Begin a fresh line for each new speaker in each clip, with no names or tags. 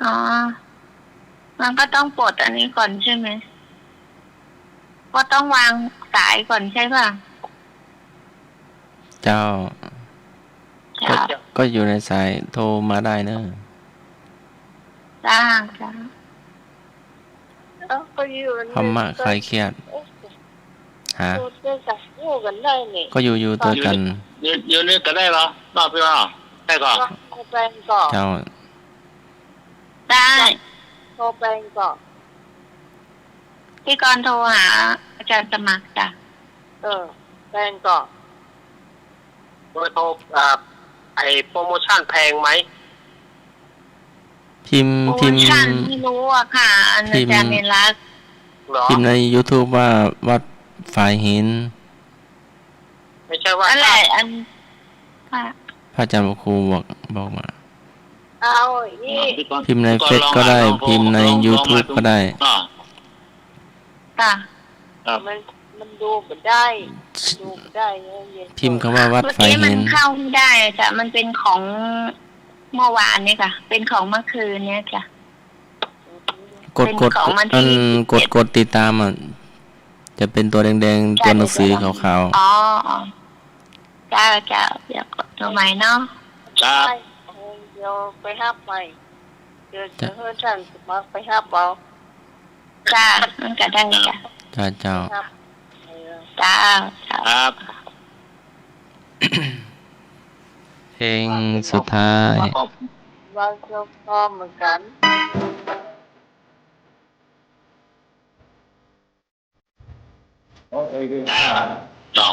อ๋อมันก็ต้องปลดอันนี้ก่อนใช่ไหมก็ต้องวางสายก่อนใช่ป่ะ
เจ้าก็
จ้า
ก็อยู่ในสายโทรมาได้เนอะ
จ้าจ้าก็อยู่
ธรรมะค
ก็
ลายเครียดฮะ
อยู่ด้วยกันอยู่กันได้นี่
ก็อยู่ตัวกัน
อยู่นี่ก็ได้เหรอรอบพี่ว่าได้ก่อน
โทรแปลงก่อน
เจ้า
ได้โทรแปลงก่อนพี่กรณ์โทรหาอาจารย์สมัครจ้ะแปลงก่อน
โดยโทรไอโปรโมชั่นแพงไหม
พิมพ์
โปรโมชั่นที่รู้อะค่ะอาจารย์เนรัก
พิมพ์ใน YouTube ว่าวัดฝ่ายหิน
ไม่ใช่ว่า
นั่นแหละอัน
พระอาจารย์ครูบอกมา
เอานี่
พิมพ์ในเฟซก็ได้พิมพ์ใน YouTube ก็ได้
ค่ะมันดูไม่ได้ดูไม่ได้
พิมพ์คำว่าวัดฝ่ายหิน
มันเข้าไม่ได้จ้ะมันเป็นของเมื่อวานเนี่ยค่ะเป็นของเมื่อคืนเนี่ยจ้ะ
กดติดตามอ่ะจะเป็นตัวแดงๆตัวหนังสือขาว
ๆอ๋อจ้าเดี๋ยวกดตัวใหม่เนาะ
จ้า
เดี๋ยวไปฮับใหม่เดี๋ยวจะให้ท่านสมัครไปฮับเอาจ้ามันก็ได้จ้ะ
เจ้า
จ้า
ครับ
เพลงสุดท้าย
บางช่วงก็เหมือนกัน
ต่อ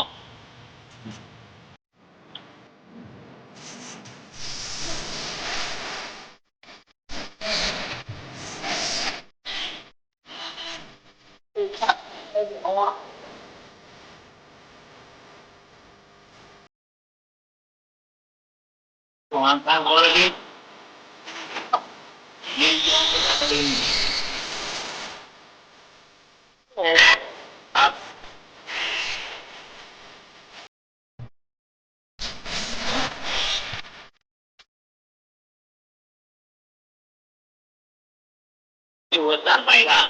วางตั้งโอเลยนี่ครับอยู่ตั้งไปละ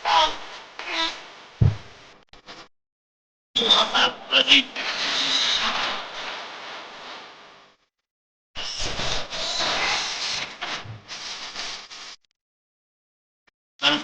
ครับแล้วที่มัน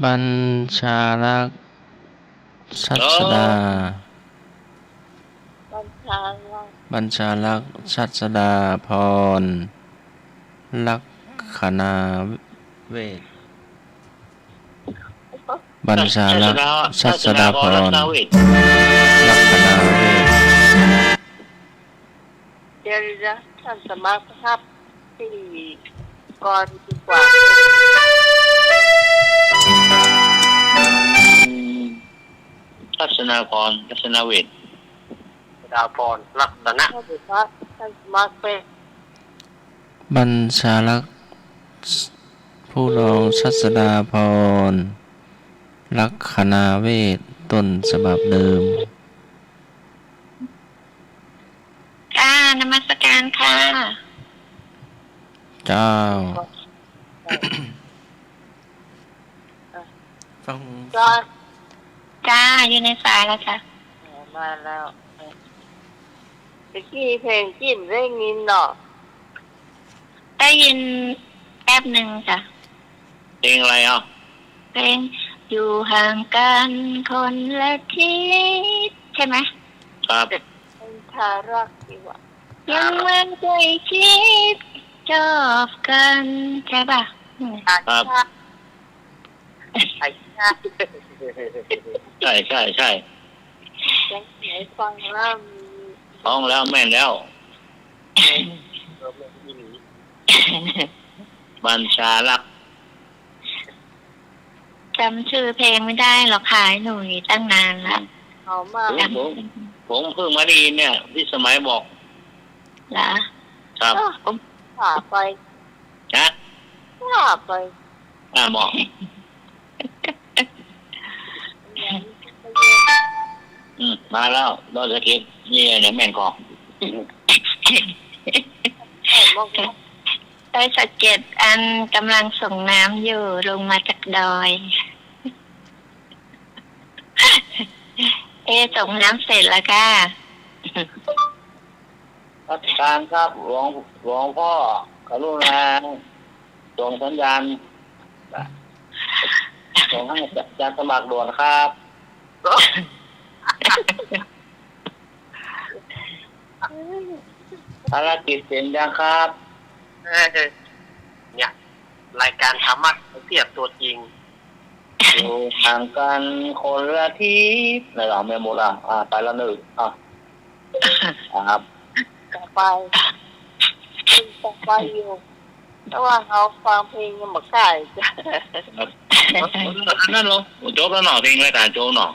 บัญชารัก ชัชดา
บัญชาลักษณ์
บัญชาลักษณ์ชัชดาพร ลักขณาเวทบัญชาลักษณ์ชัชดาพร ลักขณาเวท
เดี๋ยวนะท่านสมัครครับที่ก่อนดีกว่า
ทัศนาพรทัศนาเวท
ดาวพรลักษณะ
ท่านสมัครเป็น
บัญชาลักษณ์ผู้รองชัชดาพร ลักขณาเวทต้นฉบับเดิม
ค่ะนมัสการค่ะ
เจ้า ฟัง
ก็จ้าอยู่ในสายแล้วค่ะมาแล้วตะกี้เพลงจิ้มได้ยินเนาะได้ยินแป๊บหนึ่งจ้ะ
เพลงอะไรอ่ะ
เพลงอยู่ห่างกันคนละทิศใช่ไหม
ครับ
เป็นทารักดีกว่ายังมันใจคิดชอบกันใช่ป่ะ
ครับ
ไอ้ชา
ใช่ใช่ใช่
ยังไหนฟังแล้วมี
ท้องแล้วแม่นแล้ว บัญชาลักษณ์
จำชื่อเพลงไม่ได้หรอกขายหนุ่ยตั้งนานแล้วเขามาก
ผมเพิ่งมาได้ยินเนี่ยพี่สมัยบอก
เหรอ
ครับ
ผมผ่าไป
นะ
ผ่าไป
บอก มาแล้วดอยสะเก็ดนี่เนี่ยแม่นกอง
ดอยสะเก็ดอันกำลังส่งน้ำอยู่ลงมาจากดอย ส่งน้ำเสร็จแล้วค่ะ
รัชการครับหลวงพ่อกรุณาส่งสัญญาณส่งให้จัดสมัครด่วนครับภารกิจเสร็จยังครับ
เนี่ยรายการธรรมะเทียบตัวจริง
อยู่ห่างกันคนละทิศในหลังแม่หมดอ่ะไปแล้วหนึ่งครับ
ต่อไปต่อไปอยู่แต่ว่าเขาฟังเพลงยังไม่ได้จ้ะ
นั่นเหรอจบแล้วหน่อเพลงรายการโจหน่อ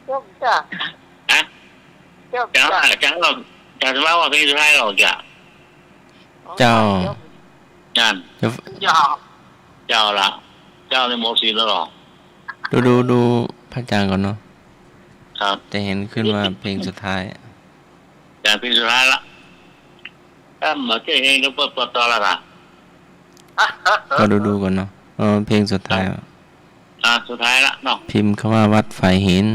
จบจ้ะ
ฮะ
จบ
จัง
จ้ะ
จังเราจะว่าว่าเพลงสุดท้ายเราจะ
เจ้า
นั่น
จะ
ยาว
เจ้าละเจ้าในโมซีแล้วหรอ
ดูพระอาจารย์ก่อนเนาะ
ครับ
จะเห็นขึ้นว่าเพลงสุดท้าย
จากเพลงสุดท้ายละถ้ามาเจอเองก็เปิดต่อละค่ะ
ก็ดูก่อนเนาะเพลงสุดท้าย
สุดท้ายละเนาะ
พิมพ์คำว่าวัดฝ่ายหิน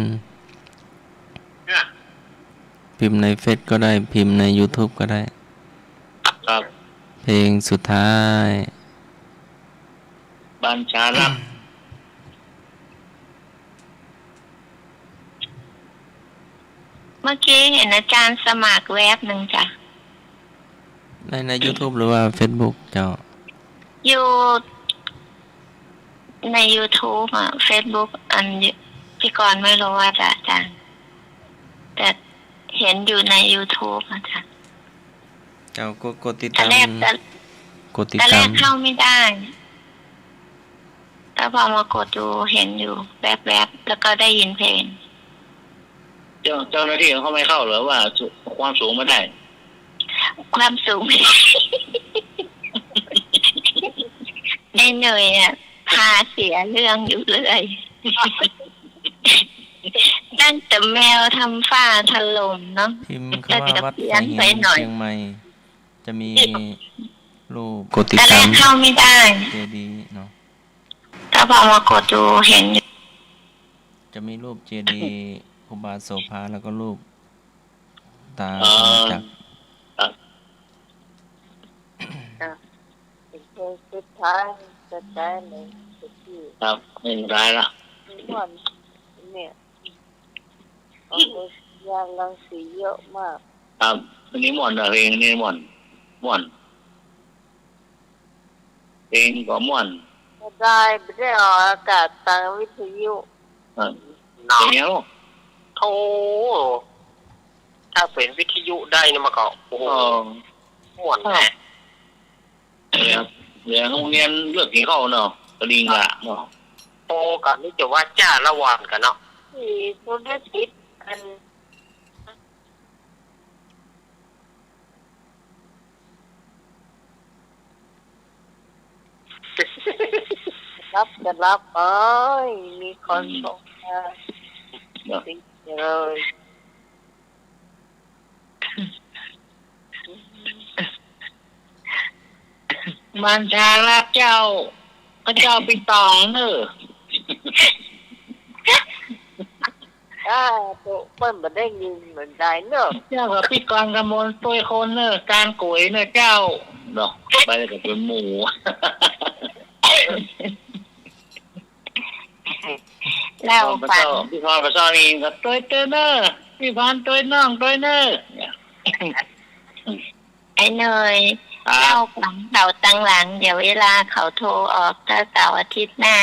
พิมพ์ในเฟซก็ได้พิมพ์ใน YouTube ก็ได้
ครับ
เพลงสุดท้าย
บัญชาลักษณ์
เมื่อกี้เห็นอาจารย์สมัครแวบหนึ่งจ้ะ
ใน YouTube หรือว่า Facebook เจ้า
อยู่ใน YouTube อ่ะ Facebook อันพี่กรณ์ไม่รู้ว่าจะอาจารย์แต่เห็นอยู่ใน YouTube อ่ะจ้ะ
เจ้ากดติด
แต่
ตาม
แรก
กดติด
แต่แร
ตาม
กเข้าไม่ได้แล้วพอมากดดูเห็นอยู่แวบๆแล้วก็ได้ยินเพลง
เจ้าหน้าที่เขาไม่เข้าหรือว่าความสูงไม่ได้
ความสูง ในเหนื่อยอ่ะพาเสียเรื่องอยู่เลยตั้งแต่แมวทำฝ้าถล่มเนาะ
พิมพ์คำว่าวัดฝ่ายหินเชียงใหม่ จะมีรูปกดติด
แต่แร
ตาม
กเข้าไม่ได้
เจดีย์เนาะ
แต่พอมากดดูเห็นอยู่
จะมีรูปเจดีย์ครูบาโสภาแล้วก็รูปตา
อ๋อ
จาก
เป็นเพลงสุดท้ายสุดท้ายเลยสุดที่
ครับเพลงสุดท้ายละ
วันเนี่ย ยางรังสีเยอะมาก
ครับอันนี้ม่วนเพลงนี้ม่วนเพลงก็ม่วน
ไม่ได้ออกอากาศทางวิทยุ
เออเพลงเนี้ยลูก
โธ่ถ้าเป็นวิทยุได้นี่มันก็โอ้โห
เออ
ม่วนแน่
เดี๋ยวโรงเรียนเลือกกินข้าวเนาะกระดิ่งละเนาะ
โตกันนี่จะว่าจ้าละวานกันเนาะ
ที่ธุรกิจอันรับจะรับเอ้ยมีคนส่งมา
เนาะ
สิเลย
มันชาลาเจ้าพระเจ้าปิดตองเนอะ
ตัวเปิ้ลมาได้ยินเหมือนได้เนอะ
เจ้ากับพี่กรกำมลตัวคนเนอะการกุยเนอะเจ้าเนาะไปกับเป็นหมู
เล่าฟัง
พี่พรประชานีกับตัวเนอะพี่พรตัวน้องตัวเนอะ
ไอ้เนย
ครั
เล่า
บ
ฟังเต่าตังหลัง เดี๋ยวเวลาเขาโทรออกถ้าเสาร์อาทิตย์หน้า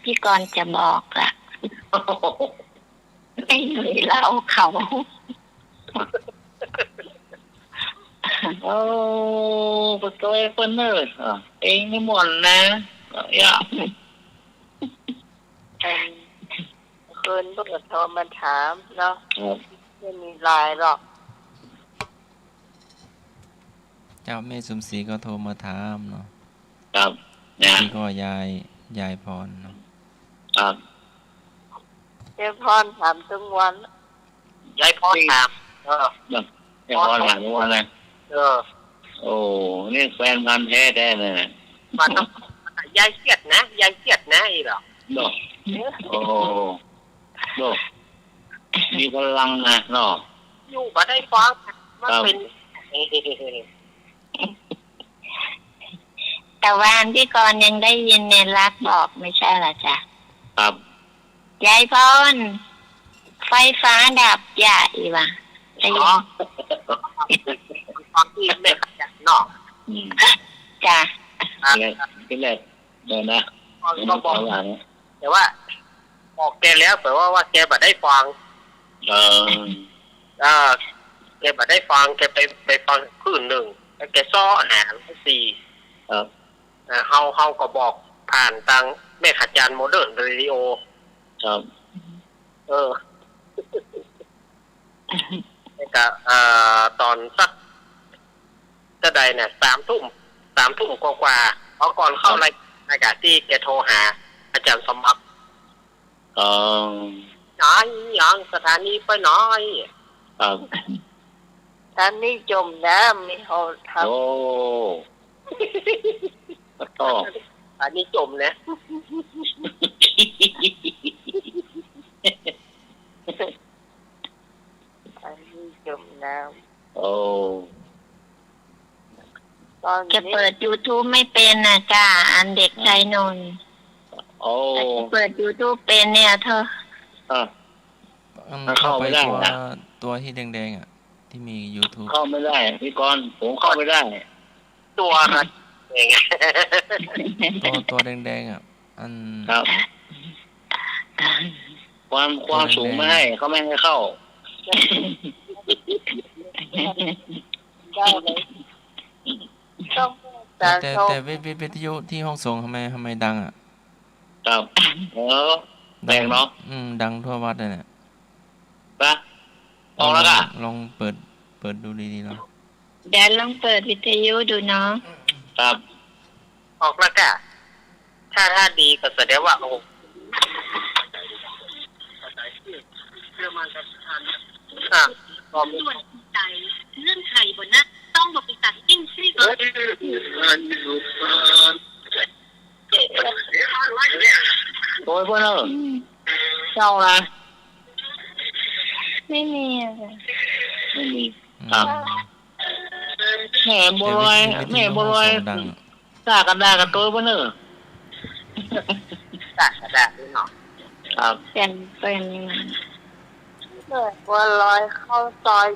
พี่กรณ์จะบอกละไอ้เนยเล่าเขา
โอ้ประตูเนอะเองนี่หมดนะอย่า
คืนพวกโทรมาถามเนาะไม่มีไลน์หรอก
เจ้าแม่สมศรีก็โทรมาถามเนาะ
ครับนะ
นี่ก็ยายพรเนาะ
ครับ
เจ้าพรถามทุกวัน
ยายพ่อถาม
อย่าพอหลังวันนะ โอ้นี่แฟนพันธุ์แท้แท้เลย
มันต้องยายเครียดนะยายเครียดนะอีหรอ
โดโอ้โดมีพลังนะเนาะ
อยู่มาได้ฟังมันเป็น
แต่วานพี่กรณ์ยังได้ยินเนรรักบอกไม่ใช่เหรอจ๊ะ
ครับ
ยายพรไฟฟ้าดับใหญ่ว่ะได้ยิน
ฟังที่แม่ขยันเนาะ
จ้ะ
ที่แรกเดี๋ยวนะ
ก็บอก
หลัง
แต่ว่าบอกแกแล้วแปลว่าแกบัดได้ฟัง
เออ
แกบัดได้ฟังแกไปฟังคืนหนึ่งแล้วแกซ้อหาสี่
ครับ
เฮาก็บอกผ่านทางแม่ขยันโมเดิร์นเรดิโอ
ครับ
แล้วก็ตอนสักจะใดเนี่ย3 ทุ่มกว่าเพราะก่อนเข้ารายการที่แกโทรหา อาจารย์สมบัติ
อ๋อ
น้อยยังสถานีไปน้อย
ครับ
ท่านนี่จมน้ำมีเขาท
โอ้ก็
อันนี้จมนะ
ำท่านนี่จมน้
โอ้
ำตอนจะเปิด YouTube ไม่เป็นนะจ้าอันเด็กชายนนท์
โอ้
เปิด YouTube เป็นเนี่ยเธอ
เข้าไป
เข้าไม่ได้
ตัวที่แดงๆอ่ะ ที่มี YouTube
เข้าไม่ได้พี่กรณ์ผมเข้าไม่ได้
ตัวนะเอง
ตัวแดงๆอ่ะ อัน
ครับ ความสูงไม่ให้เขาไม่ให้เข้า
ได้เลยต้อง
แต่
การ
แต่
โทร
แต่วิทยุที่ห้องส่งทำไมดังอ่ะ
ครับแดงเนาะ
ดังทั่ววัดเลยเนี่ย
ปะออกแล้วก็
ลองเปิดดูดีๆเนาะ
เดี๋ยวลองเปิดวิทยุดูเนาะ
ครับ
ออกแล้วก็ถ้าดีก็แสดงว่าโอ้ก็มี
ส่วนใจเรื่องไข่บนนะต้องบอกไปตัดจิ้งซี่ก่อน
โอ้ยพ่อเนอะเจ้านะ
ไม่มีอะ
ไม่มี
อืม
แม่บัวลอย
แต่
แม่บัวลอย
วิทยุห้องส่งดังอะ
ตากันดากันตัวพ่อเนอะ
กระดาษนิดหน่อย
ครับ
เป็น แม่บัวลอยเข้าซอย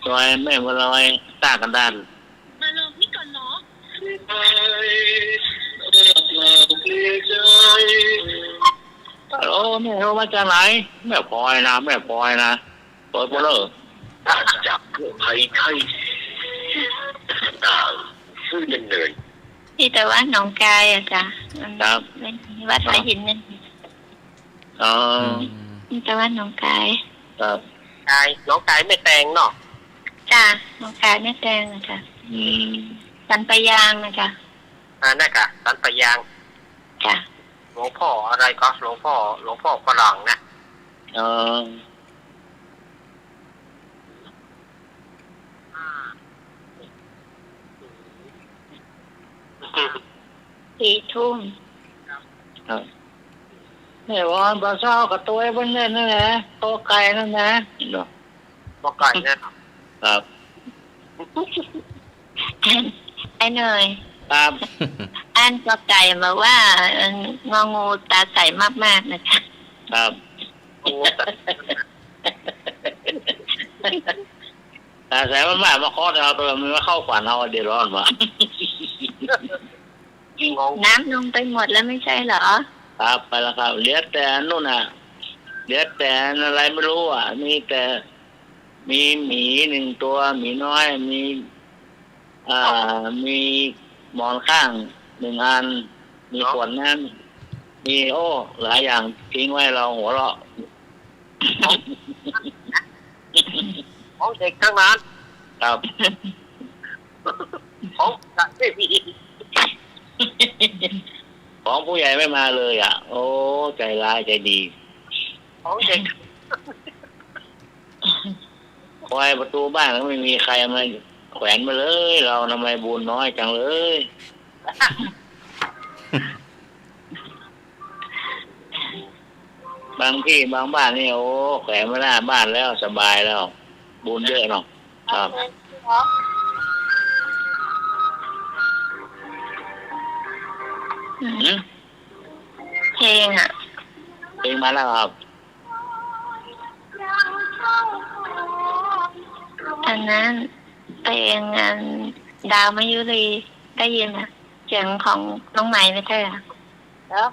ซอยแม่บัวลอยตากันด้านฮัลโหลแม่โทรมาจากไหนแม่พลอยนะแม่พลอยนะเปิดโบเลอร์
จากไทยไทยต่างชื่อเนิน
ที่แต่ว่าหนองกายอะจ้ะ
ครับ
เป็นวัดพระหินนั่น
อ๋อ
ที่แต่ว่าหนองกาย
ครับ
กายน้องกายไม่แตงเนาะ
จ้ะหนองกายไม่แตงนะจ้ะ
อืม
สันปะยางนะจ้ะ
นั่นกะสันปะยาง
จ้ะ
หลวงพ่ออะไรก็หลวงพ่อฝรั่งนะ
อ๋อ
4 ทุ่ม
ครับแม่วอนปลาเศร้ากับตัวไอ้บนนั่นนะโตไก่นั่นนะเนาะ
ก็ไก่นะครับ
ไอ้เนย
ครับ
อันก็ไก่บอกว่างองูตาใสมากๆนะจ๊ะ
ครับ
โอ้แต่
แต่แสมันมาเคาะเราตัวมันมาเข้าฝันเราเดือดร้อนวะ
งง
น้ำลงไปหมดแล้วไม่ใช่เหรอ
ครับไปแล้วครับเหลือแต่นู่นน่ะเหลือแต่อะไรไม่รู้อ่ะมีแต่มีหมี1 ตัวหมีน้อยมีมีหมอนข้าง1 อันมีขวดน้ำมีหลายอย่างทิ้งไว้เราหัวเราะ
ของเด็กทั้งนั้น
ครับ
ของสัตว์ไม่มี
ของผู้ใหญ่ไม่มาเลยอ่ะ โอ้ใจร้ายใจดี
ของเด็ก
คอยประตูบ้านก็ไม่มีใครมาแขวนมาเลย เราทำไมบุญน้อยจังเลย บางที่บางบ้านนี่โอ้แขวนมาหน้าบ้านแล้วสบายแล้ว บุญเยอะเนาะครับ หืม
เพลงอ่ะ
เพลงมาแล้วครับ
อันนั้นเพลงดาวมายุรีได้ยินอ่ะเสียงของน้องใหม่ไม่ใช่เหรอแล้ว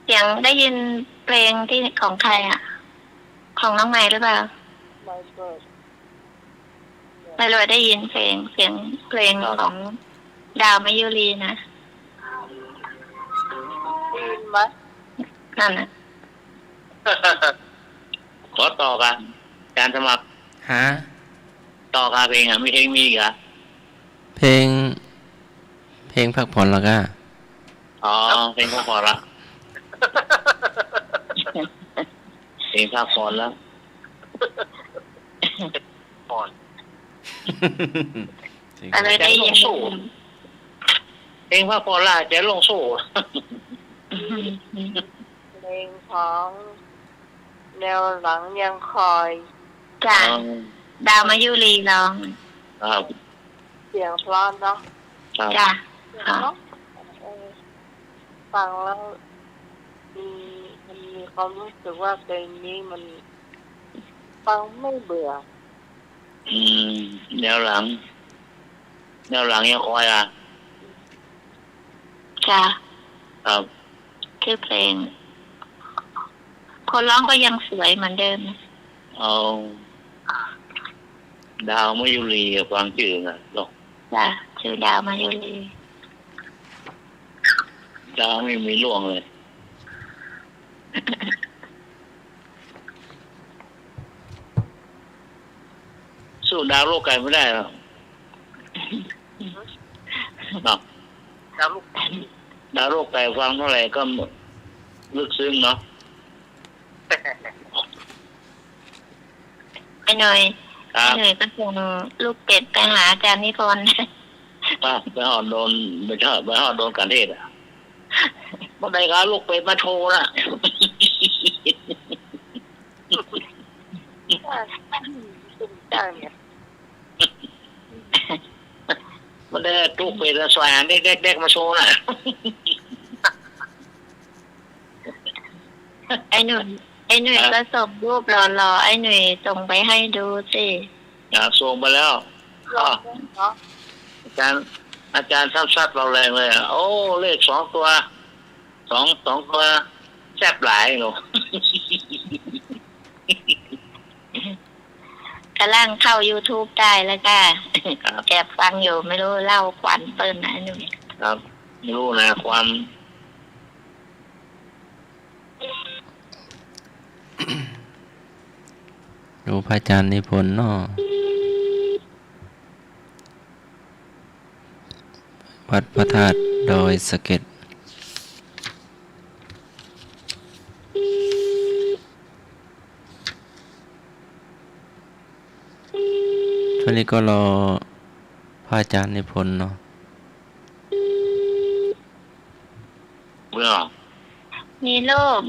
เสียงได้ยินเพลงที่ของใครอ่ะ ของน้องใหม่หรือเปล่าไม่รู้ได้ยินเสียงเพลงของดาวมายุรีนะได้ยินไหมนั่นน่ะ
ขอต่อกันการสมัคร
ฮะ
ต่อการเพลงอ่ะมีเพลงมีอีกเหรอ
เพลงพักผ่อนแล้วก็
อ๋อเพลงพักผ่อนละเพลงพักผ่อนแล้ว
ก่อน
อะไรได้ยิน
เพลงพักผ่อนละจะลงสู้
เพลงของแนวหลังยังคอยจ้ะดาวมายุรีร้อง
ครับ
เสียงเพราะเนาะ
ครับ
จ้ะ
ฟังแล้วมันมีความรู้สึกว่าเพลงนี้มันฟังไม่เบื่อ
อืมแนวหลังยังคอยอ่ะ
จ้ะ
ครับ
คือเพลง คนร้องก็ยังสวยเหมือนเดิม
เอาดาวมยุรีกับฟังชื่อนะหรอก
จ้ะชื่อดาวมายุรี
ดาวไม่มีล่วงเลย สู้ดาวโลกไกลไม่ได้หรอกเนาะ
ดาวลูก
ดาวโลกไกลฟังเท่าไหร่ก็ลึกซึ้งเนาะ
ไอ้หน่อย
ครั
ไอ้
บ
หน่อยก็ส่งลูกเป็ดไปหาอาจารย์นิพนธ์
ป้าไปหอดโดนไปหอดโดนการเทศอ่ะเมื่อใดก็ลูกเป็ดมาโชว์น่ะ
ตึงจังเนี่ย
มันได้ลูกเป็ดสวยเด็กๆมาโชว์น่ะ
ไอ้หนุ่ยก็ส่งรูปหล่อๆไอ้หนุ่ยส่งไปให้ดูสิ
ส่งไปแล้ว
หลอกเนาะ
อาจารย์ซัดเราแรงเลยโอ้เลข2 ตัวสองตัวแซ่บหลายหนู
กำลังเข้า YouTube ได้แล้วค่ะแอบฟังอยู่ไม่รู้เล่าขวัญเปิ้ลนะหนุ่ย
ครับไม่รู้นะความ
ดูพระอาจารย์นิพนธ์เนาะวัดพระธาตุดอยสะเก็ดช่วงนี้ก็รอพระอาจารย์นิพนธ์เนาะ
เมื่อ
มีรูป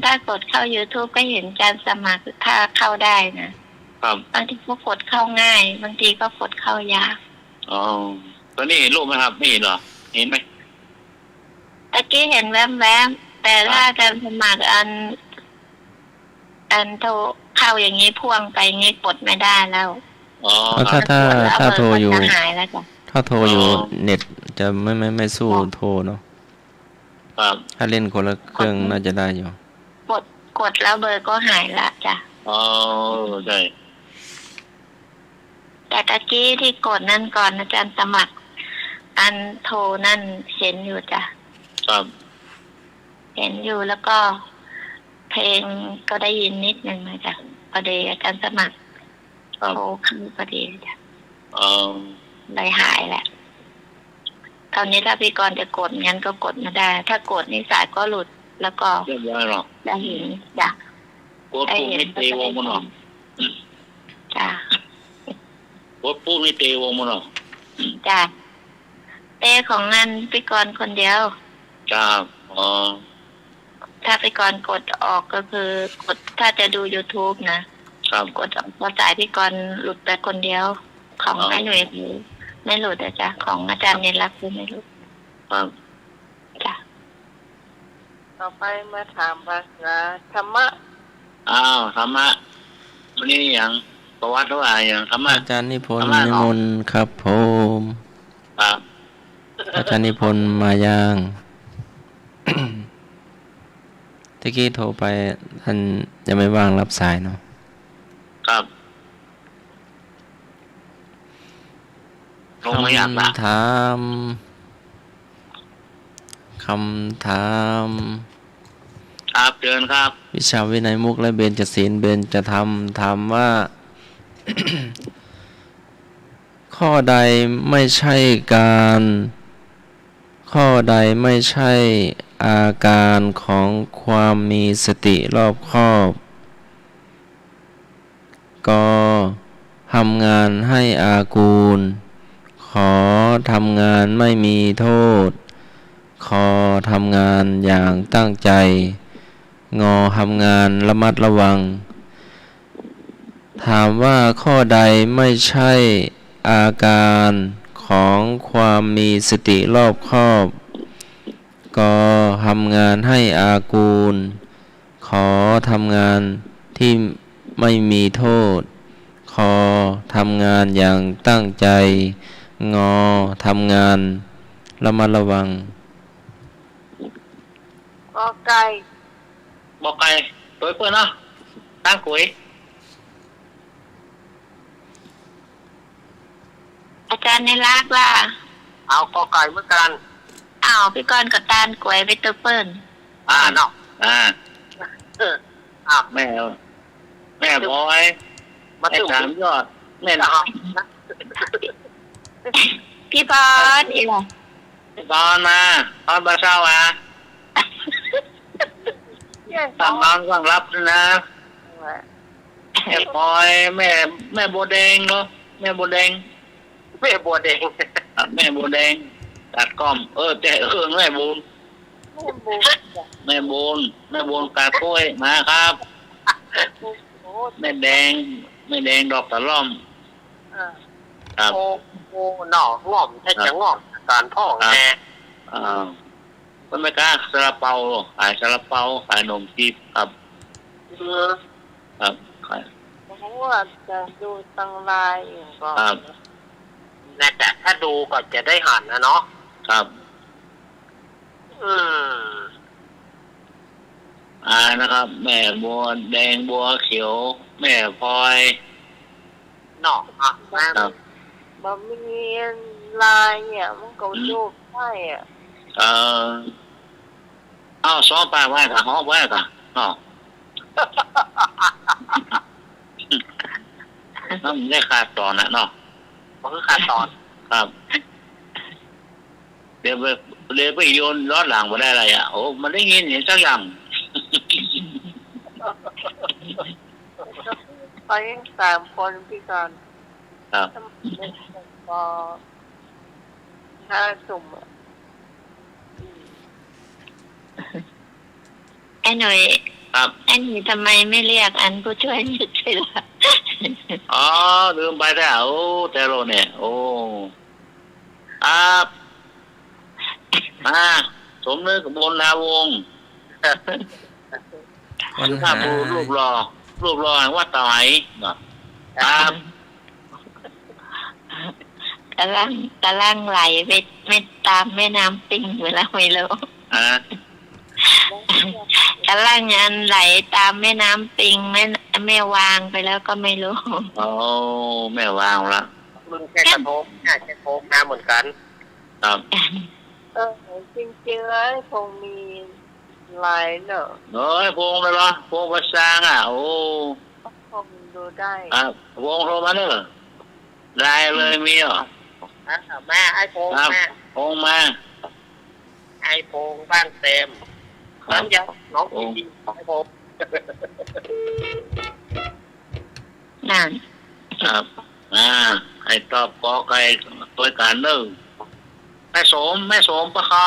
ถ้ากดเข้า YouTube ก็เห็นการสมัครถ้าเข้าได้นะครับ บางทีก็กดเข้าง่าย บางทีก็กดเข้ายาก
อ๋อตอนนี้เห็นรูปไหมครับไม่เห็นเหรอเห็นไหม
ตะกี้เห็นแวบๆแต่ถ้าการสมัครโทรเข้าอย่างนี้พ่วงไปงี้กดไม่ได้แล้ว
อ๋อ
ถ้าโทรอยู่
เบร์ก็จะหายแล้วจ้ะ
ถ้าโทรอยู่เน็ตจะไม่สู้โทรเนาะ
ครับ
ถ้าเล่นคนละเครื่องน่าจะได้อยู่
กดแล้วเบอร์ก็หายละจ้ะ
อ๋อใช่
แต่ตะกี้ที่กดนั่นก่อนอาจารย์สมัครโทรนั่นเห็นอยู่จ้ะ
ครับ
เห็นอยู่แล้วก็ เพลงก็ได้ยินนิดนึงนะจ้ะพอดีอาจารย์สมัคร
ครับ
โทรขึ้นพอดีจ้ะ
อ๋อ
เลยหายแหละคราวนี้ถ้าพี่กรณ์จะกดงั้นก็กดมาได้ ถ้ากดนี่สายก็หลุดแล้วก็
เรียบร้อยหรอ
ได้เห็นจ้ะ
กดปุ่มนี่ตีวงมันหรอ
จ้ะ
กดปุ่มนี่ตีวงมันหรอ
จ้ะเต้ของงานพี่กรณ์คนเดียว
ครับอ๋อ
ถ้าพี่กรณ์กดออกก็คือกดถ้าจะดู YouTube นะครับ กดออกเพราะสายพี่กรณ์หลุดแต่คนเดียว ของไอ้หน่วยไม่หลุดอะจ้ะของอาจารย์เนรักคือไม่หลุด
ครับ
จ้ะ
ต่อไปมาถามภาษาธรรมะ
อ้าวธรรมะวันนี้อย่างประวัติหรือว่าอย่างธรรมะ
อาจารย์นิพนธ์
ธรรมะ
นิ
เนาะ
มนต์ครับผม
ครับ
อาจารย์นิพนธ์มายัง ตะกี้โทรไปท่านยังไม่ว่างรับสายเนาะ
ครับลงมาอยากละ
คำถาม
ครับเชิญครับ
วิชาวินัยมุกและเบญจศีลเบญจธรรมถามว่า ข้อใดไม่ใช่อาการของความมีสติรอบคอบก็ทำงานให้อากูล ขอทำงานไม่มีโทษ ขอทำงานอย่างตั้งใจ งอทำงานระมัดระวัง ถามว่าข้อใดไม่ใช่อาการของความมีสติรอบคอบก็ทำงานให้อากูล ขอทำงานที่ไม่มีโทษ ขอทำงานอย่างตั้งใจ งอทำงานระมัดระวัง
กอไก่
บอกไก่ตัวเพื่อนเนาะตั้งกุย
อาจารย์เนรักล่ะ
เอากอไก่เหมือนกัน
อ้าวพี่กรณ์กับตาลกล้วยไปตัวเปิ้ล
เนาะ
แม่บอย
มา
แม่
ถึง
สามยอดแม่
พี่พอดอีหล่ะ
ตอนมาตอนมาเช้าอ่ะ
แย่ง
ตอนนอนก็รับนะแม่บอยแม่โบแดงเนาะแม่โบแดง
แม่บัวแดง
แม่โบแดงตัดกล้อมแต่แม่บูน
แม่บู
แม่บูนตัดกล้วยมาครับ
โอ้
แม่แดงดอกตะล่อม
อ่า
ครับ
โอ้หน่อง่อมแค่จะง่อมการพ่องแน่
อ่า มันไม่กล้าซาลาเปาขายซาลาเปาขายขนมจีบครับ ครับขาย
เพราะว่าจะดูตังลายอย่างก่อน
ครับ
นะแต่ถ้าดูก่อนจะได้หันนะเนาะ
ครับ
อืม
นะครับ แม่บัวแดงบัวเขียว แม่พลอย
เนาะอ่ะแม่
ครับ
บะมีลายเนี่ยมันก็โยกได้อ่ะ
ซ้อมปลาไว้ค่ะห้องไว้ค่ะอ๋อน้องได้ขาดตอนนะเนาะ
ก็คือขาดตอน
ครับ เดี๋ยวไปโยนย้อนหลังมาได้อะไรอ่ะโอ้มันได้ยินเห็นสักอย่าง
ไป3 คนพี่การ
ครับ
พอ5 สุ่มอ่ะ
ไอ้หน่อย
ครับ
ไอ้หน่อยทำไมไม่เรียกอันผู้ช่วยนิดเลยล่ะ
อ๋อลืมไปแล้วโอ้แต่โรเนี่ยโอ้ครับสมนึกบนนาวงศ์
วัน
ถ้า
หา
ดูรูปรอว่าตายเนาะครับ
กำลังไหลไปไม่ตามแม่น้ำปิงเวลาไม่รู้กำลังอันไหลตามแม่น้ำปิงแม่วางไปแล้วก็ไม่รู้
โอ้แม่วางละ
มึงแค่กระทบแค่โทบน้ำเหมือนกัน
ครับ
จริงๆแล้วคงมีลายเนอะ
เฮ้ยพงเลยเหรอพงประสางอ่ะโอ้
คงดูได้
พงโทรมาเนอะได้เลยมีเหรอ
แม่ไอ้โพง
ครับ
แม่
พงมา
ไอ้โพงบ้านเต็ม
ครับ
น้ำยาน้องจริงๆไอ้โพง
นั่น
ครับให้ตอบกอไก่ตัวการหนึ่งแม่สมปะคอ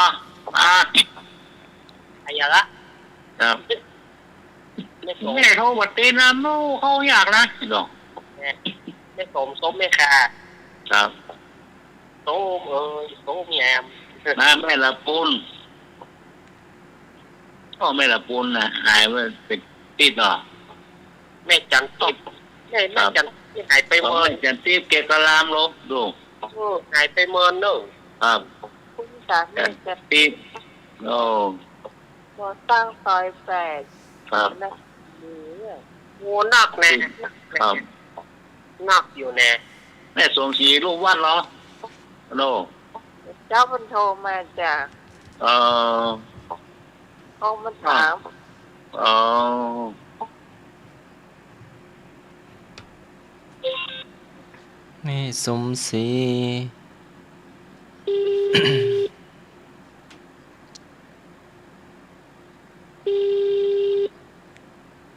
ไอ้ยาละ
ครับ
ไม่สม
แม่โทรบัดตีน้ำนู้เขาอยากนะดอก
ไม่สมส้มไม่คา
ครับ
ส้มส้มแยม
แม่ละปุนก็แม่ละปุนนะหายไปเป็นติดหรอ
แม่จันตบแม่จันที่หายไป
เพราะ
เมิ
ว่าน จันทีเกกะลามลบดู
หายไปเมินเนอะ
ครับ
คุณสามีจะ
ติดโอ้
ก่อสร้างซอย8
ครับ
นะนี่
โอ้นักแน่
ครับ
นักอยู่แน่
แม่สมศรีลูกวัดเหรอโน
เจ้าพันโทรมาจาก
เออ
ห้องมันถาม
เออ
แม่สมศรี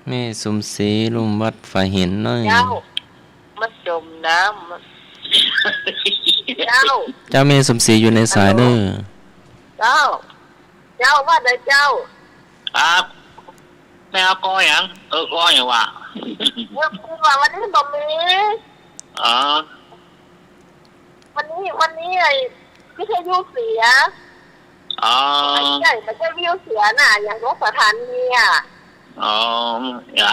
แม่สมศรีลุมวัดฝ่ายเห็นหน่อย
เจ้ามันจมน้ำเจ้า
เจ้าแม่สมศรีอยู่ในสายเด้อ
เจ้าว่าไหนเจ้า
ครับแม่เอากออย่างกออย่างวะ
เมื่อคืนว่าวันนี้บ่มี
อ๋อ
วันนี้ไอ้วิทยุเสีย
อ๋อ
ใช่มันจะวิวเสียน่ะ อย่างรถสถานีอ่ะ
อ๋ออย่า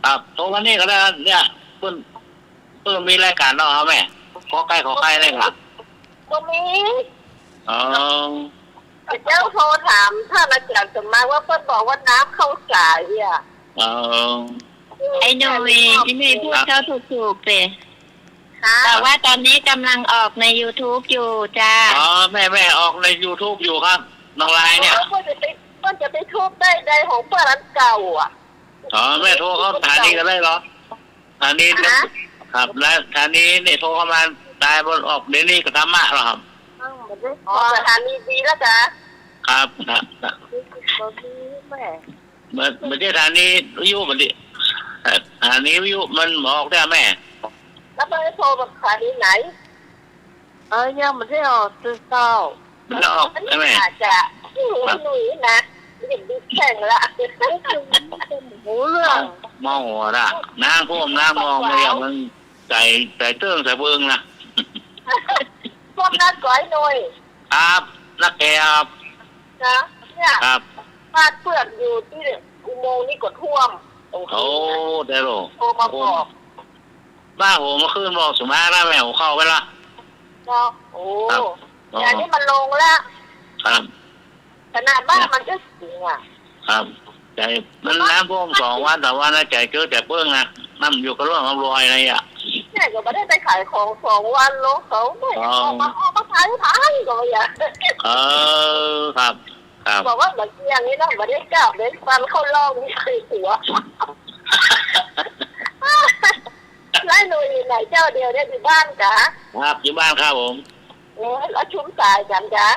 ครับโทรวันนี้ก็ได้เนี่ยเพิ่งมีรายการเนาะแม่ขอใกล้เลยครับ
บ่มี
อ๋อ
เจ้าโทรถามท่านอาจารย์สมมาว่าเพิ่นบอกว่าน้ำเข้าสายอ่ะ
อ๋อ
ไอ้หน่อยพูดเขาถูกๆเลย
ค่ะ
แต่ว่าตอนนี้กำลังออกใน YouTube อยู่จ้า
อ๋อแม่ออกใน YouTube อยู่ครับน้องลายเนี่ย
เพิ่นจะไปทุบได้ของเพื่อนร้านเก่าอ่ะ
อ๋อแม่โทรเข้าฐานนี้ก็ได้เหรอฐานนี้ครับแล้วฐานนี้เนี่ยโทรเข้ามาตายบนออกเดี๋ยวนี้ก็ธรรมะเหรอครับ
อ๋อสถานีดีแล้วจ้ะ
ครับ
บ่มีแม่
เหมือนที่ฐานนี้วิทยุมันดิฐานนี้วิทยุมันบอกได้แม่
แล้วเพิ่นโทรมาสถานีไหนยังไม่ได้ออกซื้อเช้า
มันออก
อัน
ได้
นี้
แม่
อาจจะหนุ่ยนะเด็กดีแข่งละหูเรื่อง
เมาหัวละน้ำท่วมน้ำนองไม่อย่างมันใส่เตื้องใส่เบิ้งนะ
พวกนัดก้อยหน่อย
ครับนักแกครับ
นะเนี่ย
ครับ
บ้านเพื่อนอยู่ที่อุโมงค์นี่ก็ท่วมตรง
โอ้
นี้
เดี๋ยว
โทรมาบอก
บ้าผมเมื่อคืนบอกสมาแล้วแม่ผมเข้าไปละ
เนาะโอ้
ครับ
อย่างนี้มันลงแล้ว
ครับ
ขนาดบ้านมันก็สูงอ่ะ
ครับใจมันน้ำท่วม2 วันแต่ว่าน่าใจเจอแต่เพิ่งนะน้ำอยู่กับร่วงกับรอยอะไรอ่ะ
เนี่ยก็ไม่ได้ไปขายของ2 วันลงเขาไม่ออกมาขายทางก็อย่า
ครับครับ
บอกว่าแบบอย่างนี้นะไม่ได้กลับเลยฟันเข้าล่องนี่คือหัวไล่หนูอยู่ไหนเจ้าเดียวเนี่ยอยู่บ้านกะ
ครับอยู่บ้านครับผม
แล้วชุ่มสายกันจ้ะ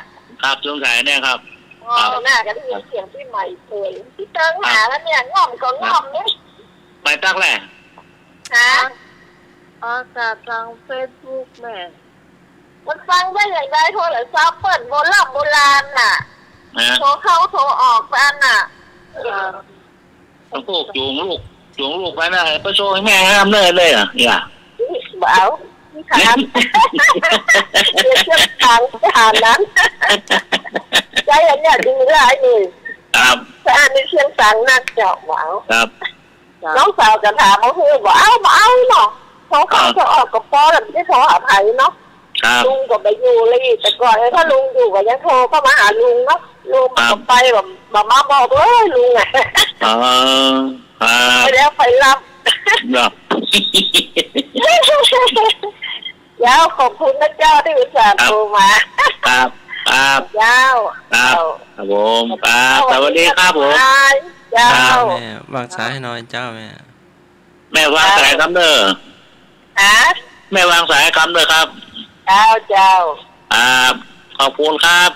ครับช่วงสายเนี่ยครับ
หน้ากันได้ยินเสียงพี่ใหม่เผยพี่เติงหาแล้วเนี่ยง่อมก็ง่อมเนี่ย
ไปตักแหละ
ฮะอากาศทางเฟซบุ๊กแม่มันฟังได้อย่างไรโทรศัพท์เปิดโบราณน่ะ
นะ
โทรเข้าโทรออกกันน่ะ
ต้องพวกจูงลูกไปนะไปโชว์ให้แม่ห้ามเลยอ่ะอย่า
เบาพี่ขานเดี๋ยวเชื่อทางขนาดนั้นใจอันเนี้ยดีร้ายเลย
ครับ
แต่อันนี้เชียงสังนักเจาะเบา
ครับ
น้องสาวจะถามเขาคือบอกเอาเนาะเขาจะออกกับพ่อแต่ไม่ได้โทรหาใครเนาะ
ครับ
ลุงก็ไปอยู่เลยแต่ก่อนถ้าลุงอยู่ก็ยังโทรเข้ามาหาลุงเนาะลุงก็ไปแบบมาบอกเลยลุงอ่ะ
ครับ
ไปแล้วไปรับ
ครับ
ยาวขอบคุณนะเจ้าที่อุตส่าห์โทรมา
ครับครับ
ยาว
ครับครับผมครับสวัสดีครับผม
ยา
ครับ
ว
แม่วางสายให้หน่อยเจ้าแม่
แม่วางสายคำเด้อ
ฮะ
แม่วางสายคำเด้อครับ
เจ้า
ครับขอบคุณครับ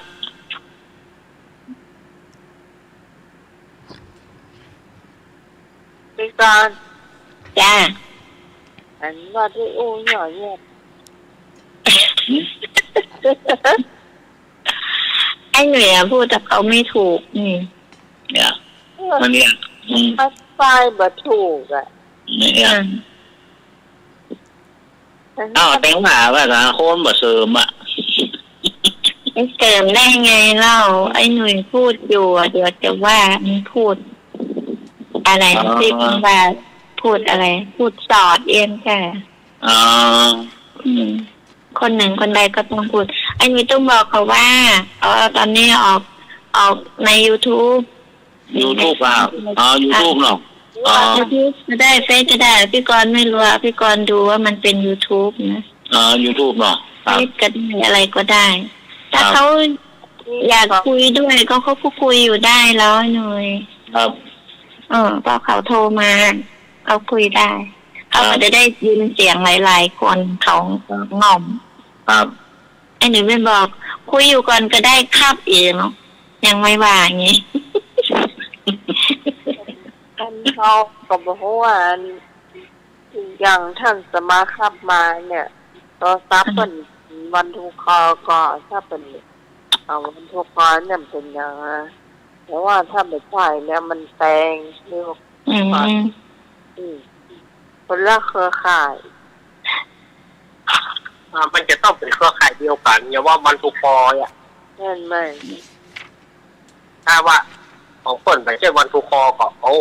พี่กอน
จ้า
อันว่าที่อู้หน่อยเนี่ย
ไอ้หนุ่ยอะพูดแต่เขาไม่ถูกนี่
เนี่ยมันเนี่ย
พัดไฟบ่ถูกอ่ะ
เนี่ยอ้าวแต่งหน้าว่ากันโคนบ่เสริมอ่ะ
ไม่เติมได้ไงเล่าไอ้หนุ่ยพูดอยู่อะเดี๋ยวจะว่ามันพูด อะไรที่มันว่าพูดอะไร พูดสอดเองค่ะ
อ๋อ
คนหนึ่งคนใดก็ต้องพูดไอ้หนุ่ยต้องบอกเขาว่าตอนนี้ออกใน YouTube
YouTube อ่ะอ๋อ YouTube เนาะอ๋อ
YouTube ก็ได้เฟซก็ได้พี่กรณ์ไม่รู้อะพี่กรณ์ดูว่ามันเป็น YouTube นะ
อ๋อ YouTube เนาะค
เฟ
รับ
ซก็ได้อะไรก็ได้ ถ้าเขาอยากคุยด้วยก็เขาคุยอยู่ได้แล้วหน่อย
ครับ
พอเขาโทรมาเขาคุยได้เขาก็จะได้ยินเสียงหลายๆคนเขาง่อม
ครับ
ไอ้หนูไม่บอก คุยอยู่ก่อนก็ได้ครับอีกเนาะยังไม่ว่าอย่างนี้
ท่านเขาก็บอกว่าอย่างท่านสมาคับมาเนี่ยตัวซับเป็นวันทุกคอก็ถ้าเป็นวันทุกคอเนี่ยเป็นอย่างแต่ว่าถ้าไม่ใช่เนี่ยมันแตงนี่ คนละเครือข่าย
มันจะต้องเป็นเครือข่ายเดียวกันอย่าว่ามันทุกคอยอ่ะ
เห็นไหม
ถ้าว่าของคนไม่ใช่วันทุกคอก็โอ้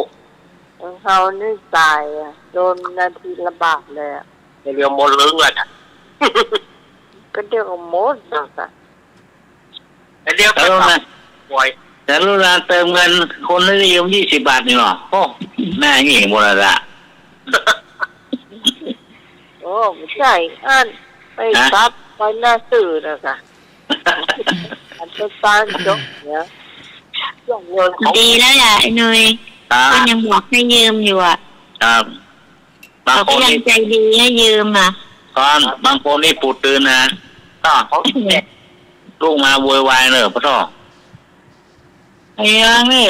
ของเขานี่ตายอ่ะโดนนาทีละบาทเลยอ่ะ
เรียวมนลึงเลยอ่ะ
ก็เดียวกับมดนะคะ
เรียว
แล้วนะ
ป่วย
แต่เวลาเติมเงินคนละนิยม20 บาทนี่หรอโอ้หน้าหญิงหมดละ
โอ้ไม่ใช่อันไปซับไปหน้าสื่อนะคะอันเป็นฟ้าจกเนี่ยย่องเงินของ
ดีแล้วแหละไอ้หนุ่ย
ครับ
ก็ยังบอกให้ยืมอยู่อ่ะ
ครับบาง
เรา
ค
ก็
น
ยัง
นี่
ใจดีให้ยืมอ่ะ
ก่อนบางคนนี่ปูดตื่นนะก็เขาลูกมาโวยวายเลยพ่อท่อไอ้ยังนี่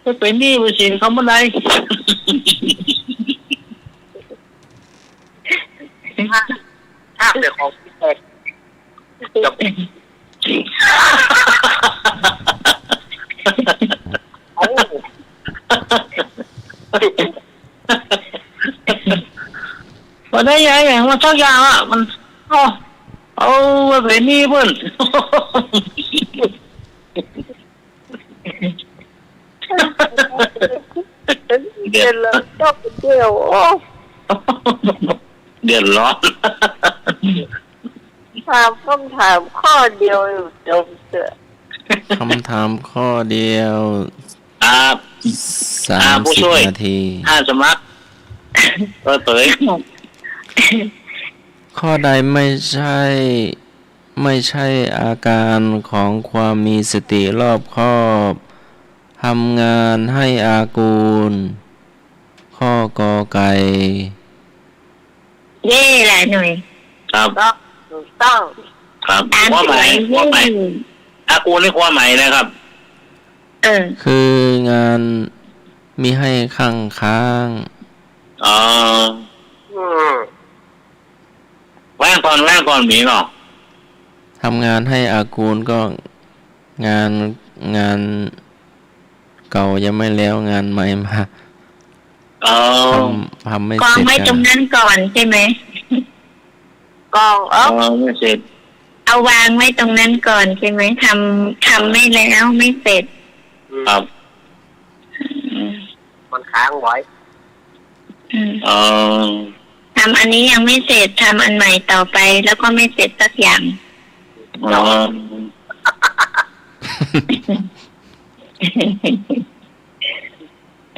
ไปเป็นหนี้ไปสินเขาเมื่อไร
ถ้าเป็นของพิเศษจะเป็น
วันนี้ยังอย่างมันทุกอย่างอ่ะมันเอาไปเป็นหนี้เพิ่น เดือ
เดี๋ย
ด
วเราต้องไปเที่ยวโอ้
เดือดร้อน
ถามคำถามข้อเดียวอยู่จบเถอะ
คำถามข้อเดียว
อ่า ผู้
30
ช่วย
นาที
ถ้าสมัครเปิดเผย
ข้อใดไม่ใช่ ไม่ใช่อาการของความมีสติรอบคอบทำงานให้อากูล ข้อกอไก่
เย่แหละหน่อย
ครับ
ถูกต้อง
ครับ
ตาม
ความหมาย
เย่
ความหมายอากูนี่ความหมายนะครับ
คืองานมีให้ข้างค้าง
อ๋อ
อืม
แว่งก่อนมีเนาะ
ทำงานให้อากูลก็งานเก่ายังไม่แล้วงานใหม่มา
อ๋อ
ทำไม่
กอง
เสร็จ
ไว้ตรงนั้นก่อนใช่ไหม
กอง
อ๋
เอ้า
อไม่เสร็จ
เอาวางไว้ตรงนั้นก่อนใช่ไหมทำไม่แล้วไม่เสร็จ
ครับ
มันค้างไว้
อ๋อ
ทำอันนี้ยังไม่เสร็จทำอันใหม่ต่อไป แล้วก็ไม่เสร็จสักอย่าง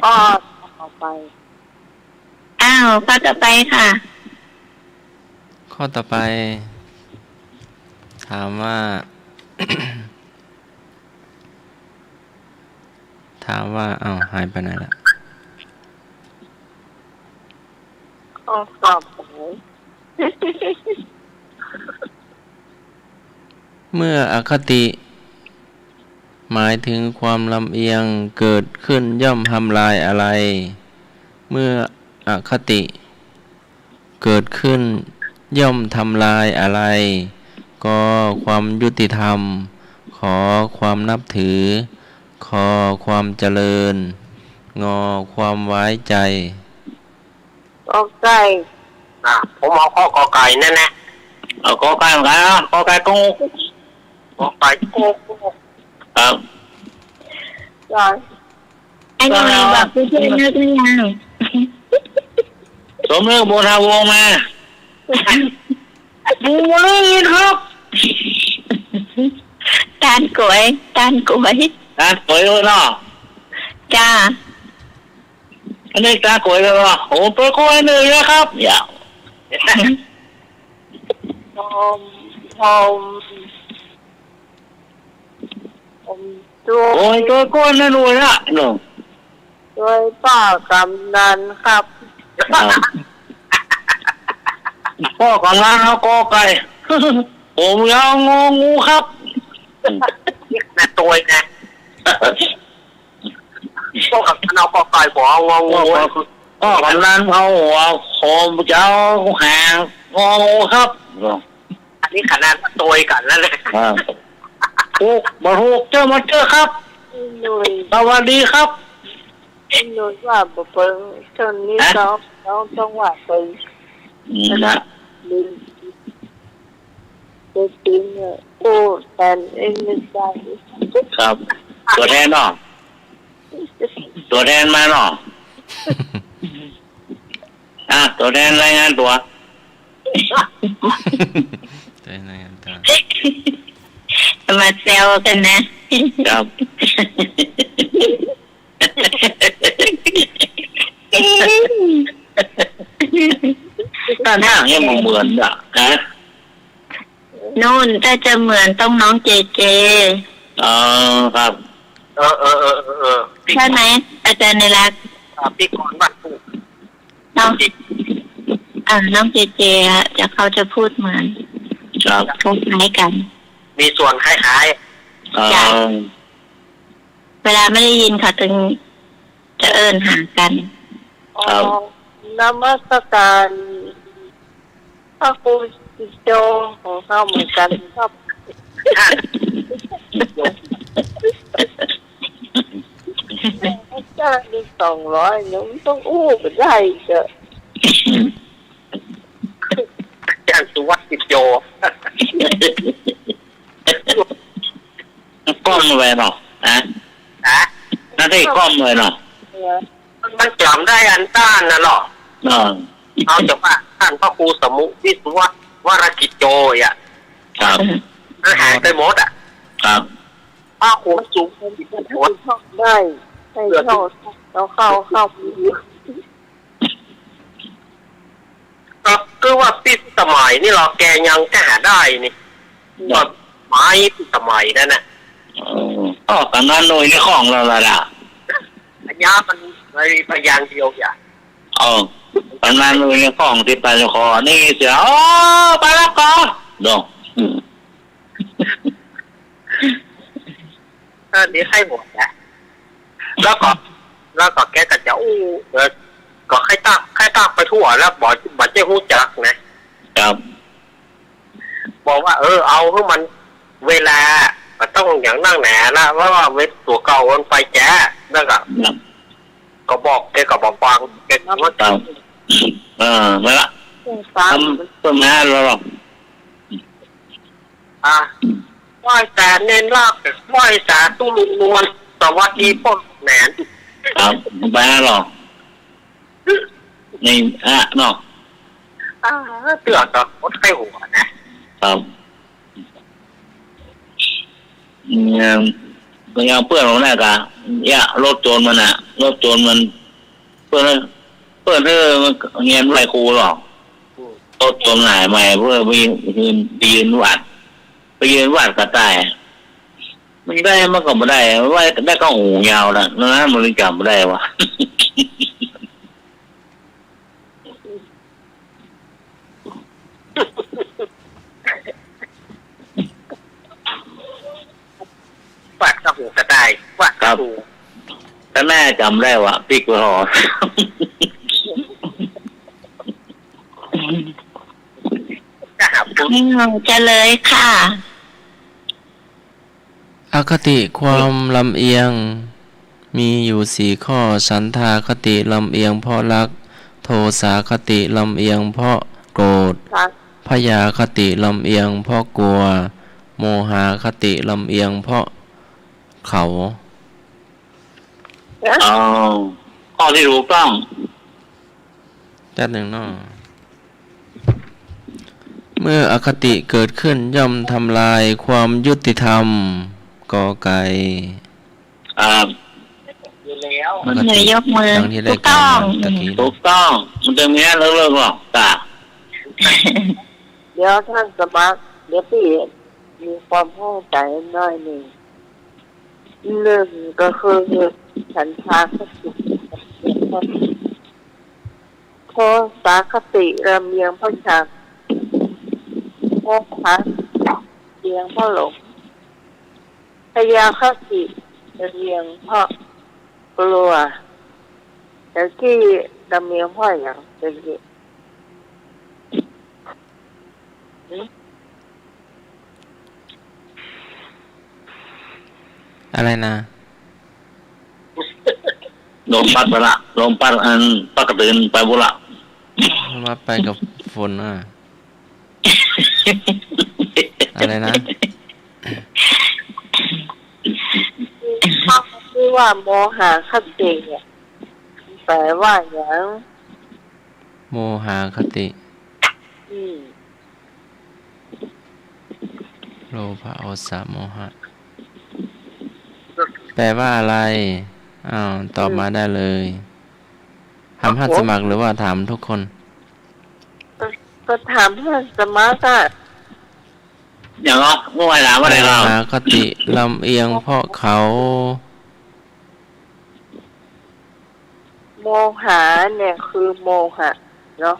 อ๋อ
ก็ต่อไป
อ้าวข้อต่อไปค่ะ
ข้อต่อไป ถามว่า อ้าวหายไปไหนละ
ข้อต่อไป
เมื่ออคติ หมายถึงความลำเอียงเกิดขึ้นย่อมทำลายอะไร เมื่ออคติ เกิดขึ้นย่อมทำลายอะไร ก็ความยุติธรรม ขอความนับถือ ขอความเจริญ งอความไว้ใจ
ก็ไก่
ผมเอาข้อกอไก่แน่
เอากอไก่เหมือนกันนะกอไก่กง
ๆกอไก่โกก
ครับ
จอย
ไอ้หน่อยบอกผู้ช่วยนึกหรือยัง
สมเด็จโบทาวงศ์มาบูเลยครับ
ตานกล้วย
การเผยเลยเนาะ
จ้า
อันนี้การเผยเลยว่าโอ้เปิดกล้วยหนึ่งนะครับอย่า
พอมตัว
โอ้ยเปิดกล้วยนั่นรวยละหนุ่ม
ด้วยป้ากำนันครับ
พ่อของร้านเขากอไก่ ผมยาวงองูครับ
นะตัวนะพวกกับเอากอไก่หัวงองู
พ่อของร้านเขาหัวผมเจ้าหางงองูครับ
อันนี้ขนาดตัวกันแล้วเลย
ถูกมาถูกเจอมาเจอครับ
หน่วย
สวัสดีครับ
หน่วยว่าบ่เปิงตอนนี้เราต้องว่าเปิง
นะ
ลืมตัวจริงเนี่ยโอ้แต่เองไม่ได้
ครับ ตัวแทนเนาะตัวแทนมาเนาะตัวแทนรายงานตัว
ได้ไหนกันต่อ
มาแซวกันนะครับ
หน้าให้มันเหมือนอ่ะนะ
นู่นถ้าจะเหมือนต้องน้องเจเจ
ครับ
ใช่ไหมอาจารย์ในรัก
พี่ก่อนบัตรถูก
น้องน้องเจเจฮะเขาจะพูดเหมือน
ครับ
คล้ายกัน
มีส่วนคล้าย
เวลาไม่ได้ยินเขาถึงจะเอิ้นหากัน
นมัสการพระครูสิโจของเขาเหมือนกันครับจ้างได้200ยังต้องอู้ไปได้เจ้ะ
ๆอย่างสุวัสดิโย
ก้มเลยเนาะนะ
นะ
นั่นที่ก้มเลยเนาะ
มัน มันจำได้อันต้านนะหรอ
อ่า
เอาจากว่าท่านพระครูสมุวิศวรกิจโจอ่ะ
ครับ
มันหายไปหมดอ่ะ
ครับ
ป้าครูสูงขึ้นอีก
ให้
หมด
ช่องได้ให้ช่องเราเข้ามี
ก็ว่าปิดสมัยนี่เราแกยังจะหาได้นี่ว่าไม้ปิดสมัยนั่นน่ะ
อ๋อตอนนั้นหน่วยในของเราล่ะ
อันยามันในพยางเดียวอย่าง
อ๋อตอนนั้นหน่วยในของที่ไปคอนี่เสียอ๋อไปแล้วก็ดอง
อันนี้ให้หมดนะแล้วก็แกก็จะอู้ก็ให้ตักไปทั่วแล้วบอกเจ้าหู้จักนะครับ บอกว่าเอาให้มันเวลาต้องอย่างนั่งแหนนะเพราะว่าเวทตัวเก่ามันไปแจ้นั่นก็บอกแกก็บอกฟังแกว่า
ครับไม่ละ
ฟัง
ทำต้นไม้เราหรอก
ไหว้แต่เน้นลากไหว้แต่ตุ้ลุงนวลสวัสดีพ่อแหนน
ครับไปแล้วหรอนี่เนาะ
เตือนกับมดไข้หัวนะครับ
ยังเพื่อนของแรกอะรถโจรมันอะรถโจรมันเพื่อนเงียนไรครูหรอกรถโจรหายใหม่เพื่อไปยืนวัดก็ได้มันได้มันก็ไม่ได้ว่าได้ก็หูยาวนะนั้นมันจำไม่ได้วะ
วัดกับหูกระต่ายวัดกับหู
ถ้าแม่จำได้วะปิกไปหอ
จะหาปุ๊บ
จะเลยค่ะ
อคติความลำเอียง มีอยู่สี่ข้อฉันทาคติลำเอียงเพราะรัก โทสาคติลำเอียงเพราะโกรธ
ฟัง
พยาคติลำเอียงเพราะกลัว โมหาคติลำเอียงเพราะเขา
อ๋อข้อที่ถูกต้อง
จัดหนึ่งเนาะเมื่ออคติเกิดขึ้นย่อมทำลายความยุติธรรมกอไก่
อยู่แล้ว
อค
เหนื่
ติ
อยยกมือ
ดังที่ได้
ถูก
กล่า
ต้อ
ว
ง
มาตะกี้
ถูกต้องมันจะมีเลิกหรอกตา
เดี๋ยวท่านสมัครเดี๋ยวพี่มีความเข้าใจน้อยหนึ่งหนึ่งก็คือฉันทาคติโทสาคติระเมียงพ่อชาโมหะเรียงพ่อหลงพยาคติระเมียงพ่อกลัวแต่ที่ระเมียงพ่ออย่างเป็นเหตุ
อะไรนะ
ลมพัดไปละลมพัดอันปักกระตือนไปบุละ
มาไปกับฝนอะไรนะ
ที่ว่าโมหะคติเนี่ยแปลว่าอย่าง
โมหาคติ
อืม
โลภะโทสะโมหะ แปลว่าอะไรตอบมาได้เลยถามหัดสมัครหรือว่าถามทุกคน
ก็ถามท่านสมาร์ทอะ
อย่างเนาะเมื่อวานถามว่าอะไรเรา
โมหาคติลำเอียงเพราะเขา
โมหะเนี่ยคือโมหะเนาะ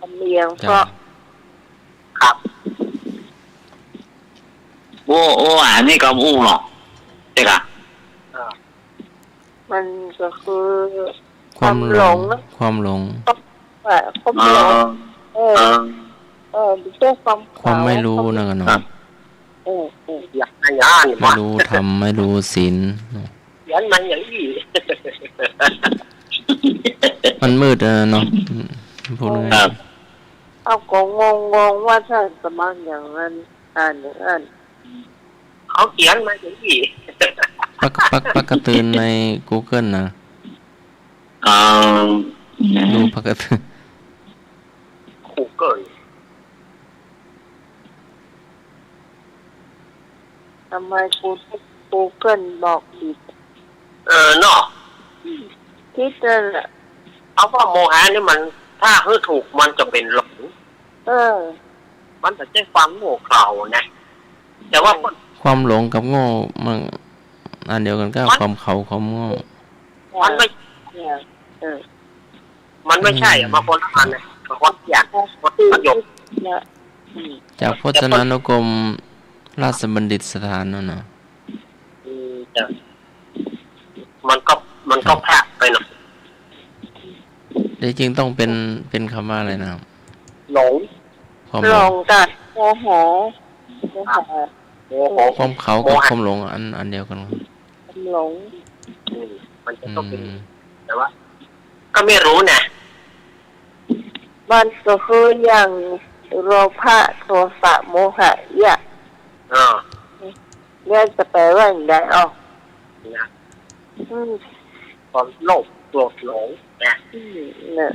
ลำเอียงเพ
จ้ะ
ราะ
ครับ
โอ้อันนี้ก็อู้หรอกใช่กะ
มันก็คือ
ความหลง
นะ
ความหลง
ความหลงด้วยความ
ความไม่รู้นะกันเนาะ
อยากให้ยาน
ไม่รู้ธรรมไม่รู้ศีล
ยันมันอย่างนี้
มันมืดเนาะพูดง่าย
ครับ
เอาก็งงว่าท่านสมาร์ทอย่างนั้นอ่านอย่างนั้น
เขาเขียนมาอย่างนี้
ปักกระตือนใน Google นะ
อ๋อ
พักกระตือ
ขู่เกิน
ทำไมกูเกิลบอกผิด
เนาะ
คิดนั่นแหละ
เอาว่าโมหะนี่มันถ้าเฮ้อถูกมันจะเป็นหลง มันจะใช้ความโง่เขลานะแต่ว่า
ความหลงกับโง่มันอันเดียวกันก็ความเขาความโง่
มันไม่
เนี่ย
มันไม่ใช่อะมาคนละอันนะมาคนละอย่างคนละประโยค
เนี่ย
จากพจนานุกรมราชบัณฑิตสถานนั่นนะ
จะมันก็พลาดไปหน่อย
จริงๆต้องเป็นคำว่าอะไรนะครับ
หลง
ความ
ล
หล
อง งกันโมโห
โอ้โห
ความเขากับความหลงอันเดียวกันครับ
หลง
มันจะ
อื
ต้องเป็น
ม
แต่ว่า ก็ไม่รู้นะ
มันก็คืออย่างโลภะโทสะโมหะเนี่ย เนี่ยจะแปลว่าอย่างไรอ๋อ
นะความโลภโกรธหลงนะ
เนี่ย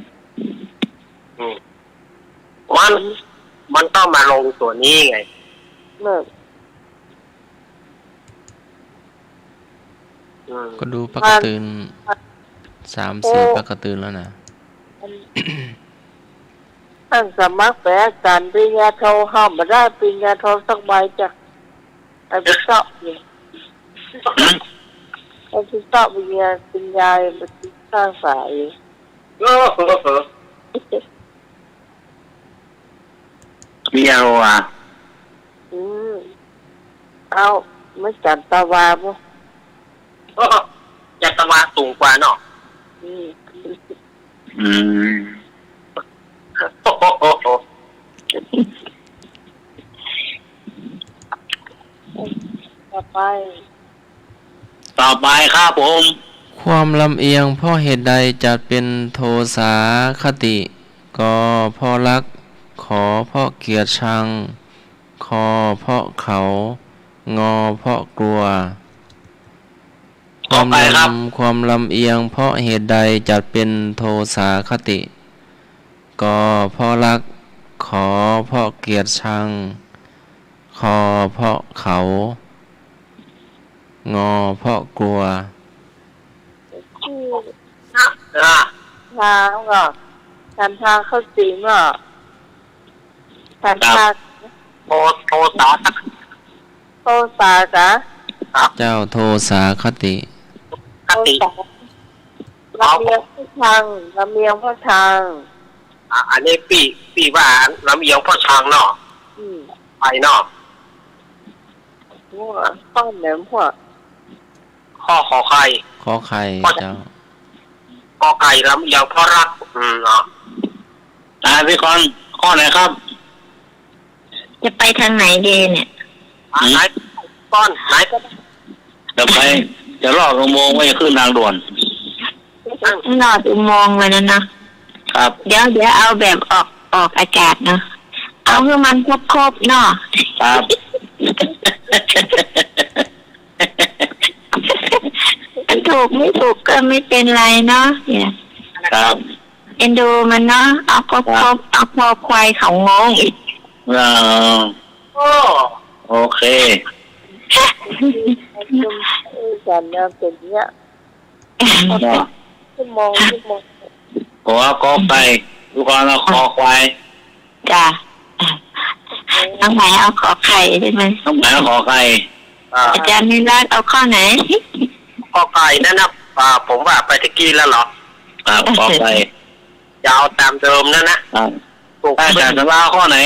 มันต้องมาลงตัวนี้ไง
เนี่ย
ก็ดูปักกระตือน3-4ปักกระตือนแล้วนะ
ท่านสมัครแปลอาจารย์ปริญญาโทห้ามมาได้ปริญญาโทสักใบจ้ะไอ้พิเศษเนี่ยไอ้พิเศษปริญญามันสร้างสาย
มีอารมณ์อ่ะ
เอาไม่จันตาวาบ่
จะตะวาสูงกว่าเนาะ
อืม
ต่อไป
ต่อไปครับผม
ความลำเอียงเพราะเหตุใดจัดเป็นโทสาคติ ก็เพราะรัก ขอเพราะเกลียดชัง คอเพราะเขา งอเพราะกลัว ความลำเอียงเพราะเหตุใดจัดเป็นโทสาคติ ก็เพราะรัก ขอเพราะเกลียดชัง คอเพราะเขา งอเพราะกลัว
ที่
อ่า
ทางก็ทันทางเข้าจริงก็ทันทาง
โทสา
โตสาจ้ะ
เจ้าโทสาคติ
ค
โต
ติ
สาลำเลียงพระทางลำเลียงพระทาง
อันนี้ปีว่าลำเอียงพ่อช้างเนาะไปเนาะ
หัวข้อแหลมหัว
ข้อขอไข่
ขอไข่เจ้า
กอไก่ลำเอียงพ่อรักเนาะ
พี่กรณ์ข้อไหนครับ
จะไปทางไหนดีเนี่ย
ไหนก้อนไหนก็
จะไปจะรอดอุโมงค์ไม่ขึ้นทางด่วน
นอดอุโมงค์เลยนะครับ เดี๋ยวเอาแบบออกอากาศเนาะเอาคือมันครบเนาะ
ครับ
ถูกไม่ถูกก็ไม่เป็นไรเนาะเนี่ย
ครับ
เอ็นดูมันเนาะเอาครบเอาพอควายเขางงอีก
โอ้
โอเค
กันเนี่ยเป็นเนี้ยชั่วโมง
ขอกอไก่ทุกคนเราคอควาย
จ้ะเอาไหนเอาขอไข่ได้ไหม
ต้องหมายขอไก่
อาจารย์นิรัตน์เอาข้อไหน
กอไก่นั่นนะผมว่าไปตะกี้แล้วเหรอ
ครับขอไก่
จะเอาตามเดิมนั่นนะครับ ถูก
อาจารย์จะว่าข้อไหน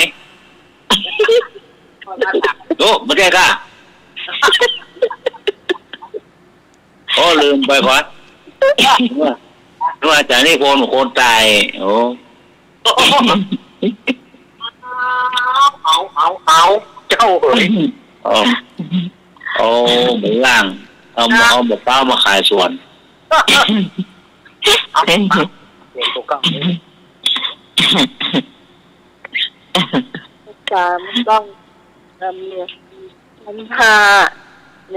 ดูไม่ใช่ค่ะโอ้ลืมไปก่อนว่าอาจารย์นี่คนตายโอ้
เอาเจ้าเอ๋ย
เอาหมูย่างเอาหมูเปล่ามาขายส่วน
เอาเปลี่ยนตัวเก่า
การมันต้องลำเลียงสันทาใน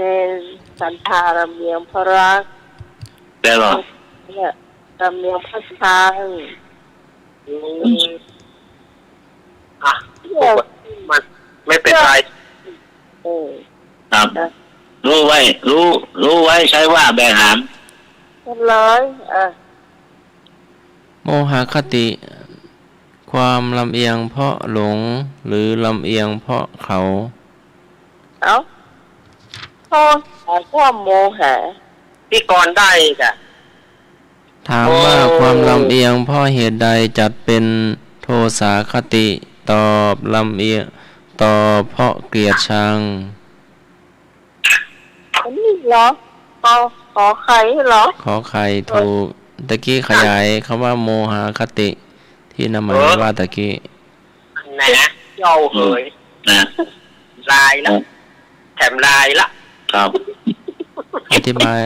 สันทาลำเลียงพระรัก
ได้หรอ
เนี่ยลำเลียงพระทาง
อืมอ่ะมันไม่เป็นไร
เออ
ครับ รู้ไว้ใช้ว่าแบกหาม
เป็นเลย
โมหคติ ความลำเอียงเพราะหลง หรือลำเอียงเพราะเขา
เอาโทษความโมหะ
พี่กรณ์ได้จ้ะ
ถามว่าความลำเอียงเพราะเหตุใดจัดเป็นโทสาคติ ตอบลำเอียงตอบเพราะเกลียดชัง
อันนี้เหรอขอใครเหรอ
ขอไข่ถูกตะกี้ขยายคำว่าโมหคติ ที่นำมาว่าตะกี้
นะเจ้าเหย
นะ
ลายละแถมลายละ
ครับ
อธิบาย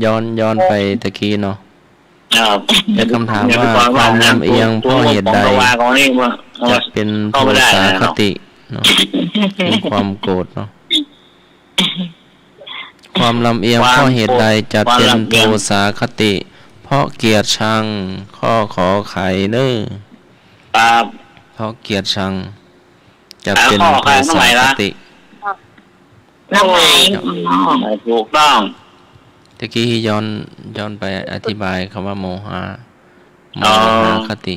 ย้อนไปตะกี้เนาะ
ครับ
แต่คำถามว่าความลำเอียงเพราะเหตุใด
ของนี่ว่า
จะเป็นโทสาคติเนาะเป็นความโกรธเนาะความลำเอียงเพราะเหตุใดจะเป็นโทสาคติ เพราะเกลียดชังข้อขอไข่เน้อ
ครับ
เพราะเกลียดชังจะเป็นโทสาคติ
น้ำไหล
ถูกต้อง
ตะกี้ย้อนไปอธิบายคำว่าโมหะคติ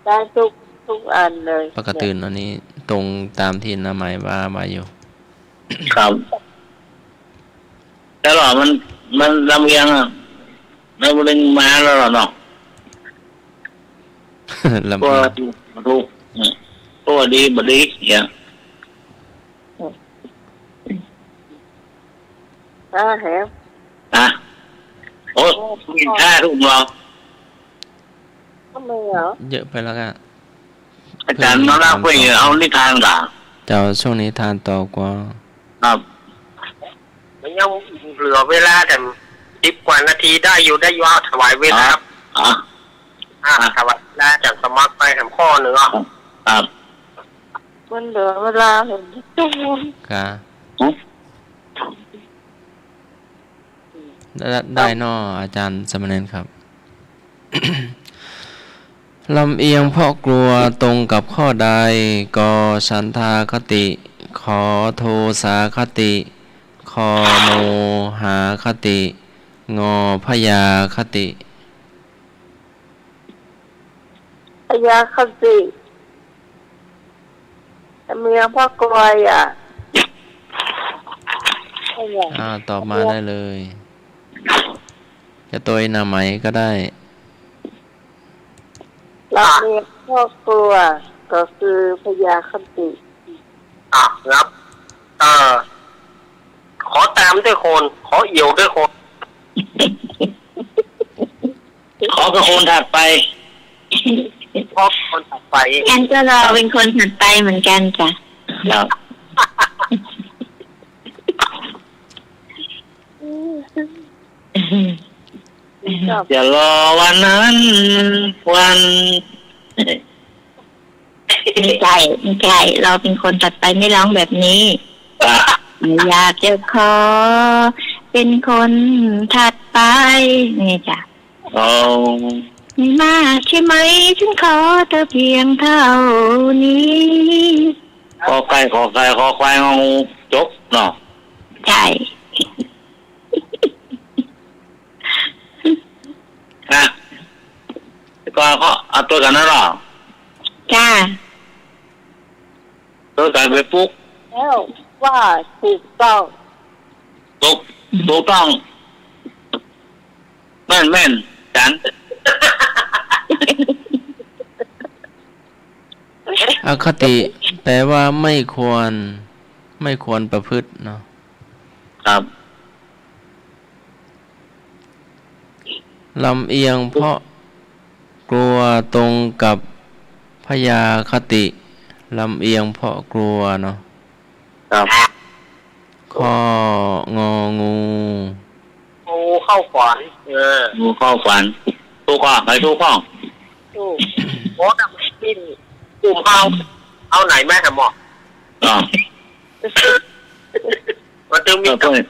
ได้ทุกอันเลย
ปกติอันนี้ตรงตามที่นาหมายว่ามาอยู่
ครับแต่หรอมันลำเอียงอ่ะแล้วมันดึงมาแล้วหรอเนาะ
ลำ
ตัว
เอียง
ถูกตัวดีบดีอย่าง
แฮม
อ่ะโอ้มีท่าทุกเรา
ทำไมเหรอ
เยอะไปแล้วก็
อาจารย์น้องเล่าเพื่อนเอานิทานด่า
เจ้าช่วงนี้ทานต่อกว่า
ครับ
มันยังเหลือเวลาแต่10 กว่านาทีได้อยู่เอาถวายเวลา
อ่ะ
ถวายเวลาจากสมัครไปแถมข้อหนึ่งอ่ะ
ครับ
มันเหลือเวลาเห็นทุกคน
กาได้นออาจารย์สมณเณรครับ ลำเอียงเพราะกลัวตรงกับข้อใดกฉันทาคติ ขอโทสาคติ คอโมหาคติ งอพยาคติ
พยาคติเมียพ่อกลอย
ตอบมาได้เลย จะตัวนาไหมก็ได้
เราเมียพ่อกลัวก็คือพยาคติ
ครับขอตามด้วยคน ขอเอี่ยวด้วยคน
ขอกระโคนถัดไป
ขอคนต่อไป
งั้นก็รอเป็นคนถัดไปเหมือนกันจ้ะ
ครับ จะรอวันนั้นวัน
ไม่ใช่เราเป็นคนถัดไปไม่ร้องแบบนี้ อยากจะขอเป็นคนถัดไปนี่จ้ะ
เอา
ไม่มากใช่ไหมฉันขอเธอเพียงเท่านี้
ขอไก่ขอควายงองูจบเนาะ
ใช่
นะก็เขาเอาตัวกันนั่นหรอ
จ้า
ตัวกันไปปุ๊ก
แล้วว่าถูกต้อง
ถูกต้องแม่นจัน
อคติแปลว่าไม่ควรประพฤติเนาะ
ครับ
ลำเอียงเพราะกลัวตรงกับพยาคติลำเอียงเพราะกลัวเนาะ
ครับ
ข้ององู
งูเข้าฝัน
งูเข้าฝันทุกข้อไปทุกข้อ
ถูก
โอ้แต่ไม่กินกลุ่มเอาไหนแม่หมอ
อ๋อ
มันจึงมี
เพื่อน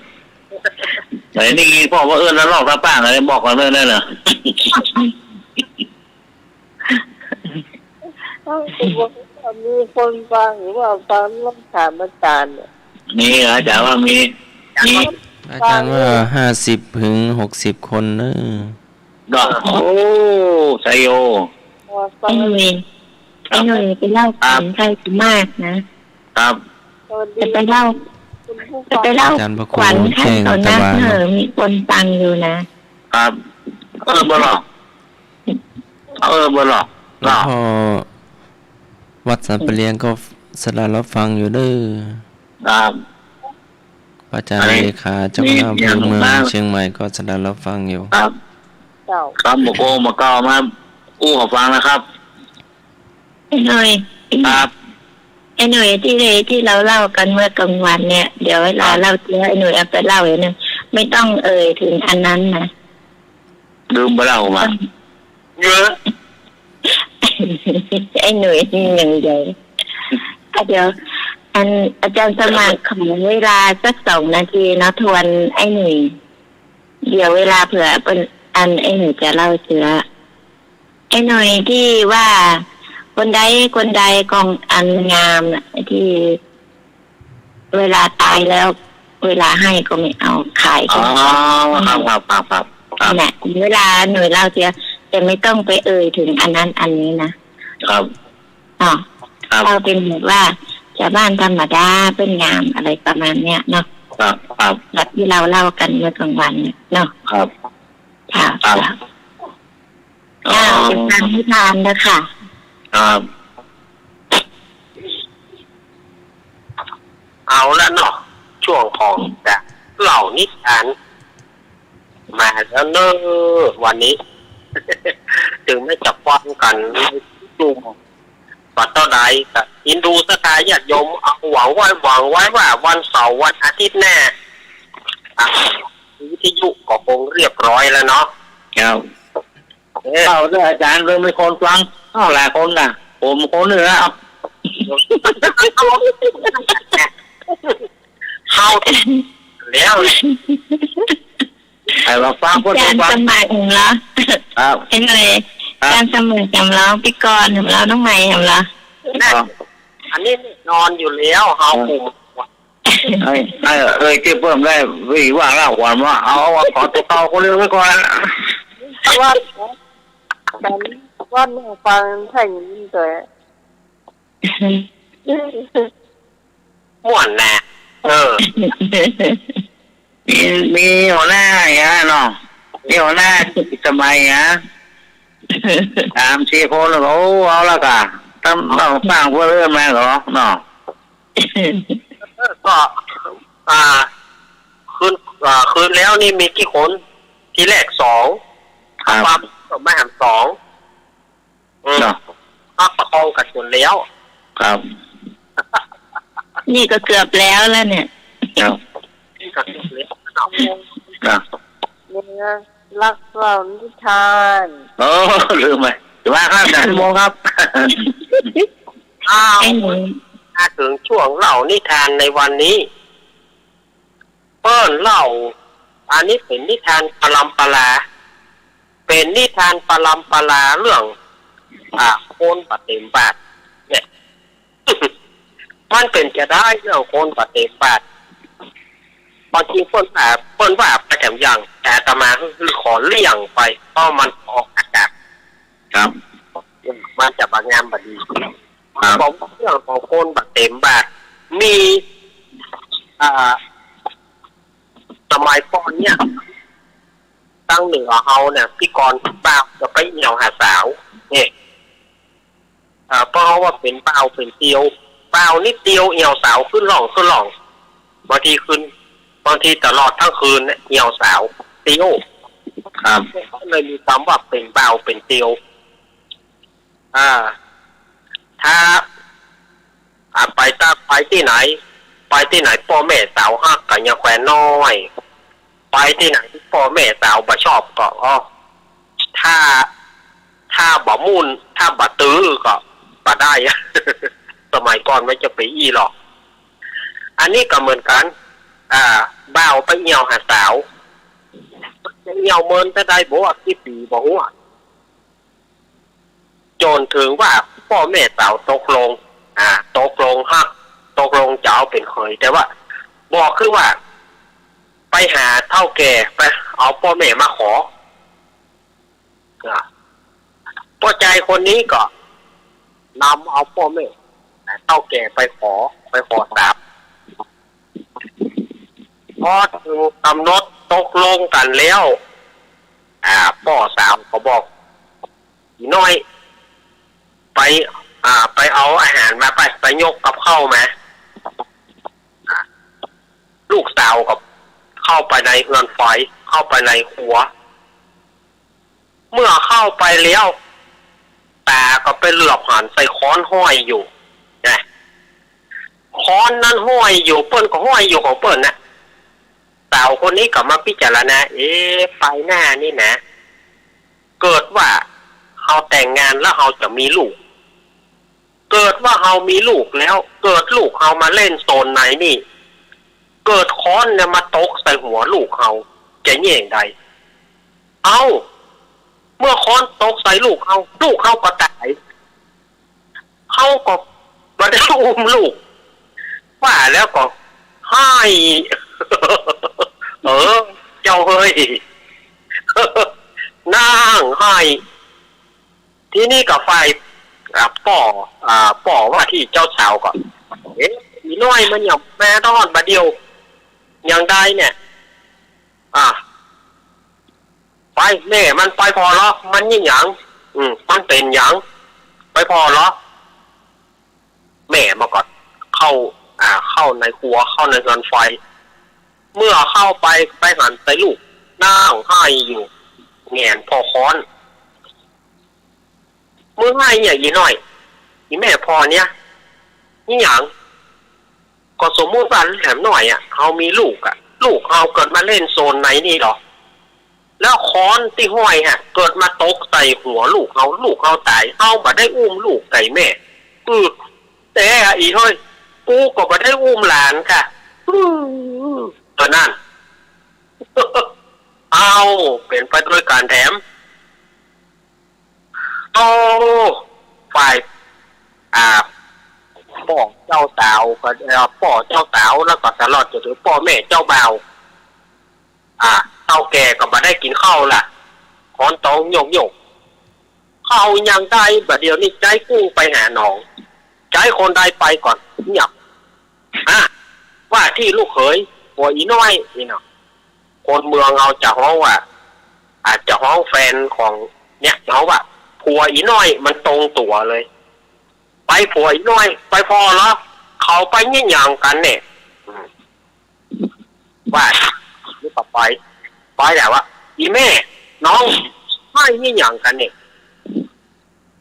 ไหนนี่พ่อว่าแล้วลอกตาป้าอะไรบอกกันเลยเหรอ
มีคนฟังหรือว่าฟังต้องถามอาจารย์เนี่ย
มีเหรออาจารย์ว่ามีมี
อาจารย์ว่า50 ถึง 60 คนเนอะ
ดอกโอ้ไซโย
ฟัง
ไอ้หนุ่ยไปเล่าฝันใครมากนะครับ จะไปเล่า
คุณผู้
จะ
ฟัง
ไปเล่า
อาจารย์พระครู
ขวัญใคร
แจ้ง
ต่อห
ตะ
น้า
วัน
เนอมีคนฟังอยู่นะครับ
บ่หรอกบ่หรอก
หลวงพ่อวัดสันปะเลียงก็สดับรับฟังอยู่เด้อ
ครับ
อาจารย์เลขาเจ้าคณะอำเภอเมืองเชียงใหม่ก็สดับรับฟังอยู่
ครับ
เจ้า
ครับหมโกมาเก้ามาอู้ขอฟังนะครับ
ไอ้หนุ่ย
ครับ
ไอ้หนุ่ยที่เราเล่ากันเมื่อกลางวันเนี่ยเดี๋ยวเวลาเล่าเจอไอ้หนุ่ยเอาไปเล่าอย่างนึงไม่ต้องเอ่ยถึงอันนั้นนะ
ลืมไปแล้วมา
เยอะ
ไอ้หนุ่ยอย่างใหญ่เดี๋ยวอันอาจารย์สมัครของเวลาสัก2 นาทีนะทวนไอ้หนุ่ยเดี๋ยวเวลาเผื่อเป็นอันไอ้หนุ่ยจะเล่าเสือไอ้หนุ่ยที่ว่าคนใดกองอันงามน่ะที่เวลาตายแล้ว เวลาให้ก็ไม่เอาขาย
อ๋
ก็
อครับ
น่ะเวลาหนุ่ยเล่าเสือแต่ไม่ต้องไปเอ่ยถึงอันนั้นอันนี้นะครับ อ๋อ
ครับ
เราเป็นแบบว่าชาวบ้านธรรมดาเป็นงามอะไรประมาณเนี้ยเนาะ
ครับ
แบบที่เราเล่ากันเมื่อกลางวันเนี่ยเนาะ
ครับ
ค่ะ
ครับ อ๋อ
เป็นทางนิทานนะคะ
ครับ
เอาละเนาะช่วงของจะเหล่านิทานมาแล้วเนอะวันนี้ ถึงไม่จะฟังกันจุ่มปัตตานีกับอินดูสกายญาติโยมเอาหวังไว้ว่าวันเสาร์วันอาทิตย์แน่วิทยุก็คงเรียบร้อยแล้วเนาะ
ครับเอาด้วยอาจารย์เลยไม่คนฟังหลายคนน่ะ ผมคนเหนือเอา
เข้าแล้ว
ใครมาฟังคน
การ
ฟัง
สมัครเหรอ
ครับ
เห็นเลยการสมัครจำลองพี่กรณ์จำลองน้องใหม่จำลอง
อันนี้นอนอยู่แล้วเฮาปุ่ม
ไอ้ที่เพิ่มได้วิว่างแล้วก่อนว่าเอาขอตัวเขาคนเดียวไว้ก่อน
ว่าฉันว่าหนูฟังแท่งนี้เลย
ม่วนแน่
มีหัวหน้าอย่างนี้เนาะมีหัวหน้าสมัยนะ3-4 คนแล้วโอ้เอาละกะต้องตั้งเพื่อเริ่มแล้วเหรอเนาะ
ก็คืนแล้วนี่มีกี่คนทีแรก2ความไม่หัน2
เนาะ
ก็ประคองกันจนแล้ว
ครับ
นี่ก็เกือบแล้วเนี่ย
ครับ
นี่ก็จบแล้ว
นะ
เนี่ยรักเรานิทาน
โอ้ลืมไปถือว่าครับอาจารย์โมครับ
อ้าว
ไอ้หนู
มาถึงช่วงเล่านิทานในวันนี้เปิ้นเล่าอันนี้เป็นนิทานปลัมปลาเป็นนิทานปลัมปลาเรื่องโคนปะเต็มบาทเนี่ย มันเป็นจะได้เรื่องโคนปะเต็มบาทบางทีเปิ้นว่าไปแถมอย่างแต่อาตมาขอเลี่ยงไปเพราะมันออกอากาศ
ครับ
มันจะบางงามบดีบอกเรื่องของโคนปะเต็มบาทมีสมัยก่อนเนี่ยตั้งเหนือเฮาเนี่ยพี่กรบ้าจะไปเหี่ยวหาสาวเนี่ยเพราะว่าเป็นเป้าเป็นเตียวเป้านิดเดียวเหี่ยวสาวขึ้นหล่องบางทีตลอดทั้งคืนเนี่ยเหี่ยวสาวเตียว
ครับ
เลยมีคำว่าเป็นเป้าเป็นเตียวถ้าไปที่ไหนพ่อแม่สาวฮักกันยังแควนน้อยไปที่ไหนพ่อแม่สาวบ่ชอบก็ถ้าบ่มุ่นถ้าบ่ตื้อก็บ่ได้ สมัยก่อนไม่จะไปอี้หรอกอันนี้ก็เหมือนกันบ่าวไปเหี่ยวหาสาวจะเหี่ยวเมินจะได้บ่ว่ากี่ปีบ่ฮู้ จนถึงว่าพ่อแม่สาวตกลงตกลงฮักตกลงจะเอาเป็นเคยแต่ว่าบอกคือว่า ไปหาเท่าแก่ไปเอาพ่อแม่มาขอพ่อใจคนนี้ก็นำเอาพ่อแม่เท่าแก่ไปขอสาบพอถึงกำหนดตกลงกันแล้วพ่อสาวก็บอกอีน้อย ไปเอาอาหารมาไปยกกับข้าวมาลูกสาวกับเข้าไปในเรือนไฟเข้าไปในครัวเมื่อเข้าไปแล้วตาก็ไปเหลือบหันใส่ค้อนห้อยอยู่นะค้อนนั้นห้อยอยู่เปิ้นก็ห้อยอยู่ของเปิ้นนะสาวคนนี้ก็มาพิจารณาไปหน้านี่นะเกิดว่าเขาแต่งงานแล้วเขาจะมีลูกเกิดว่าเขามีลูกแล้วเกิดลูกเขามาเล่นโซนไหนนี่เกิดค้อนเนี่ยมาตกใส่หัวลูกเขาจะแย่งใดเอาเมื่อค้อนตกใส่ลูกเขาก็ตายเขาก็มาได้อุ้มลูกว่าแล้วก็ให้เจ้าเฮ้ยนั่งให้ที่นี่กับไฟป่อว่าที่เจ้าสาวก่อนอีน้อยมันหยับแม่ทอดมาเดียวอย่างใดเนี่ยไปแม่มันไปพอแล้วมันยิ่งหยังมันเป็นหยังไปพอแล้วแม่มาก่อนเข้าในครัวเข้าในเรือนไฟเมื่อเข้าไปหันใส่ลูกนั่งให้อยู่แงนพอค้อนมือให้เนี่ยอีน้อยอีแม่พอเนี่ยนี่หยังก็สมมุติว่าแถมหน่อยเขามีลูกเขาเกิดมาเล่นโซนไหนนี่หรอแล้วค้อนที่ห้อยเกิดมาตกใส่หัวลูกเขาตายเอามาได้อุ้มลูกไก่แม่แต่อีเฮ้ยกูก็มาได้อุ้มหลานค่ะตอนนั้นเอาเป็นไปด้วยการแถมโอ้ฝ่ายพ่อเจ้าสาวก็พ่อเจ้าสาวแล้วก็ตลอดจนถึงพ่อแม่เจ้าบ่าวเต้าแก่ก็มาได้กินข้าวล่ะคอนตองโยกข้าวยังได้แบบเดียวนี่ใจกู้ไปหาหนองใจคนใดไปก่อนเงียบว่าที่ลูกเขยหัวอีน้อยนี่เนาะคนเมืองเราจะฮ้องว่าอาจจะฮ้องแฟนของเนี่ยเขาว่าผัวอีน้อยมันตรงตัวเลยไปผัวอีน้อยไปพอแล้วเขาไปเงี้ยอย่างกันเนี่ยว่านี่ต่อไปแต่ว่าอีแม่น้องให้เงี้ยอย่างกันเนี่ย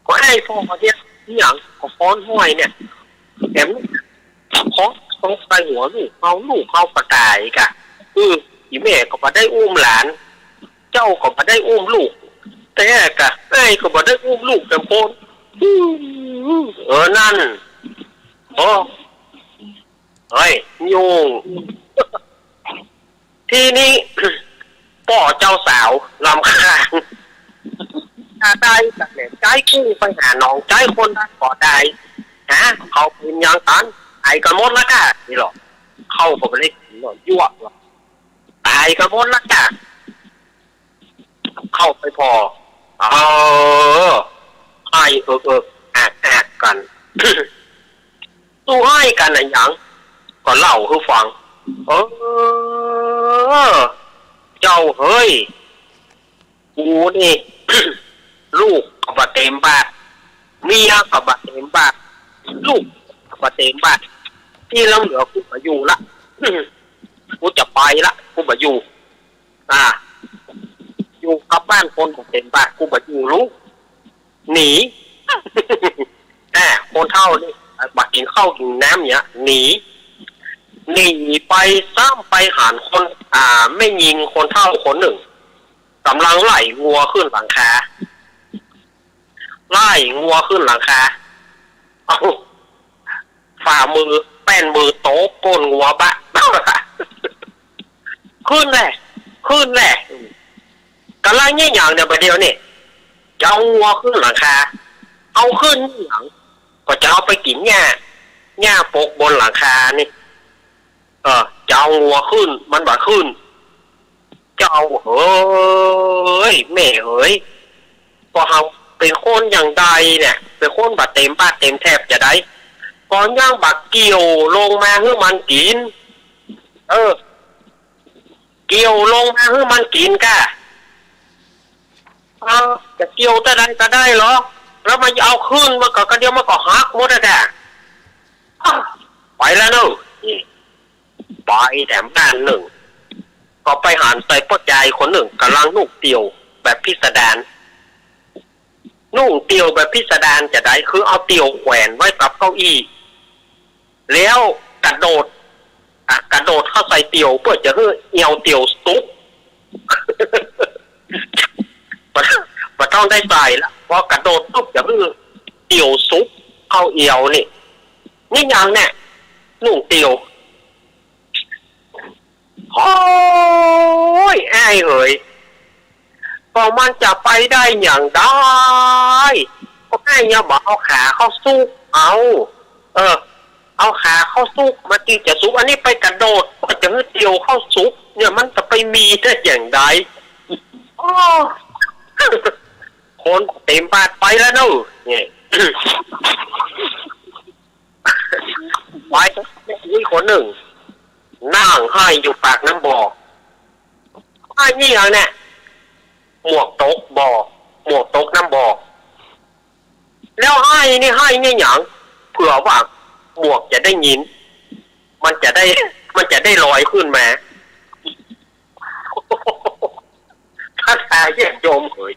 ก็ให้พ่อเขาเนี่ยนี่อย่างก็ฟ้อนห้อยเนี่ยแถมเขาต้องใส่หัวลูกเขาประกายกะอีแม่ก็มาได้อุ้มหลานเจ้าก็มาได้อุ้มลูกแต่กะก็มาได้อุ้มลูกแต่คนนั่นเฮ้ยยุ่งทีนี้ป่อเจ้าสาวลำคาญได้แบบเนี่ยใจกู้ไปหาน้องใจคนได้ก่อได้เขาเป็นอย่างนั้นไอ้กระมดละกันนี่หรอเข้าก็ไปเล่นหรอยั่วหรอตายกระมดละกันเข้าไปพอให้แอกกันตู้ให้กันอะไรอย่างก็เล่าให้ฟังเจ้าเฮ้ยกูนี่ ลูกกับบะเต็มบ้านเมียกับบะเต็มบ้านลูกกับบะเต็มบ้านที่เราเหลือกูมาอยู่ละ กูจะไปละกูมาอยู่อยู่กับบ้านคนของเต็มบ้านกูมาอยู่ลูกหนีคนเท่านี่บัดกินข้าวกินน้ำเนี้ยหนีไปซ้ำไปหารคนไม่ยิงคนเท่าคนหนึ่งกำลังไล่งัวขึ้นหลังคาเอาฝ่ามือแป้นมือโต๊ะก้นงัวบะขึ้นแหละกำลังเงี้ยอย่างเดียวประเดี๋ยวนี่จะเอางัวขึ้นหลังคา เอาขึ้นหลังก็จะเอาไปกินหญ้าปกบนหลังคานี่จะเอางัวขึ้นมันบ่ขึ้นจะเอาเฮ้ยแม่เฮ้ยพอเอาเป็นคนอย่างใดเนี่ยเป็นคนบัดเต็มบ้านเต็มแทบจะได้ก่อนย่างบักเกี่ยวลงมาให้มันกินเกี่ยวลงมาให้มันกินก่ะจะเกี่ยวแต่ใดก็ได้เหรอแล้วมันเอาขึ้นมาก็เดี๋ยวมันก็หักหมดอ่ะไปแล้วเนอะไปแถมด้านหนึ่งก็ไปหันใส่พ่อใจคนหนึ่งกำลังนุ่งเตียวแบบพิสดารนุ่งเตียวแบบพิสดารจะได้คือเอาเตียวแขวนไว้กับเก้าอี้แล้วกระโดดเข้าใส่เตียวเพื่อจะให้เอียวเตียวซุกมันต้องได้ใส่ละพอกระโดดปุ๊บจะให้เตียวซุกเข้าเอียวนี่อย่างเนี่ยนุ่งเตียวโอ้ยไอ้เอ๋ยพอมันจะไปได้อย่างได้ก็ไอ้เนี่ยบอกเอาขาเข้าซุกเอาขาเข้าซุกมาตีจะซุกอันนี้ไปกระโดดก็จะให้เตียวเข้าซุกเนี่ยมันจะไปมีได้อย่างไรคนเต็มบาดไปแล้วเนอะเนี่ยไปนี่คนหนึ่งนั่งให้อยู่ปากน้ำบ่อไอ้นี่อย่างเนี่ยหมวกตกบ่อหมวกตกน้ำบ่อแล้วให้อย่างเผื่อว่าหมวกจะได้ยินมันจะได้ลอยขึ้นมาถ้าตายแยกโยมเฮ้ย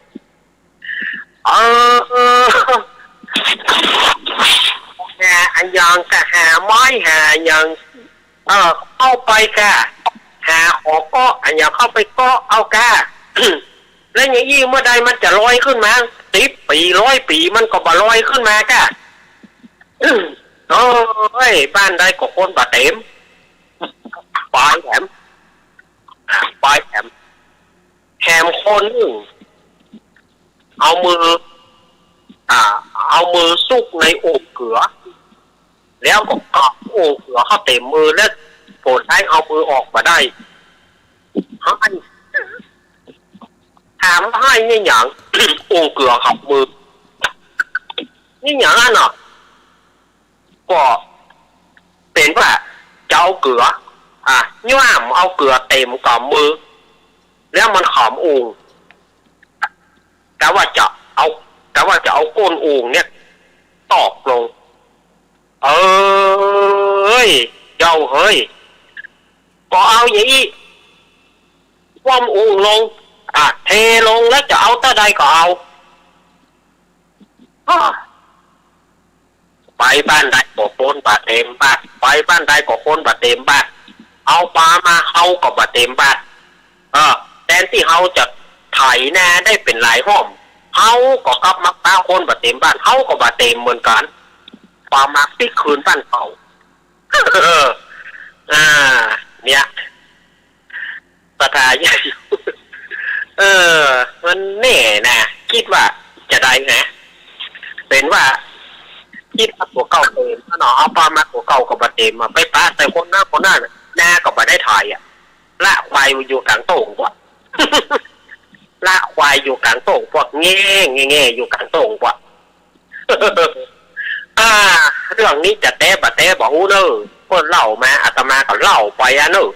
หาอันยังกะหาไม้หาอย่างเข้าไปกะหาหอกก็อันยังเข้าไปก็เอากะ แล้วอย่างนี้เมื่อใดมันจะลอยขึ้นมา10 ปี100 ปีมันก็บ่ลอยขึ้นมากะโอ้ยบ้านใดก็คนบ่เต็มปลายแถมคนหนึ่งเอามือซุกในโอ่งเกลือแล้วก็เกาะโอ่งเกลือเข้าเต็มมือแล้วโผล่ใช้เอามือออกมาได้ถามว่าให้นี่อย่าง โอ่งเกลือขับมือนี่อย่างนั้นเนาะก็เป็นว่าจะเอาเกลือย่ามเอาเกลือเต็มกับมือแล้วมันขำโอ่งแต่ว่าจะเอาก้นโอ่งเนี่ยตอกลงเจ้าเฮ้ยก็เอาอย่างนี้คว่ำโอ่งลงเทลงแล้วจะเอาตาใดก็เอาไปบ้านใดก็คนบาดเต็มบ้านไปบ้านใดก็คนบาดเต็มบ้านเอาปลามาเขาก็บาดเต็มบ้านแทนที่เขาจะไถนาได้เป็นหลายห้อมเขาก็กลับมาป้าคนบาดเต็มบ้านเขาก็บาดเต็มเหมือนกันปลามาติดคืนบ้านเขาเนี่ยประธานใหญ่มันแน่นะคิดว่าจะได้นะเป็นว่าคิดว่าตัวเก่าเต็มถ้าหนอเอาปลามาตัวเก่ากับบาดเต็มมาไปป้าใส่คนหน้าหน้าก็บาได้ถ่ายละควายอยู่กลางโต่งกว่าละควายอยู่กลางโต่งพวกแง่อยู่กลางโต่งกว่าเรื่องนี้จะแต้บะแต้บอกเนอะคนเล่ามาอาตมาก็เล่าไปเนอะ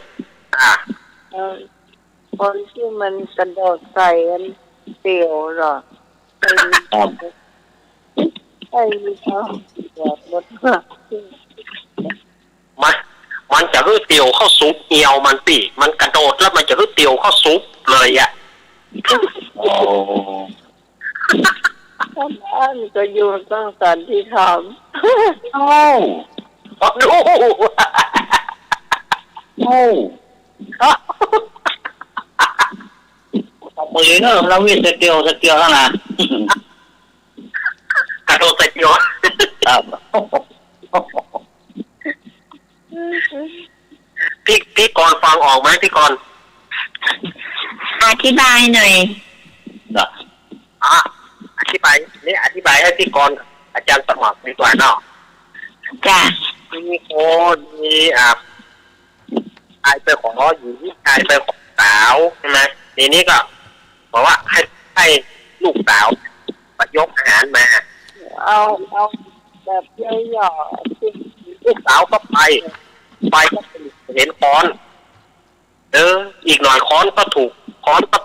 คนที่มันกระโดดใส่กันเตียวหรอไอ้เขาแบบหมด
มันจะฮึ่เตียวเข้าซุปเอียวมันปีมันกระโดดแล้วมันจะฮึ่เตียวเข้าซุปเลย
ท่านก็อยู่ตั้งสันที่ทำ
ดู
มือเนอะเราวิ่งสเกียวข้างหน้าก
ระโดดใส่เตียว
ครับ
พี่กรฟังออกไหมพี่กร
อธิบายหน่อย
อธิบายให้พี่กร อาจารย์สมัครดีกว่าเนาะ
จ้ะ
มีคนมีชายไปขอหญิงชายไปขอสาวใช่ไหมทีนี้ก็บอกว่าให้ลูกสาวมายกอาหารมา
เอาแบบย่อๆที่
ลูกสาวก็ไปก็เห็นค้อนอีกหน่อยค้อนก็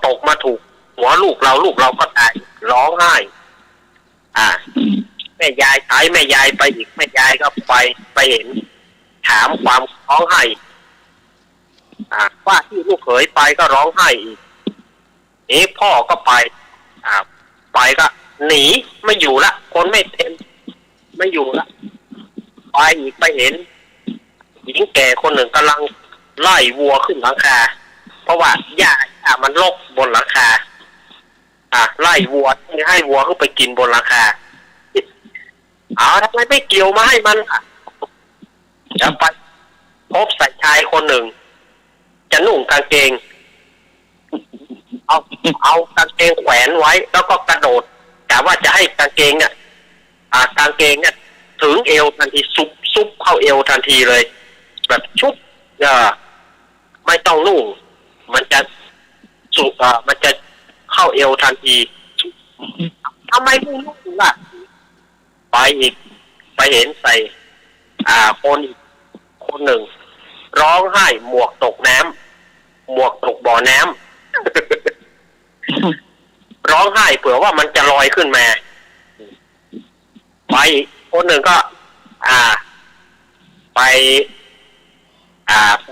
ตกมาถูกหัวลูกเราก็ตายร้องไห้แม่ยายใช้แม่ยายไปอีกแม่ยายก็ไปเห็นถามความร้องไห้ว่าที่ลูกเขยไปก็ร้องไห้อีกพ่อก็ไปก็หนีไม่อยู่ละคนไม่เต็มไม่อยู่ละไปอีกไปเห็นหญิงแก่คนหนึ่งกำลังไล่วัวขึ้นหลังคาเพราะว่าหญ้ามันรกบนหลังคาไล่วัวให้วัวขึ้นไปกินบนหลังคาทำไมไม่เกี่ยวมาให้มันแล้วไปพบใส่ชายคนหนึ่งจะนุ่งกางเกงเอากางเกงแขวนไว้แล้วก็กระโดดแต่ว่าจะให้กางเกงเนี่ยกางเกงเนี่ยถึงเอวทันทีซุบเข้าเอวทันทีเลยแบบชุบไม่ต้องนุ่งมันจะมันจะเข้าเอวทันทีทำไมไม่นุ่งล่ะไปอีกไปเห็นใส่คนหนึ่งร้องไห้หมวกตกน้ำหมวกตกบ่อน้ำร้องไห้เผื่อว่ามันจะลอยขึ้นมาไปคนหนึ่งก็ไป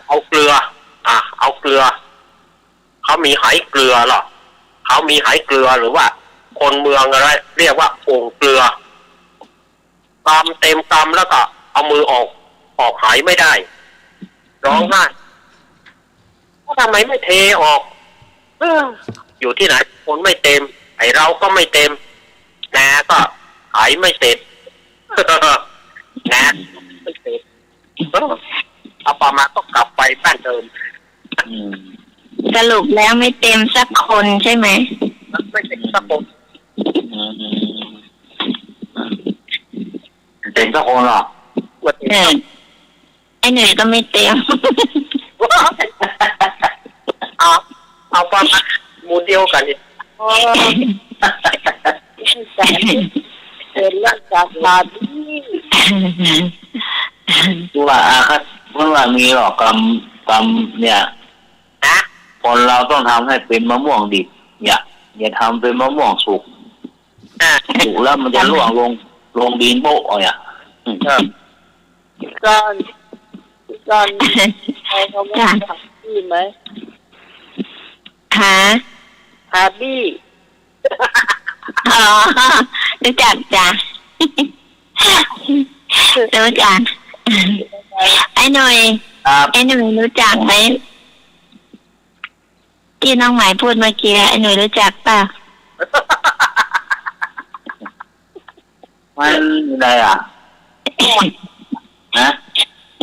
เอาเกลือเขามีไหเกลือหรอเขามีไหเกลือหรือว่าคนเมืองอะไรเรียกว่าโอ่งเกลือกำเต็มกำแล้วก็เอามือออกไหไม่ได้ร้องไห้ทำไมไม่เทออกอยู่ที่ไหนคนไม่เต็มไอเราก็ไม่เต็มนาก็ไหไม่เสร็จนาไม่เสร็จเอาประมาณก็กลับไปบ้านเดิม
สรุปแล้วไม่เต็มสักคนใช่ไหม
ไม่เต็มสักคน
เต็มสักคนหรอ
ไอ้หน่อยก็ไม่เต็ม
เอาประมาณมูลเดียวกัน
เป็นรักจากมาดี
ว่าครับเมื่อว่ามีหรอกกรรมเนี่ยคนเราต้องทำให้เป็นมะม่วงดิบอย่าทำเป็นมะม่วงสุกแล้วมันจะร่วงลงดินโป๊ะเนี่ย
ก่อนเขาไม่ทำบี้ไหมหาบี้
รู้จักจ้ะรู้จักไอ้หน่อยรู้จักไหมที่น้องหมายพูดเมื่อกี้ไอ้หน่อยรู้จักป่ะ
มันอะไรนะ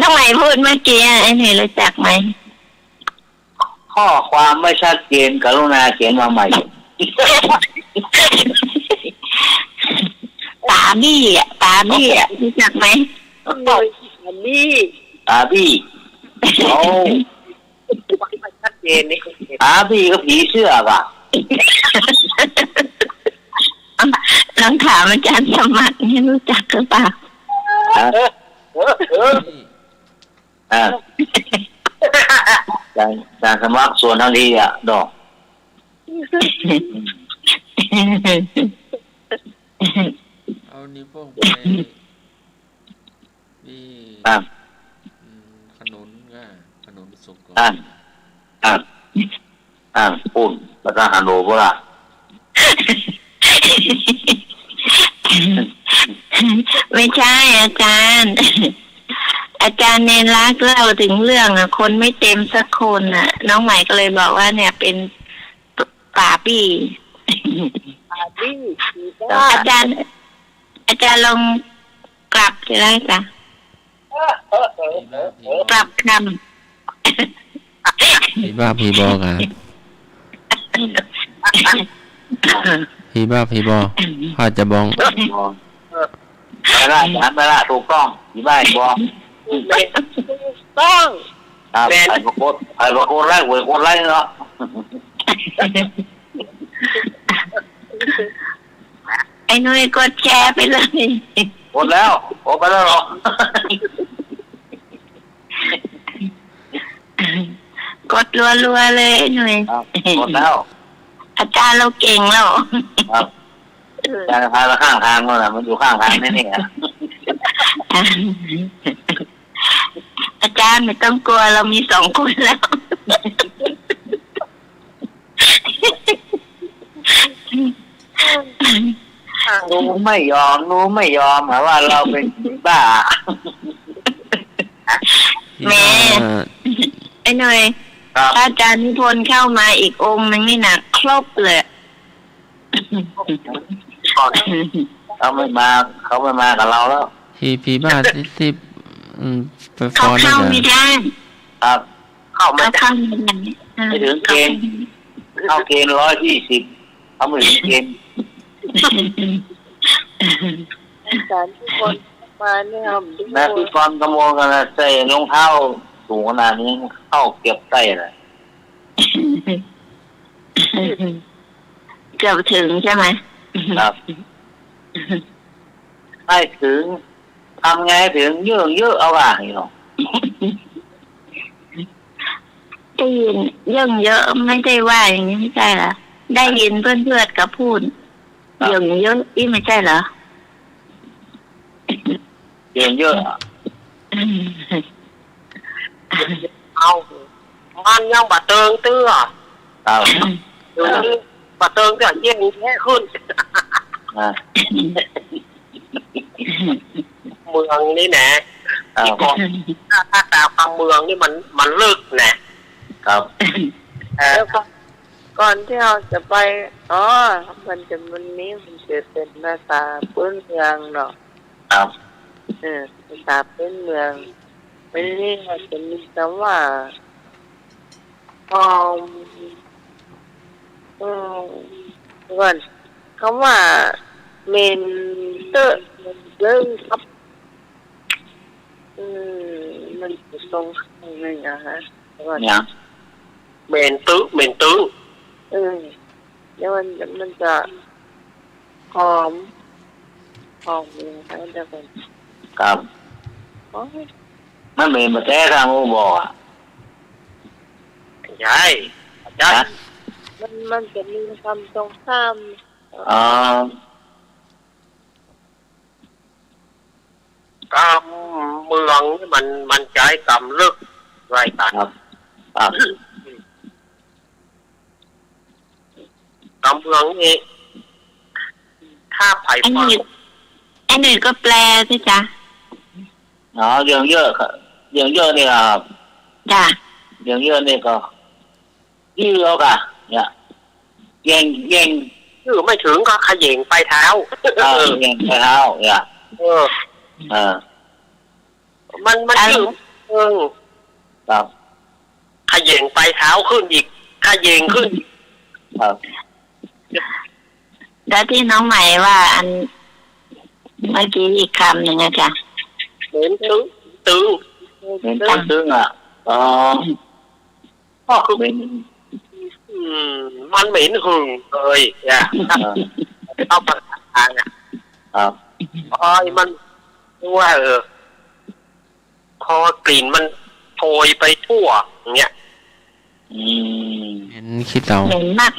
น้องหมายพูดเมื่อกี้ไอ้หน่อยรู้จักไหม
ข้อความไม่ชัดเจนกรุณาเขียนมาใหม่
ตาบี้รู้จักไหม
ตาบี้
โอ้
ไม่ชัดเจนนี่
ตาบี้ก็ผีเสื้อป่ะ
ลองถามอาจารย์สมัครนี่รู้จักหรือเปล่า
การสมัครส่วนทันทีดอก
เอานี่พวกไปนี่ขนุนสุก
ปุ่นแล้วก็ฮันโลก็ล่ะ
ไม่ใช่อาจารย์เนรรักเล่าถึงเรื่องคนไม่เต็มสักคนน้องใหม่ก็เลยบอกว่าเนี่ยเป็นป่าบี้อาจารย์ลองกลับจะได้จ้ะกลับค
ำพี่บ้าพี่บอกพี่บ้าพี่บอพ่อจะบอง
ไปละถูกต้องอยู่บ้านบอก
ไม่ต้อง
ครับไอ้ประโกนไล่หวยคนไล่เนาะ
ไอ้นุ้ยกดแชร์ไปเลย
กดแล้วกดไปแล้วเหรอก
ดรัวๆเลยไอ้นุ้ย
ครับกดแล้ว
อาจารย์เราเก่งแล้ว
ครับจานพาเราข้างทางนู่นน่ะมันอยู่ข้างทางนี่นี่
อาจารย์ไม่ต้องกลัวเรามี2 คนแล้ว
หนูไม่ยอมหาว่าเราเป็นบ้า
แม่ ไอ้หน่อย
ครับ
ถ้าอาจารย์นิพนธ์เข้ามาอีกองค์นึงนี่หนักครบเลย
ก่อน
เขาไม่มากับเราแล้ว
พี่บ้าที่ไปฟ้
เขา
อนนี่
เข้า
นะ
ไม่ได้
ครับ
เข้ามา
เขา
จาก
เข้าไม่ได้
ไม่ถึงเกณฑ์ เข้าเกณฑ์120เขาไม่ถึงเกณฑ์
อาจารย์ทุกคนมาเนี่ยผมทุก
นะ
ค
พี่
น
กรณ์กำมลกันนะใส่รองเท้าสูงขนาดนี้เข้าเก็บใต้เลย
เกือบถึงใช่ไหม
ครับให้ถึงทำไงถึงเยอะเอาว่ะนี่เนาะ
ได้ยินเยอะไม่ได้ว่าอย่างนี้ไม่ใช่เหรอได้ยินเพื่อนๆกับพูดเยอะอีไม่ใช่เหรอ
เยอะ
เอามันยังบาเติงเตื้อ
ครับ
อยู่นี่บาเติงเตื้อเยี่ยงแค่ขึ้น
อ่า
เมืองนี่แหนะ
ครับ
ที่ก่อนถ้าตาฟังเมืองนี่มันลึกนะครับ
แล้วก็ก่อนที่เราจะไปมันจะเป็นหน้าตาพื้นเมืองเนาะ
ครับ
หน้าตาพื้นเมืองไม่ได้ว่าจะมีคำว่าหอมก่อนคำว่าเมนเตอร์เรื่องครับมันจะตรงข้างหนึ่งอะฮะก่อน
เนี่ย
เมนตึ้ง
แล้วมันจะหอมเลยนะเดี๋ยวก่อน
ครับ
โอ้ย
มันเป็นประเทศทางอุบลอ่ะ
ใช่ใช่
นะ
มันจะมีคำตรงข้าม
อ๋อ
กำเมืองนี่มันใช้กำลึกไรกัน
ครับครับ
กำเมืองนี่ถ้าไผ่
ไอ้ห
ฟั
นุ่
ง
ยไอ้หนุ่ยก็แปลสิจ๊ะ
อ๋อเยอะครับเยอะนี่ครับ
จ้ะ
เยอะนี่ก็ยืดกะเนี่ยเก่ง
ชื่อไม่ถึงก็ขย่งไปเท้า
เก่งไปเท้าเนี่ย
เออ มันชื่อ
ครับ
ขย่งไปเท้าขึ้นอีกขย่งขึ้น
ครับ
แล้วที่น้องใหม่ว่าอันเมื่อกี้อีกคำหนึ่งอะจ้ะ
เหมือนตึง
เป็นต้นซึ้งอ่ะอ๋อ
ก็คือมันเหม็นหึงเลยเนี่ยเอาปากทางอ่ะ
ครับ
มันว่าพอกลิ่นมันโชยไปทั่วอย่างเงี้ย
เห็นคิดเรา
เห็นมาก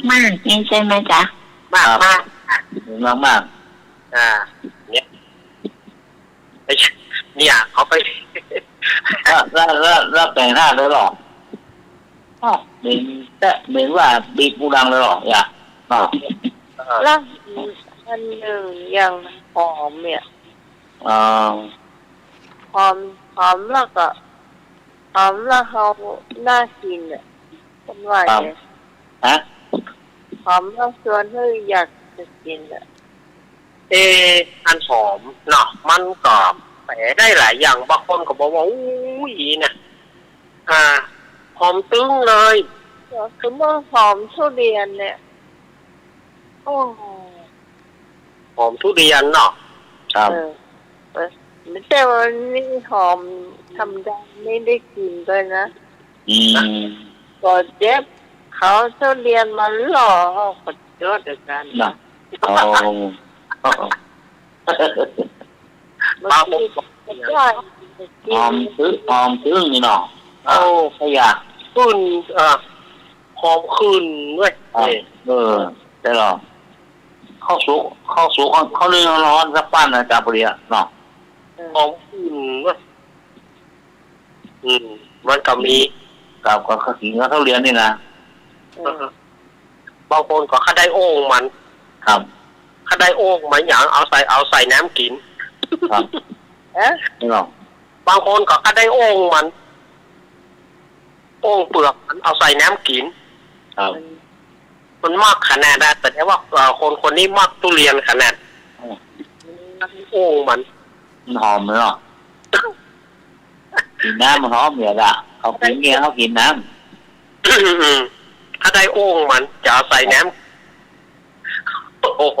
นี่ใช่ไหมจ๊ะ
มาก
มาก
เนี่ยเนี่ยเขาไป
แล้วแต่งหน้าเลยหรอเหม็นว่าบีบกูดังเลยหรออย่า
แล้วอันหนึ่งอย่างหอมเนี่ยหอมแล้วก็หอมแล้วเขาน่ากินอ่ะคนว่าเนี่ย
ฮะ
หอมแล้วชวนให้อยากจะกินอ่ะ
อันหอมเนาะมันก็แปลได้หลายอย่างบางคนก็บอกว่าอุ้ยนะหอมตึ้งเลย
คือเมื่อหอมทุเรียนเนี่ยโอ้
หอมทุเรียนเนาะ
ครับ
ไม่ใช่ว่านี่หอมธรรมดาไม่ได้กินด้วยนะ
อืม
ก็เจ็บเขาเรียนมาหล่อขอโทษด้วยกัน
นะโอ้
บางทีก็ได้
หอมซึ้งนี่เนาะโอ้ขยะ
ขึ้นหอมขึ้นด้วย
ได้หรอเข้าสุกเขาเรื่องร้อนสักปั้นนะจ๊ะปริยะเนาะ
หอมขึ้นด้วยมันก็มี
กับข้าวขิงเขาเรียนนี่นะ
บางคนก็ข้าได้โอ่งมัน
ครับ
ข้าได้โอ่งมันอย่างเอาใส่น้ำกิน
ครับ นี่หรอบ
างคนก็ข้าได้โอ่งมันโอ่งเปลือกมันเอาใส่น้ำกิน
ครับ
มันมากขนาดนั้นแต่ว่าคนนี้มากทุเรียนขนาดโอ่งมัน
มันหอมเลยเนาะกินน้ำมันหอมเหมือนอะเขากินเงี้ยเขากินน้
ถ้าได้โอ่งมันจะเอาใส่น้ำโอ้โห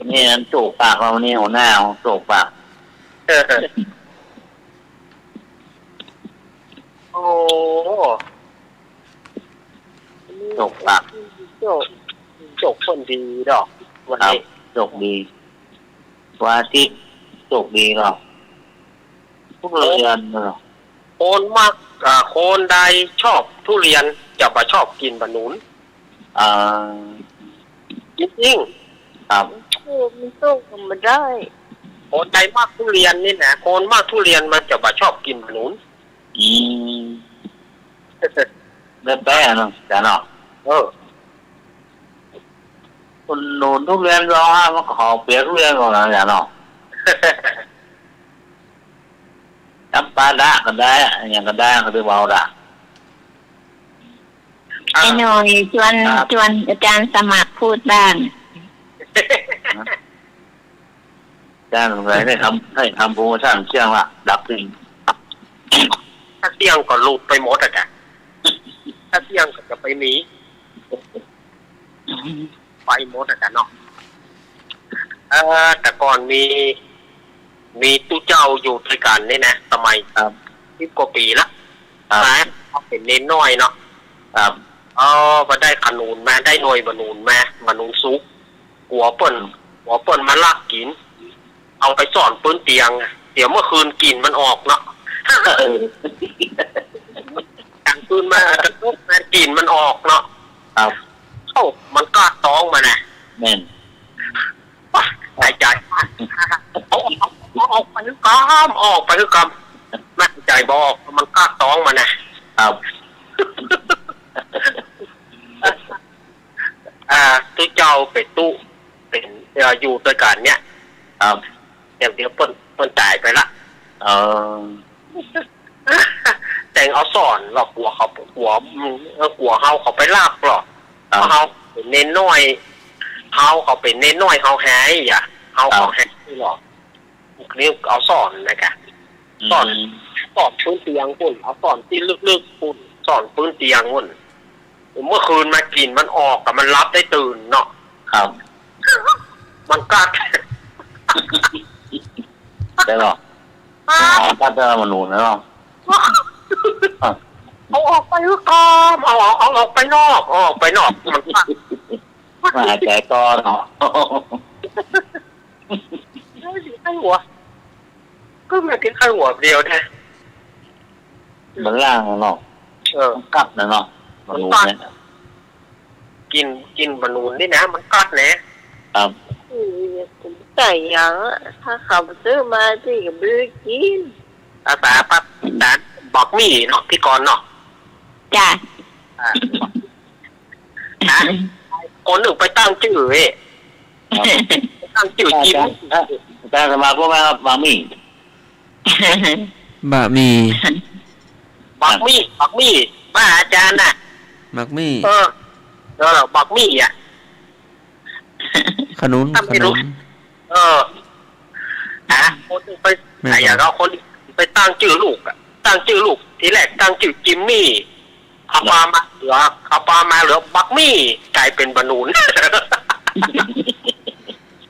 ำนี่นั่นจูบปากเราเนี่ยหัวหน้าจูบปาก
โอ้
จูบปาก
จบคนดีดอกวัน
ครับ
นี้
จูบดีวันอาทิตย์จูบดีหรอกทุกเรียนเนาะ
คนมากคนใดชอบทุเรียนจะมาชอบกินบะหนุน
อ่า
จริง
ครับ
มันสู้กันมาได้
ๆคนใดมากทุเรียนนี่นะคนมากทุเรียนมันจะมาชอบกินบะหนุน
อืมได้แป้เนาะจ้ะเนาะ คนโดนทุเรียนร้องมันขอเปียกทุเรียนก่อนนะจ้ะเนาะจำปาดะก็ได้อย่างก็ได้ก็ได้เบาดะ
ไอ้หน่อยชวนอาจารย์สมัครพูดบ้าง
จ้างอะไรให้ทำโปรโมชั่นเชี่ยงละดับจริง
ถ้าเสี่ยงก็หลุดไปหมดอะแกถ้าเสี่ยงก็จะไปหนีไปหมดอะแกเนาะแต่ก่อนมีตู้เจ้าอยู่ด้วยกันนี่นะสมัย
ครับ
10 กว่าปีละ
ครับ
นะเขาเป็นเน้นน้อยเนาะ
ครับ
มาได้ขนุนมาได้หน่วยบะหนุนมาบะหนุนซุกหัวเปิ้นมาลากกิน เอาไปซ่อนปืนเตียงเดี๋ยวเมื่อคืนกินมันออกเนาะกลางคืนมากินมันออกเนาะ
ครับ
มันกล้าท้องมานะ
แม่น
หายใจเอาออกไปคือกำออกไปคือกำน่าใจบอกมันกล้าท้องมานะครับ ตู้เจ้าเป็ดตู้เป็นอยู่ด้วยกันเนี่ย
ครับ
เดี๋ยวเปิ้นจ่ายไปละ แต่งเอาสอนหรอกหัวเฮาเขาไปลากหรอกเฮาเป็นเน้นน้อยเฮาเขาเป็นเน้นน้อยเฮาแฮอ่ะเฮาเขาแฮหรอกนี่เอาสอนนะคะสอนพื้นเตียงพุ่นเอาสอนที่ลึกๆพุ่นสอนพื้นเตียงพุ่นเมื่อคืนมากินมันออกแต่มันรับได้ตื่นเนาะ
ครับ
มันกัด
ได้หรอก็จะมาหนุนแล้ว
เอาออกไปคือกามเอาออกไปนอกมันกัด
มาใจก็เนาะ
ไอ้หัวก็มาที่ไข้หัวเดียวแท้
เหมือนล่างเนาะกลับนะเนาะมาหนุนเนี่ย
กินบะหนุนนี่นะมันกัดนะครับ
ไก่ยังถ้าเขาซื้อมาที่กับไม่ได้กิน
อาสาปั๊บแต่บอกมี่เนาะพี่กรณ์เนาะ
จ้ะ
คนหนึ่งไปตั้งชื่อตั้งชื่อจิ้ม
แต่สมาพวกแม่มามี่
บะหมี่
บักมี่บ้าอาจารย์น่ะ
มักมี่
บักมี่อ่ะ
ขนุน
คนหนึ่งไปอย่างเราคนไปตั้งชื่อลูกอะตั้งชื่อลูกทีแรกตั้งชื่อจิมมี่เอาปลามาเหลือบักมี่กลายเป็นบะหนุน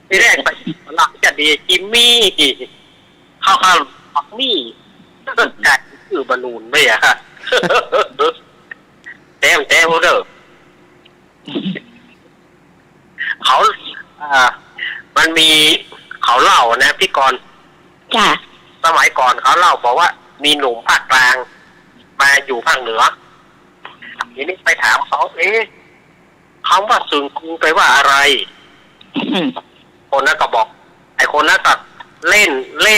ทีแรกไปหลังจะดี พี่จิมมี่เข้าปักมี่กัดคือบอลลูนไม่อะค่ะแต้มเด้อเขามันมีเขาเล่านะพี่กรณ์
จ้ะ
สมัยก่อนเขาเล่าบอกว่ามีหนุ่มภาคกลางมาอยู่ภาคเหนือทีนี้ไปถามเขาคำว่าซึงกุงไปว่าอะไรคนนั้นก็บอกไอ้คนนั้นก็เล่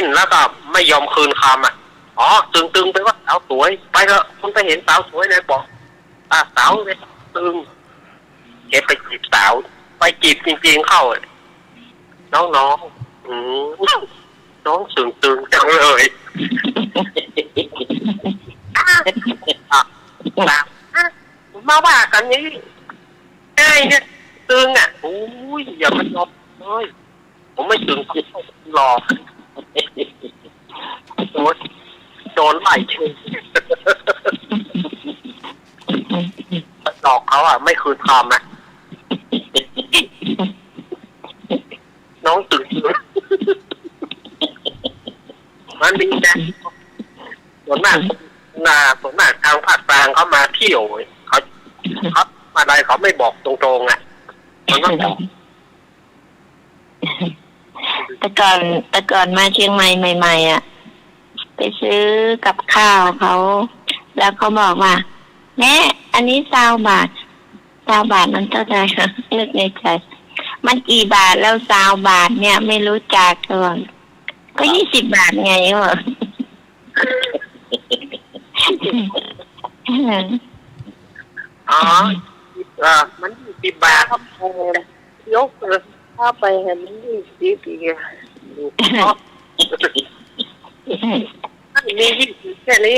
นแล้วก็ไม่ยอมคืนคำอ๋อตึงไปว่าสาวสวยไปเถอะคุณไปเห็นสาวสวยนะบอกสาวเลยตึงเก็บไปจีบสาวไปจีบจริงๆเข้าน้องน้องตึงจังเลยมาว่ากันนี้ง่ายเนี่ยตึงโอ้ยอย่ามันยอมเลยผมไม่ตึงหลอกโดนไล่เชยหลอกเขาไม่คืนคำน้องตึงมันมีนะส่วนมากทางภาคกลางเขามาเที่ยวเขาอะไรเขาไม่บอกตรงๆมันก็บอก
แต่ก่อนมาเชียงใหม่ใหม่ไปซื้อกับข้าวเขาแล้วเขาบอกว่าแม่อันนี้20 บาทมันเท่าไหร่นึกในใจมันกี่บาทแล้ว20 บาทเนี่ยไม่รู้จักก็20 บาทไงวะ
มัน20 บาทครับยกเลย
ถ้าไปเห็นมัน20อีก
มี20แค่นี้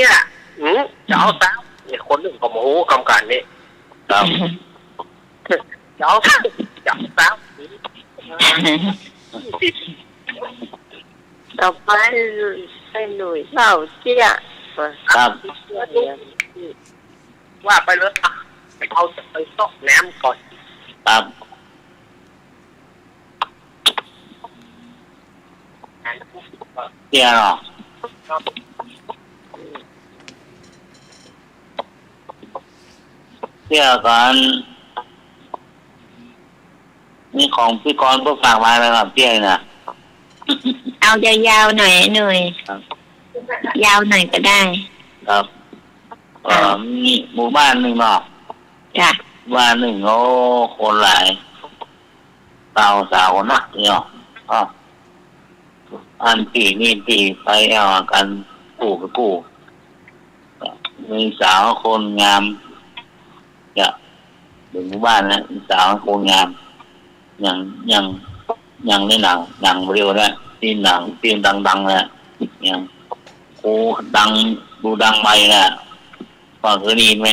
จะเอาสาวเนี่ยคนหนึ่งก็โมโหกำกันนี่ครับจะเอาสาว
ต่อไปให้หนุ่ยเล่าเจี๊ย
ครับ
ว่าไปเลยไปเอาไปซอกแหนมก่อน
ครับเตี้ยหรอเตี้ยกันนี่ของพี่กรณ์พวกฝากมาแล้วครับเตี้ยนะ
เอายาวๆหน่อยยาวหน่อยก็ได้
ครับมีหมู่บ้านหนึ่งเนาะ
จ้ะ
บ้านหนึ่งโอ้คนหลายสาวนักเนาะอันตีนี่ตีไปเอากันกู้กับกู้มีสาวคนงามจะถึงหมู่บ้านนะสาวคนงามยังในหนังเร็วนะที่หนังเตียงดังๆนะยังโอ้ดังดูดังไปนะฟังเคยได้ยินไหม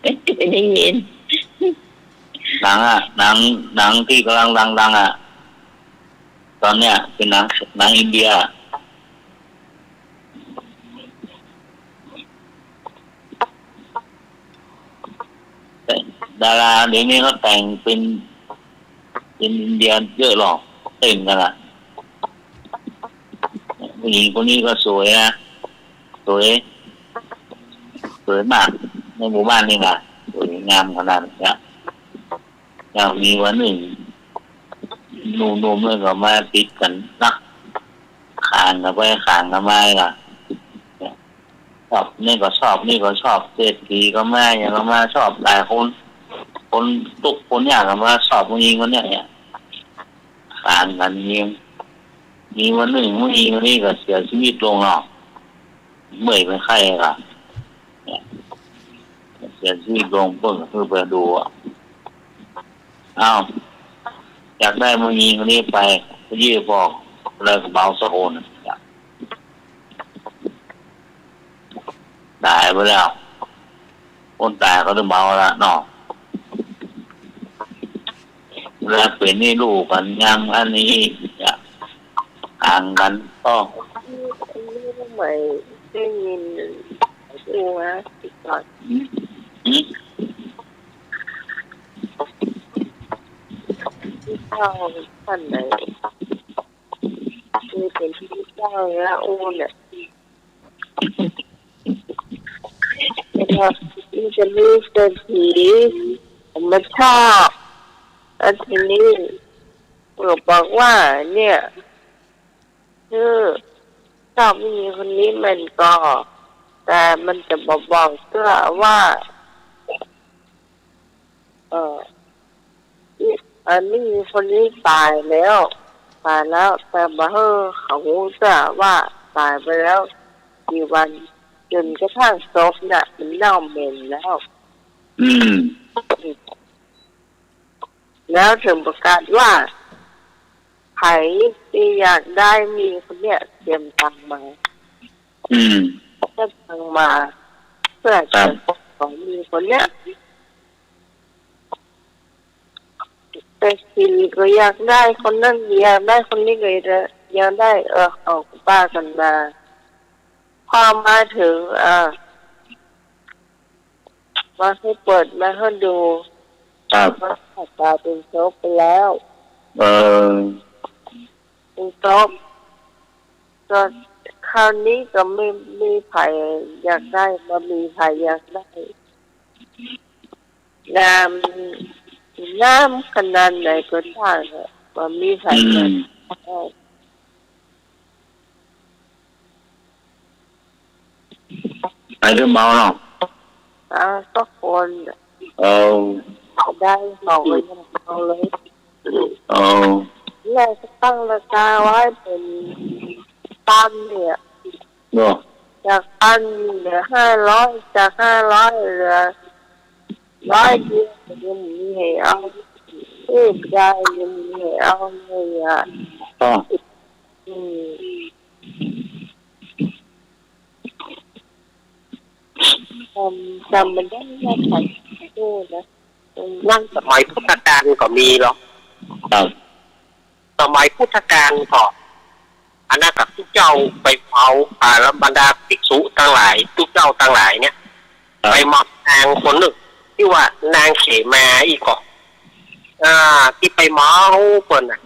ได้ยิน
หนังที่กำลังดังตอนเนี้ยเป็นหนังอินเดียดาราเดี๋ยวนี้เขาแต่งเป็นอินเดียเยอะหรอกเต้นกันผู้หญิงคนนี้ก็สวยนะสวยมากในหมู่บ้านนี่นะสวยงามขนาดนี้อย่างมีวันหนึ่งนุ่มๆเลยก็มาติดกันนักขางกันไปขางกันมาล่ะชอบนี่ก็ชอบเศรษฐีก็มาอย่างก็มาชอบหลายคนตุกคนอยากก็มาชอบผู้หญิงคนเนี้ยขางกันยิงมีวันหนึ่งผู้หญิงคนนี้ก็เสียชีวิตลงหรอกเมื่อยเป็นไข้ค่ะเสียชีวิตลงเพิ่งคือไปดูอยากได้ผู้หญิงคนนี้ไปยี่บอกเลยเบาสะโอนตายไปแล้วคนตายเขาจะเบาละเนาะแล้วเป็นนี่ลูกกันยังอันนี้จะห่างกันก็
ไม่ได้ยินดูนะติดก่อนเข้าท่านไหน คือเป็นที่เจ้าแล้วโอ้เนี่ยนี่จะมีเศรษฐีผมไม่ชอบแล้วทีนี้เราบอกว่าเนี่ยคือชอบผู้หญิงคนนี้มันก็แต่มันจะบอกเสื้อว่าอันนี้คนนี้ตายแล้วแต่มาเขาเสื้อว่าตายไปแล้วกี่วันจนกระทั่งศพน่ะมันเน่าเหม็นแล้ว แล้วถึงประกาศว่าใครที่อยากได้มีคนเนี้ยเตรียมตังมาก็ตังมาเพื่อจะของมีคนเนี้ยแต่สิริก็อยากได้คนนั้นอยากได้คนนี้ก็อยากได้เอาป้ากันมาพอมาถึงมาให้เปิดมาให้ดูว่าตาเป็นศพไปแล้วเป็นศพก็คราวนี้ก็ไม่มีใครอยากได้มามีใครอยากได้น้ำขนาดไหนก็ได้มามีใครอยากได้
ไอ้เรื่องเมาเนาะ
ก็คนได้บอกเลยเอาเลยแล้วก็ตั้งราคาไว้เป็นตันเนี่ยจากตันเหลือ500จาก500เหลือ100เดียวยังมีให้เอาได้ยังมีให้เอาเลยจำมันได้ไม่ใช่ดูนะ
นั่งสมัยพุทธกาลก็มีหรอกสมัยพุทธกาลก็อันนั้นกับทุกเจ้าไปเผาแล้วบรรดาภิกษุทั้งหลายทุกเจ้าทั้งหลายเนี่ยไปมอบนางคนหนึ่งที่ว่านางเขมาอีกก่อนที่ไปเมาคนน่ะ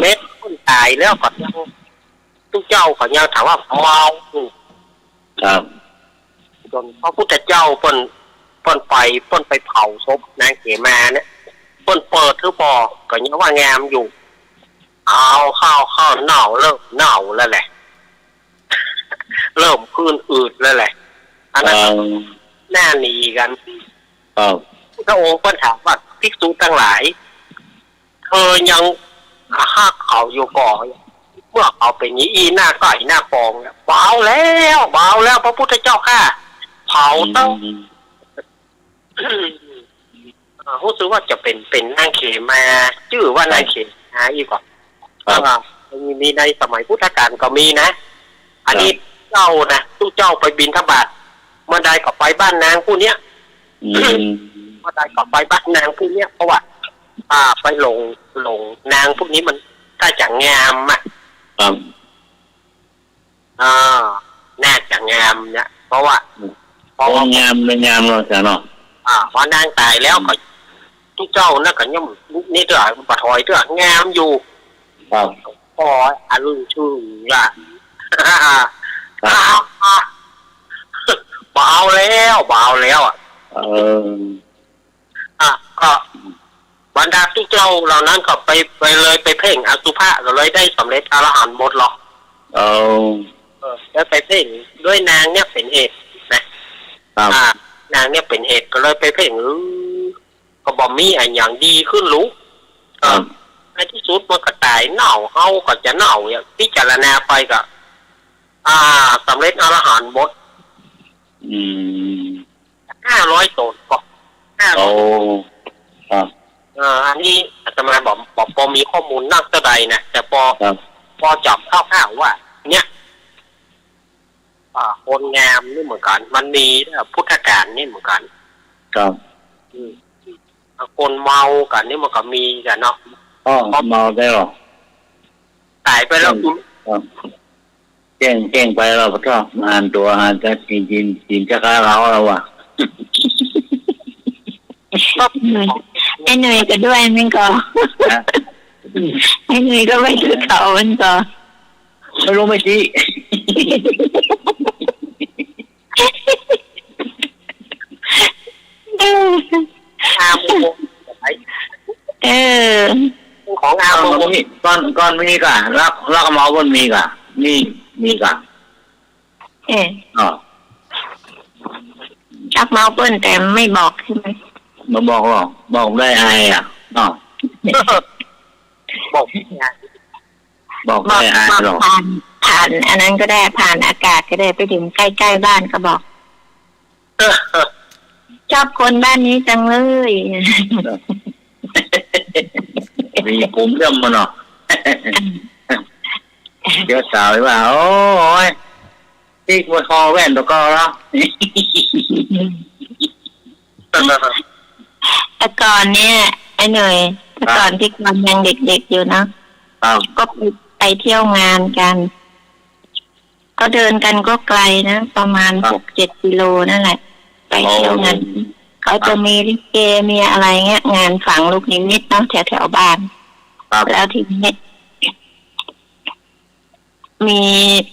เม็ดคนตายแล้วก็ยังทุกเจ้าก็ยังถามว่าเมาจนพระพุทธเจ้าเพิ่นไปเผาศพนางเขมาเนี่ยเพิ่นเปิดหรือบ่ก็ยังว่างามอยู่เอาข้าวเน่าเริ่มเน่าแล้วแหละเริ่มพื้นอืดแล้วแหละอันนั้นหน้าหนีกันพระองค์เพิ่นถามว่าภิกษุทั้งหลายเธอยังฆ่าเขาอยู่ก่อเมื่อเขาเป็นนี้อีหน้าไก่หน้าปองเบาแล้วพระพุทธเจ้าค่ะเผาต้องรู้สึกว่าจะเป็นนางเขมาชื่อว่านางเขมาอีกก่อนมีในสมัยพุทธกาลก็มีนะอันนี้เจ้านะตู้เจ้าไปบิณฑบาตเมื่อใดก็ไปบ้านนางผู้เนี้ยเมื่อใดก็ไปบ้านนางผู้เนี้ยเพราะว่าไปหลงนางพวกนี้มันถ้าจะงามน่าจะงามเนี่ยเพราะว่าง
ามเลยงามเลยจ้ะเนาะ
พอนางตายแล้วก็ทุกเจ้าน่ะก็ย่อมนี่เด้อปะถอยเด้องามอยู่พออรุณชื่อล่ะเบาแล้วก็บรรดาทุกเจ้าเหล่านั้นก็ไปเลยไปเพ่งอสุภะก็เลยได้สำเร็จอรหันต์หมดหรอกแล้วไปเพ่งด้วยนางเนี่ยเป็นเหตุนะนางเนี่ยเป็นเหตุก็เลยไปเพ่งก็บอกมีอันอย่างดีขึ้นรู้ในที่สุดมันก็ตายเน่าเอาก็จะเน่าอย่างพิจารณาไปก็สำเร็จอรหันต์หมด500 ตนก็อันนี้อาตมาบอกพอมีข้อมูลนักเท่าใดนะแต่พอจับคร่าวๆว่าเนี่ยคนงามนี่เหมือนกันมันมีพุทธกาลนี่เหมือนกันคนเมากันนี่มันก็มีกันเนาะ
เมาได้หรอ
ตายไปแล้ว
แจ้งไปเราก็ต้องอ่านตัวอ่านจะกินจะฆ่าเราอ่ะ
ไอ้หน่วยก็ด้วยมันก็ ไอ้หนุ่ยก็ไปดูเขามันก่อน
ไม่รู้ไม่ชี้
อาโม
เออ
ของอา
ก้อน
โม
มีก้อนมีกะลักเมาบนมีกะมีกะ
เออ
อ๋อ
ชักเมาเปิ้ลแต่ไม่บอกใช่ไหม
มาบอกหรอกบอกได้ไออ่ะอ๋อ
บอกงาน
บอก
บอ
ได้
ก
ไอ
บอก
หรอก
ผ่านอันนั้นก็ได้ผ่านอากาศก็ได้ไปถึงใกล้ๆบ้านก็บอก ชอบคนบ้านนี้จังเลย
มีผมเริ่มมาเนาะเดี๋ยวสาวว่าโอ้ยที่มวยคอแว่นตัวก็แล้ว
แต่ก่อนเนี่ยไอ้หน่อยแต่ก่อนที่กอนยังเด็กๆอยู่เนาะ
ครับ
ก็ไปเที่ยวงานกัน ก็เดินกันก็ไกลนะประมาณ6-7 กิโลนั่นแหละ ไปเที่ยวงานเขาจะมีลิเกมีอะไรเงี้ยงานฝังลูกนิมิตเนาะแถวๆบ้าน
ครับ
แล้วทีนี้มี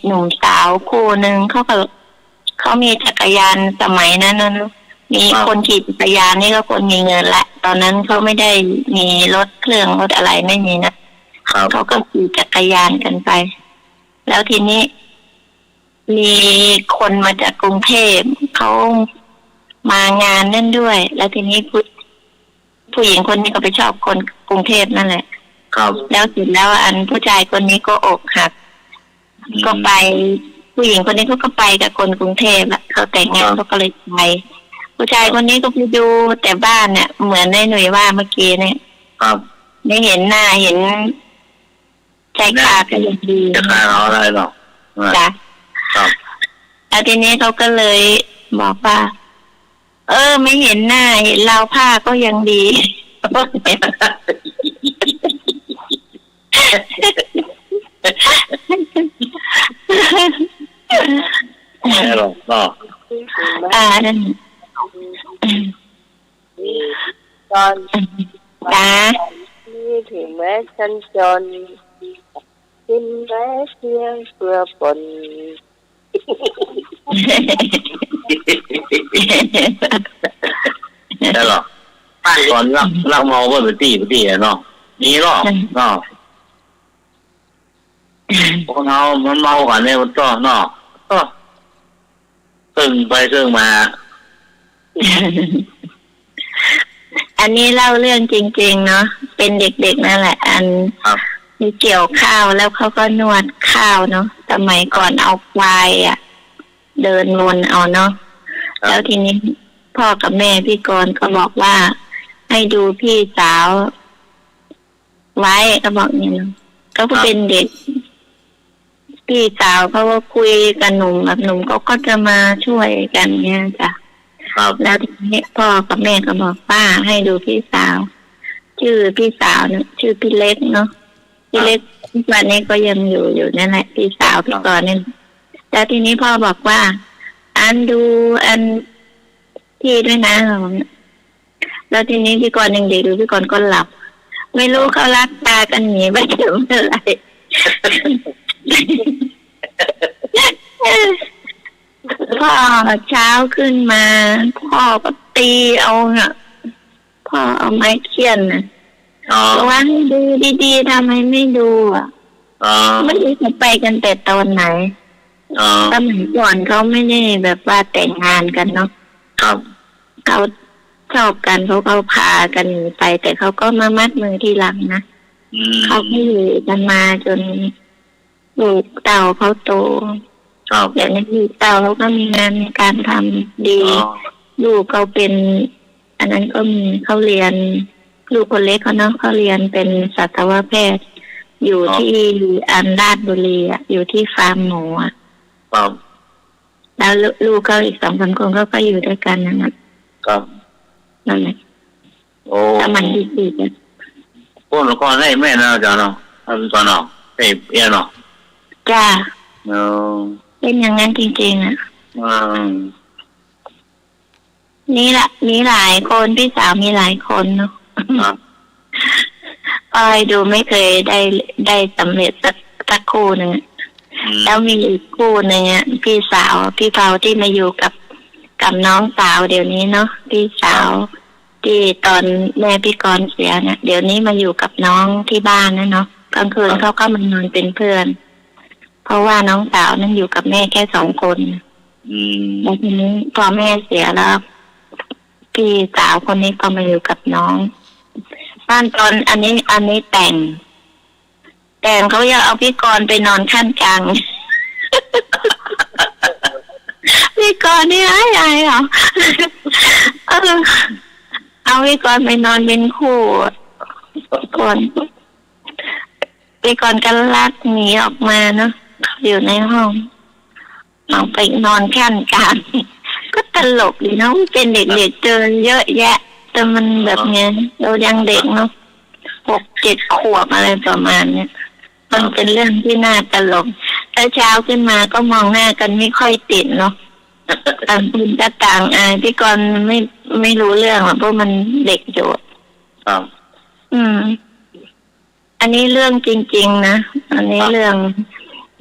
หนุ่มสาวคู่หนึ่งเขามีจักรยานสมัยนั้นนะมีคนขี่จักรยานนี่ก็คนมีเงินละตอนนั้นเขาไม่ได้มีรถเครื่องรถอะไรไม่มีนะครับ เขาก็ขี่จักรยานกันไป แล้วทีนี้ มีคนมาจากกรุงเทพเขามางานนั่นด้วย แล้วทีนี้ผู้หญิงคนนี้ก็ไปชอบคนกรุงเทพนั่นแหละ
ครับ
แล้วเสร็จแล้วผู้ชายคนนี้ก็อกหัก ก็ไปผู้หญิงคนนี้เขาก็ไปกับคนกรุงเทพอะเขาแต่งงานเขาก็เลยไปผู้ชายคนนี้ก็ไปดูแต่บ้านเนี่ยเหมือนได้หน่วยว่าเมื่อกี้เนี่ย
ครับ
ไม่เห็นหน้าเห็นใจคาก็ยังดี
จะขายเอาอะไรหรอก
จ้ะ
ครับ
แล้วทีนี้เขาก็เลยบอกว่า ไม่เห็นหน้าเห็นราวผ้าก็ยังดี
ไม่หรอกก็
นั่น
ตอน
จ้า
นี้ถึงแม้ฉันจนกินแม้เพียงเพื่อปน
ได้หรอกตอนลักเมาก็ไปตีเนาะนี่หรอกเนาะพวกเรามันเมากันเนี่ยมันก็เนาะก็ซึ่งไปซึ่งมา
อันนี้เล่าเรื่องจริงๆเนาะเป็นเด็กๆนั่นแหละ
ครับ
มีเกี่ยวข้าวแล้วเขาก็นวดข้าวเนาะสมัยก่อนเอาควายเดินวนเอาเนาะแล้วทีนี้พ่อกับแม่พี่กรณ์ก็บอกว่าให้ดูพี่สาวไว้ก็บอกเนี่ยนะก็เป็นเด็กพี่สาวเขาก็คุยกับหนุ่มแบบหนุ่มก็จะมาช่วยกันเนี่ยจ้ะ
ครับ
แล้วทีนี้พ่อกับแม่ก็บอกป้าให้ดูพี่สาว ชื่อพี่สาวเนี่ยชื่อพี่เล็กเนาะพี่เล็กวันนี้ก็ยังอยู่นั่นแหละพี่สาวพี่กรณ์นี่แล้วทีนี้พ่อบอกว่าดูพี่ด้วยนะแล้วทีนี้พี่กรณ์ยังเด็กดูพี่กรณ์ก็หลับ ไม่รู้เขารักตากันหนีไปถึงเมื่อไหร่ พ่อเช้าขึ้นมาพ่อก็ตีเอาน่ะพ่อเอาไม้เคี่ยนน่ะบอกว่าให้ดูดีๆทำไมไม่ดูไม่รู้จะไปกันแต่ตอนไหนสมัยก่อนเขาไม่ได้แบบว่าแต่งงานกันเนาะ
ครับ
เขาชอบกันเขาพากันหนีไปแต่เขาก็มามัดมือทีหลังนะเขาก็อยู่กันมาจนลูกเต่าเขาโตอย่างนี้ลูกเต่าเขาก็มีงานการทำดีลูกเขาเป็นอันนั้นก็มีเขาเรียนลูกคนเล็กเขาเนาะเขาเรียนเป็นสัตวแพทย์อยู่ที่ราชบุรีอยู่ที่ฟาร์มหมูแล้วลูกเขาอีก2-3 คนก็อยู่ด้วยกันนะครับนั่นแหละสมัยดีๆกัน
พวกเราก็ให้แม่นะจ๊ะเนาะตอนเนาะเอี่ยเนาะ
จ้าเป็นอย่างนั้นจริงๆนี่แหละมีหลายคนพี่สาวมีหลายคนเนาะ อ้อยดูไม่เคยได้สำเร็จสักคู่หนึ่งแล้วมีอีกคู่หนึ่งพี่สาวพี่เผาที่มาอยู่กับน้องสาวเดี๋ยวนี้เนาะพี่สาวที่ตอนแม่พี่กรณ์เสียเนี่ยเดี๋ยวนี้มาอยู่กับน้องที่บ้านนะเนาะกลางคืนเขาก็มานอนเป็นเพื่อนเพราะว่าน้องสาวนั้นอยู่กับแม่แค่2 คนแล้วทีนี้พอแม่เสียแล้วพี่สาวคนนี้ก็มาอยู่กับน้องบ้านตอนอันนี้แต่งเขาอยากเอาพี่กรณ์ไปนอนขั้นกลาง พี่กรณ์นี่ไอ้เหรอเอาพี่กรณ์ไปนอนเป็นคู่ก่อนพี่กรณ์ก็ลักหนีออกมาเนาะอยู่ในห้องเอาไปนอนขั้นกลางก็ตลกดีเนาะเป็นเด็กๆเจอเยอะแยะแต่มันแบบเนี้ยเรายังเด็กเนาะ6-7 ขวบอะไรประมาณเนี้ยมันเป็นเรื่องที่น่าตลกแล้วเช้าขึ้นมาก็มองหน้ากันไม่ค่อยติดเนาะต่างคนก็ต่างอายพี่กรณ์ไม่รู้เรื่องหรอกเพราะมันเด็กโจทย์อันนี้เรื่องจริงๆนะอันนี้เรื่อง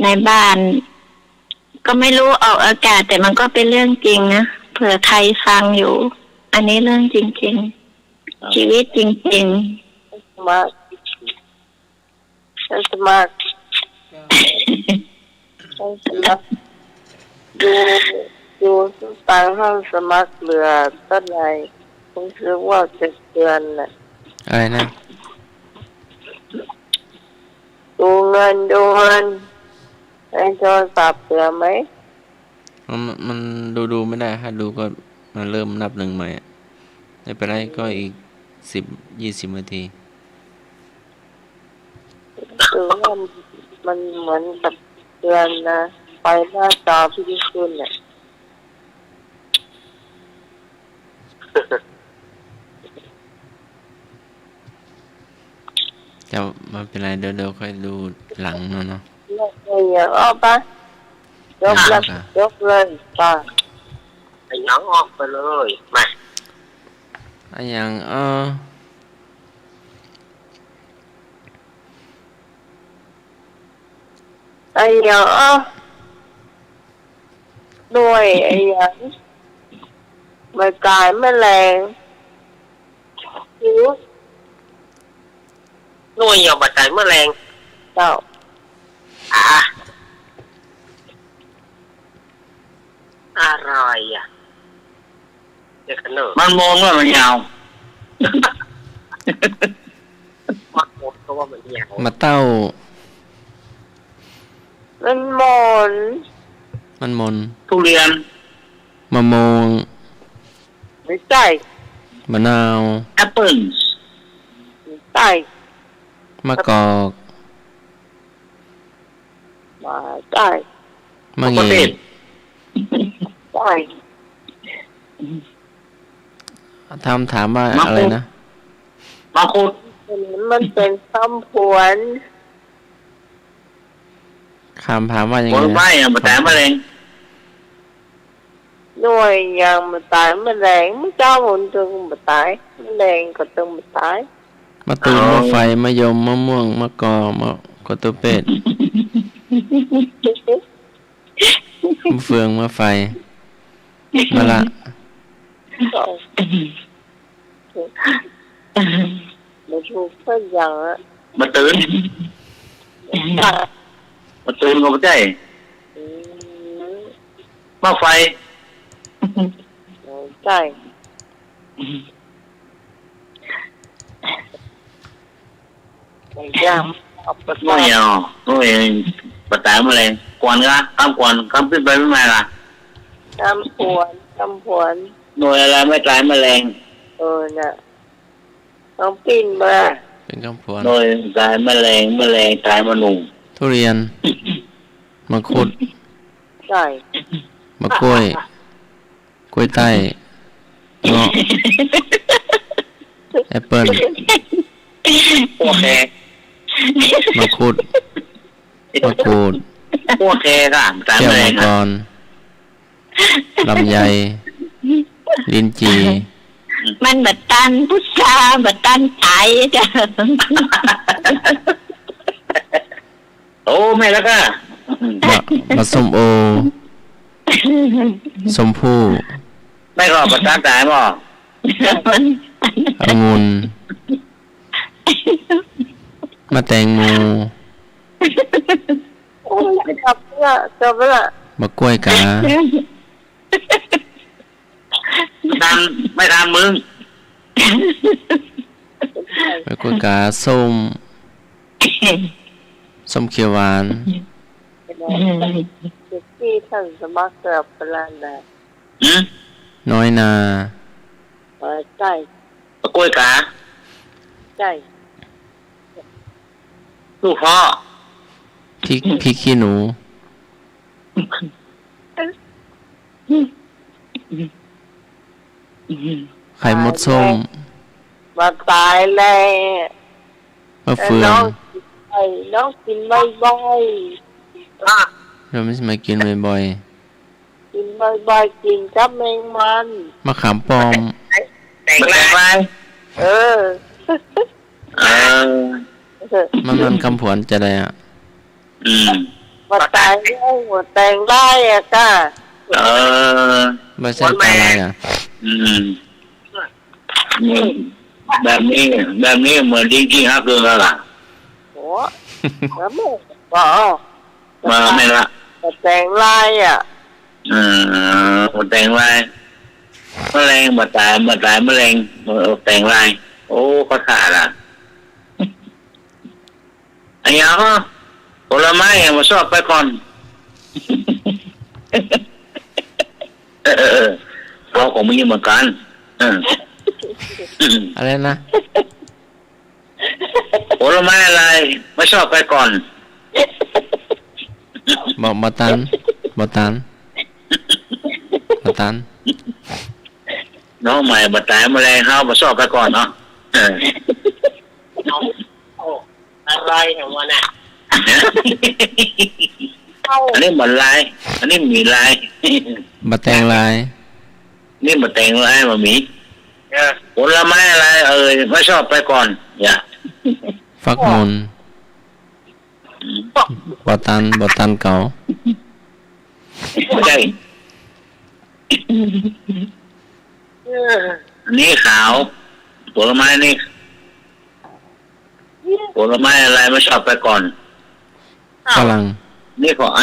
ในบ้านก็ไม่รู้ออกอากาศแต่มันก็เป็นเรื่องจริงนะเผื่อใครฟังอยู่อันนี้เรื่องจริงๆชีวิตจริงๆ
มาสมัครดูต่างห้องสมัครเหลือต้นไหนผมคิดว่า7 เดือนน่ะ
อะไรนะ
ดูเงินในโทรศัพท์เหลือไหม
มันดูไม่ได้ถ้าดูก็มันเริ่มนับ1 ใหม่ไม่เป็นไรก็อีก10-20 นาที
คือว่ามันเหมือนกับเดือนนะไปหน้าจอพี่ขึ้นเนี่ย
จะมันเป็นไรเดี๋ยวค่อยดูหลังเนาะ
อย่างออกปะยกเลยป่ะ
ไอ้ยังออกไปเลยมา
ไอ้ยัง
ไอ้ยังด้วยไอ้ยังไม่กายไม่แรง
หน่วยอย่ามาใจแมลง
เจ้า
อะไรเด็กขนม
มันมองว่ามันยาว
มักหมดก็ว่ามันยาว
มาเต้า
มันมน
ทุเรียน
มะม่วง
ไม่ใช่
มะนาว
แอปเปิ้ล
ไม่ใช่
มะกอก
มาใช่
มะเงย
ใช่
ถามว่าอะไรนะ
มาคุด
มันเป็นคำผวน
ถามว่ายังไง
ผลไม้มาแต่มะเร็ง
หน่วยยังมาตายมะเร็งไม่เจ้าหมุนตึงมาตายมะเร็งก็ตึงมาตาย
มะตูมมะไฟมะยมมะม่วงมะกอมะกอตุเป็ดมะเฟืองมะไฟมะละ
มาถูกเพื่อนอย่างอะ
มาตื่นก็ไม่ใช่มะไฟ
ใช่ยัง
ไม่เอาไม่ปะแต่มะเร็งกวนก็คำกวนคำขึ้นไปไม่มาล่ะ
คำผวน
หน่วยอะไรไม่ตายมะเร็ง
น่ะต้องปิ้นมา
เป็นคำผวน
หน่วยตายมะเร็งตายมะนุง
ทุเรียนมะคุด
ใช่
มะกล้วยไต้เงาะแอปเปิ้ล
โอเค
มะคุดมะกรูด
โอเคค่ะ
แก้วมังกรลำไยลิ้นจี่
มันบัดตันพุทราบัดตันไายจ้ะ
โอ้แม่แล้วก็
มะส้มโอสมพู่
ไม่ก็ประจานตายบ่
องุ่นมะแตงโม
โอ้ยจับละจับละ
มะกล้วยกา
ไม่ทานมึง
มะกล้วยกาส้มเขียวหวาน
ที่ท่านสมัครเกือบเป็นล้านนะ
น้อยนา
ใช่
ตะกล้วยกา
ใช่
ลูกพ่อ
พริกขี้หนูไข่มดส้ม
มาตายเลย
มะเฟือง
น้องกินไม่บ่อย
เราไม่สมัยกินบ่อย
กินบ่อยกินกับแมงมัน
ๆมะขามป้อม
แต่ง
แต
แรง
ไป
เออ
มันคำผวนจะได้อ่ะ
มาตายแล้วหัวแตงได้อะก้า
ไม่ใช่ปลาอะไรอ่ะ
แบบนี้เหมือนจริงๆครับคืออะไรล่ะ
โอ้แล้วมึงบอก
มาไม่ละ
มาแตงไล่อ่ะ
มาแต่งลายแมลงมาตายแมลงมาแต่งลายโอ้ก็ขาดอ่ะไอ้ยังผลไม้มาชอบไปก่อนเอาของมึงเหมือนกัน
อะไรนะ
ผลไม้อะไรไม่ชอบไปก่อน
บอกบตัน
น้องใหม่มาตายแมลงเขามาชอบไปก่อนเนาะ
อะไรแห่งวันน่ะ
อันนี้เหมือนลายอันนี้มีลาย
บะแตงลาย
นี่มาแต่งลายมามีผลไม้อะไรไม่ชอบไปก่อนอย่า
ฟักมูลบตันเก่า
ใช่อันนี้ขาวผลไม้นี่ผลไม้อะไรไม่ชอบไปก่อน
ฝรั่ง
อัน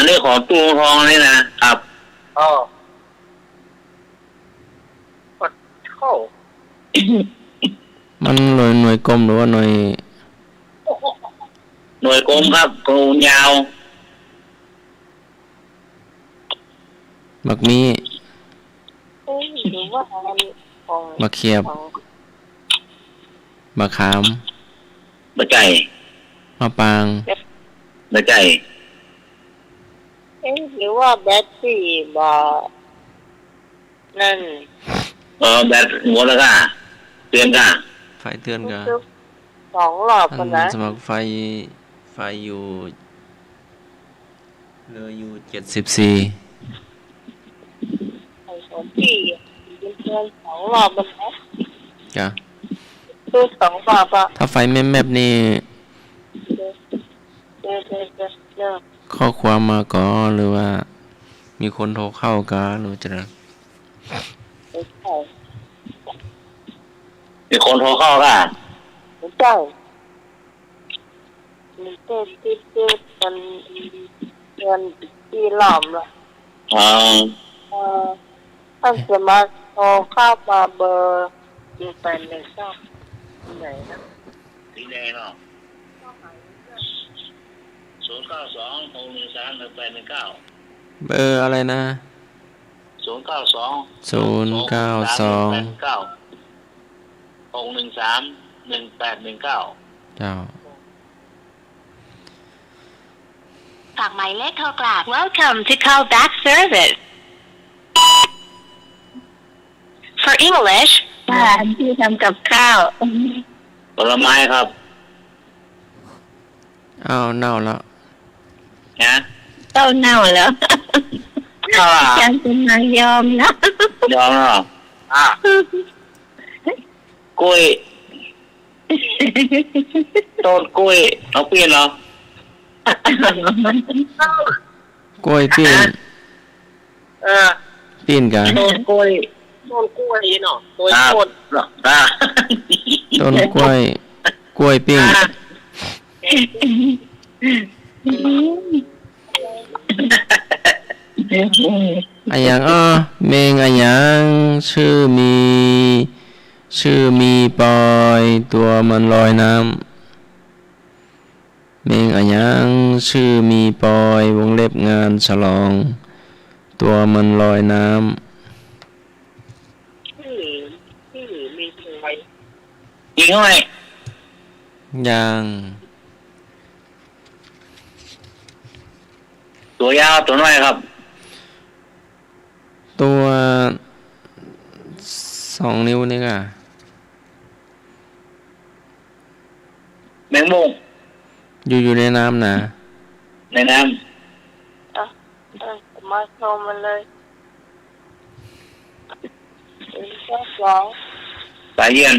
นี้ของตู้ทองนี่นะครับ
อ๋อก็เข้า
มันหน่วยกลมหรือว่าหน่วย
หน่วยกลมครับกรูยาว
มักมี
หรือว่าของ
มะเขียบมะขาม
บะใจ
มะปาง
บะใจ
หรือว่าแบตซี่บอนั่น
แบบหัวแล้วก็เตือนกัน
ไฟเตือนกัน
2 รอบกันนะ
สมัครไฟอยู่เหลืออยู่74
ไอ้ของพี่เป็นเพื่อน2 รอบกันนะ
จ้ะ
คือ2 รอบอ่ะ
ถ้าไฟแมบๆนี่ข้อความมาก่อนหรือว่า มีคนโทรเข้ากันหรือจะ
มีคนโทรเข้ากัน
ใช่มันเต้นมันเดือนที่รอบละท่านจะมาโทรเข้ามาเบอร์1819ไหนนะ
สีแดงเนาะ092-613-1819
เบอร์อะไรนะ
092-613-1819
เจ้า
ฝากหมายเลขโทรกลับ Welcome to call back service for English ที่ทำกับข้าว
ผลไม้ครับ
อ้าวเน่าแล้ว
นะ
เต้าเน่าแล้วจะเป็นนายยอมนะ
ยอมแล้ว
อ่า
กล้วยต้นกล้วยเอาเปลี่ยนเหรอก
ล้วยปิ้น
เออ
ปิ้นกัน
ต้นกล้วย
ต้นกล้วยเนาะตัว
ครับ
ต้น
อ่า
ต้นกล้วยกล้วยปิ้งอะหยังเมงอะหยังชื่อมีปอยตัวมันลอยน้ำเมงอะหยังชื่อมีปอยวงเล็บงานฉลอง ตัวมันลอยน้ำ
ที่มีพลอย
ยิงเข้าไป
ยาง
ตัวยาวตัวน้อยครับ
ตัว2 นิ้วนี่ก็
แมงมุม
อยู่ในน้ำนะ
ในน้
มาชมมันเลยเป็นเจ้าสอง
ำสายเย็น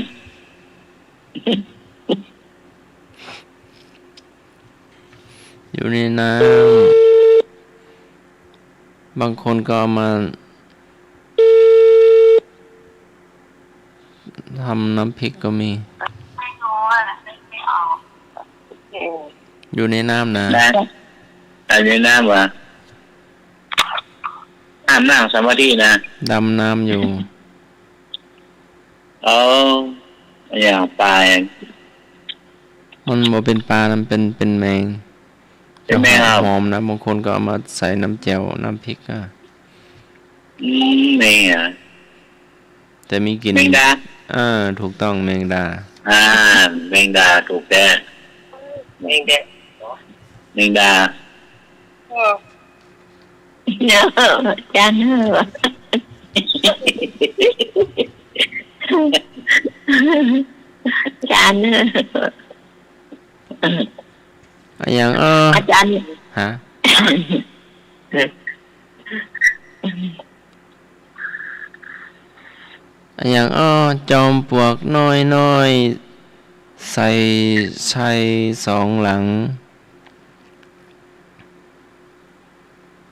อยู่ในน้ำบางคนก็เอามาทำน้ำพริกก็มี
ไม่รู้อ่ะไม่ออก
อยู่ในน้ำนะ
นะแต่ในน้ำวะน้ำนั่งสมาธินะ
ดำน้ำอยู่
อย่างปลาอย่าง
มันบ่เป็นปลามันเป็นแมง
เป็นแมงครับ
หอมนะบางคนก็เอามาใส่น้ำแจ่วน้ำพริกก็
แมงอ่ะ
แต่มีกลิ่น
แมงดา
ถูกต้องแมงดา
แมงดาถูกแต่
เองเด็ก
แมงดา
เนอะจานเนอะจานเนอะ
อะหยัง
อาจารย์
ฮะอะหยังจอมปลวกน้อยใส่ชัย2 หลัง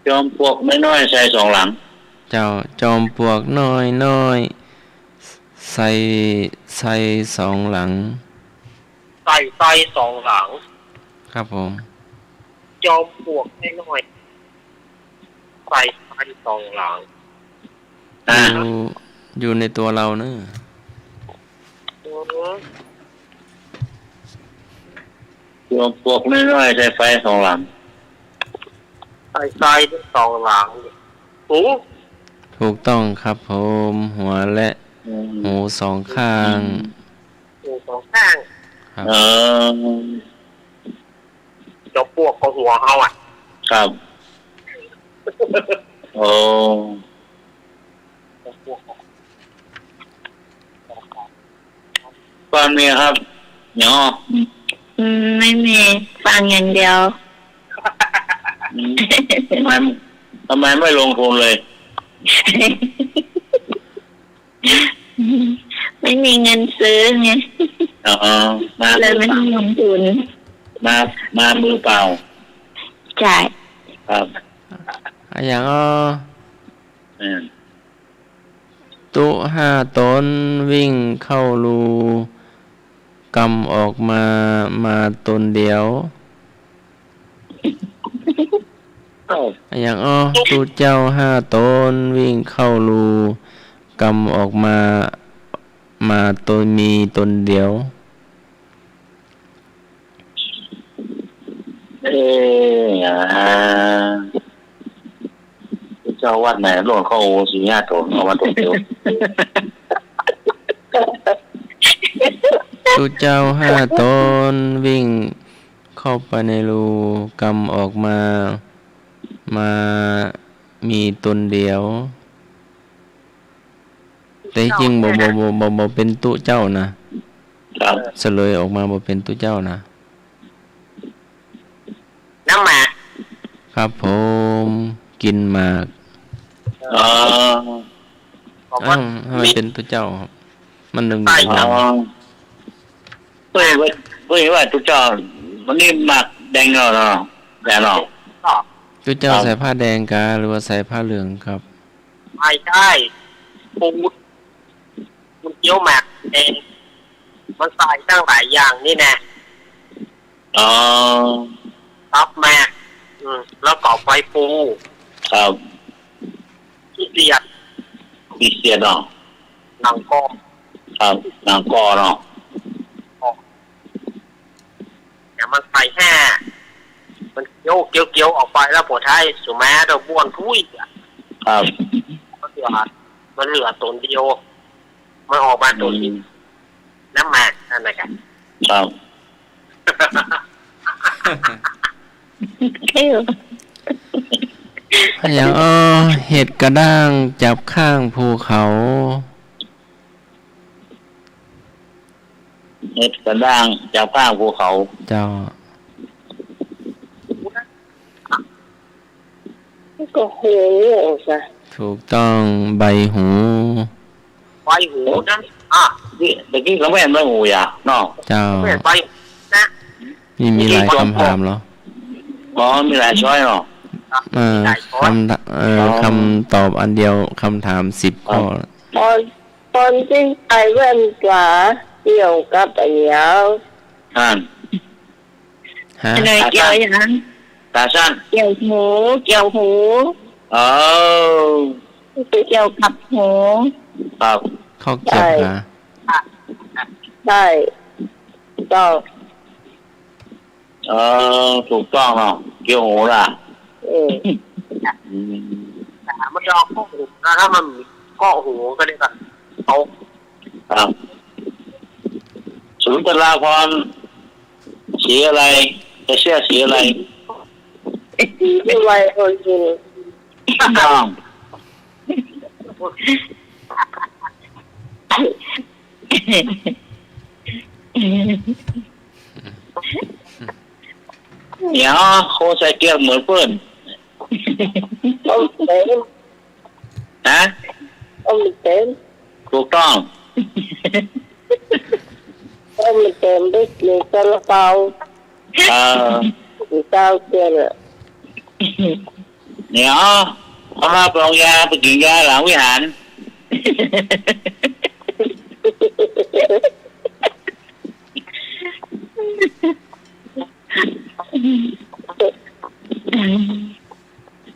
จอมปลวกไม่น้อยใส่2 หลัง
เจ้าจอมปลวกน้อยใส่2 หลัง
ใส่ไฟ2 หลัง
ครับผม
จอมปลวกให้หน่อยใส่ไฟ2 หลัง
อยู่ในตัวเราเนอะ
จอมปลวกไม่น้อยใส่ไฟ2 หลัง
ใส่ไฟ2 หลังหู
ถูกต้องครับผมหัวและหู2 ข้าง
หู2 ข้าง
ครับ
จอมปลวกของหัวเขาอ่ะ
ครับ โอ้ ฟังเนี่ยครับเนาะ
ไม่มีฟังอย่างเดียว
ทำไมไม่ลงทุนเลย
ไม่มีเงินซื้อไง
มา
เลยไม่ต้องลงทุน
มามือเปล่า
จ่าย
ครับ
อะหยัง
อืม
ตุ5 ตนวิ่งเข้ารูกำออกมาตนเดียวอะหยังตุเจ้า5 ตนวิ่งเข้ารูกำออกมาตนมีตนเดียว
เจ้าวัดไหนหลวงเข้า4-5 ตนเอามาตนเดียว
ตุเจ้า5 ตนวิ่งเข้าไปในรูกำออกมามีตนเดียว แต่จริงบ่เป็นตุเจ้านะครับ เฉลยออกมาบ่เป็นตุเจ้านะ
น้ำหมาก
ครับผมกินหมาก
บอกว่า
ให้มันเป็นตุเจ้าครับ มันหนึ่ง
ใส่
อ๋อเพื่อว่าทุกเจ้ามันนี่หมักแดงเนาะแต่เนาะ
จุเจ้าใส่ผ้าแดงกาหรือว่าใส่ผ้าเหลืองครับ
ไม่ได้ปูดมันเกี๊ยวหมักเองมันใส่ตั้งหลายอย่างนี่แน่
อ๋อ
ตับแม่แล้วก็ไฟปู
ครับ
ที่เสียด
มีเสียเนาะ
หนังกรอบ
ครับนางกอเนาะ
แต่มันใส่แห่มันเกี๊ยวออกไปแล้วปวดท้ายสุแม้เราบ้วนทุยอ่ะ
ครับ
มันเหลือตนเดียวมันออกมาตนเดียวน้ำหมากนั่นแหละกัน
ครับ
อย่างเห็ดกระด้างจับข้างภูเขา
เห็ดกระด้างจากข้างภูเขา
เจ้า
ก็หูจ้ะ
ถูกต้องใบหู
ไฟหูนั่น
นี่ตะกี้เราไม่เห็นว่างูอย่าเนาะ
เจ้า
ไม่ไฟนะ
มีหลายคำถามเหรอ
อ๋อมีหลายช้อยเนาะ
คำตอบอันเดียวคำถาม10 ข้อ
ตอนที่ใส่แว่นตาเกี่ยวกับไอ้ยาว
อ่าน
ฮะ
อะไรเกี่ยวอย่างนั้น
ตาสั้น
เกี่ยวหู
เกี่ยวหู
อ๋อ
เกี่ยวกับหู
ครับ
ข้อเก็บหา
ใช่ต้อง
ถูกต้องเนาะเกี่ยวหูล่ะ
อืม
แต่มันจะเอาข้อหูนะถ้ามันข้อหูก็ได้กันเอา
ครับศูนย์ตลาพรสีอะไรจะเชื่อสีอะไร
ไม่ไหวคนจริง
ต้องเดี๋ยวโคใส่เกียร์เหมือนเพื่อน
ต้องเต็ม
นะ
ต้องเต็ม
ถูกต้อง
ต้องเต็มด้วยเกลือซาลาเปา
เออ
เต้าเกลือ
เดี๋ยวเขามาปรองยาไปกินยาหลังวิหาร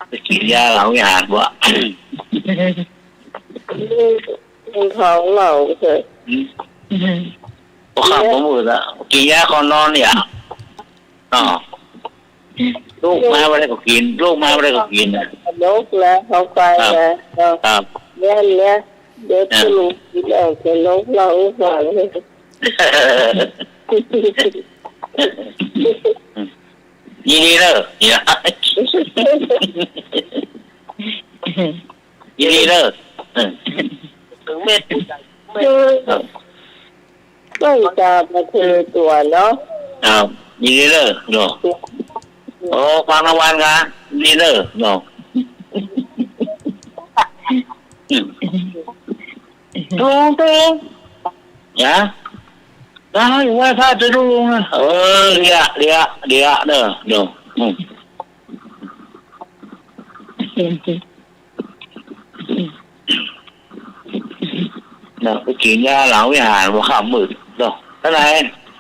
ไปกินยาหลังวิหารบ่
มันท้องเหล่าเฉย
โอ้ข้าผมมืดละกินยาก่อนนอนเนี่ยอ๋อลูกมาไม่ได้ก็กินลูกมาไม่ได้ก็กินนะ
นกแล้วเขาไปนะครับ เนี่ยเดี๋ยวจะรู้กินเอาแต่นกเราฟังเลย
ยินดีเลยเนี่ยยินดีเลย
ถึงเม็ดใจ
ต้องตามมาเธอตัวเนาะ
ครับยินดีเลยเนาะโอ้ฟังรางวัลกันยินดีเลยเนาะดูเนี่ยได้ว่าถ้าจะดูนะเดี๋ยวเด้อเนาะไปกินยาหลังวิหารว่าข้ามมืดเนาะไปไหน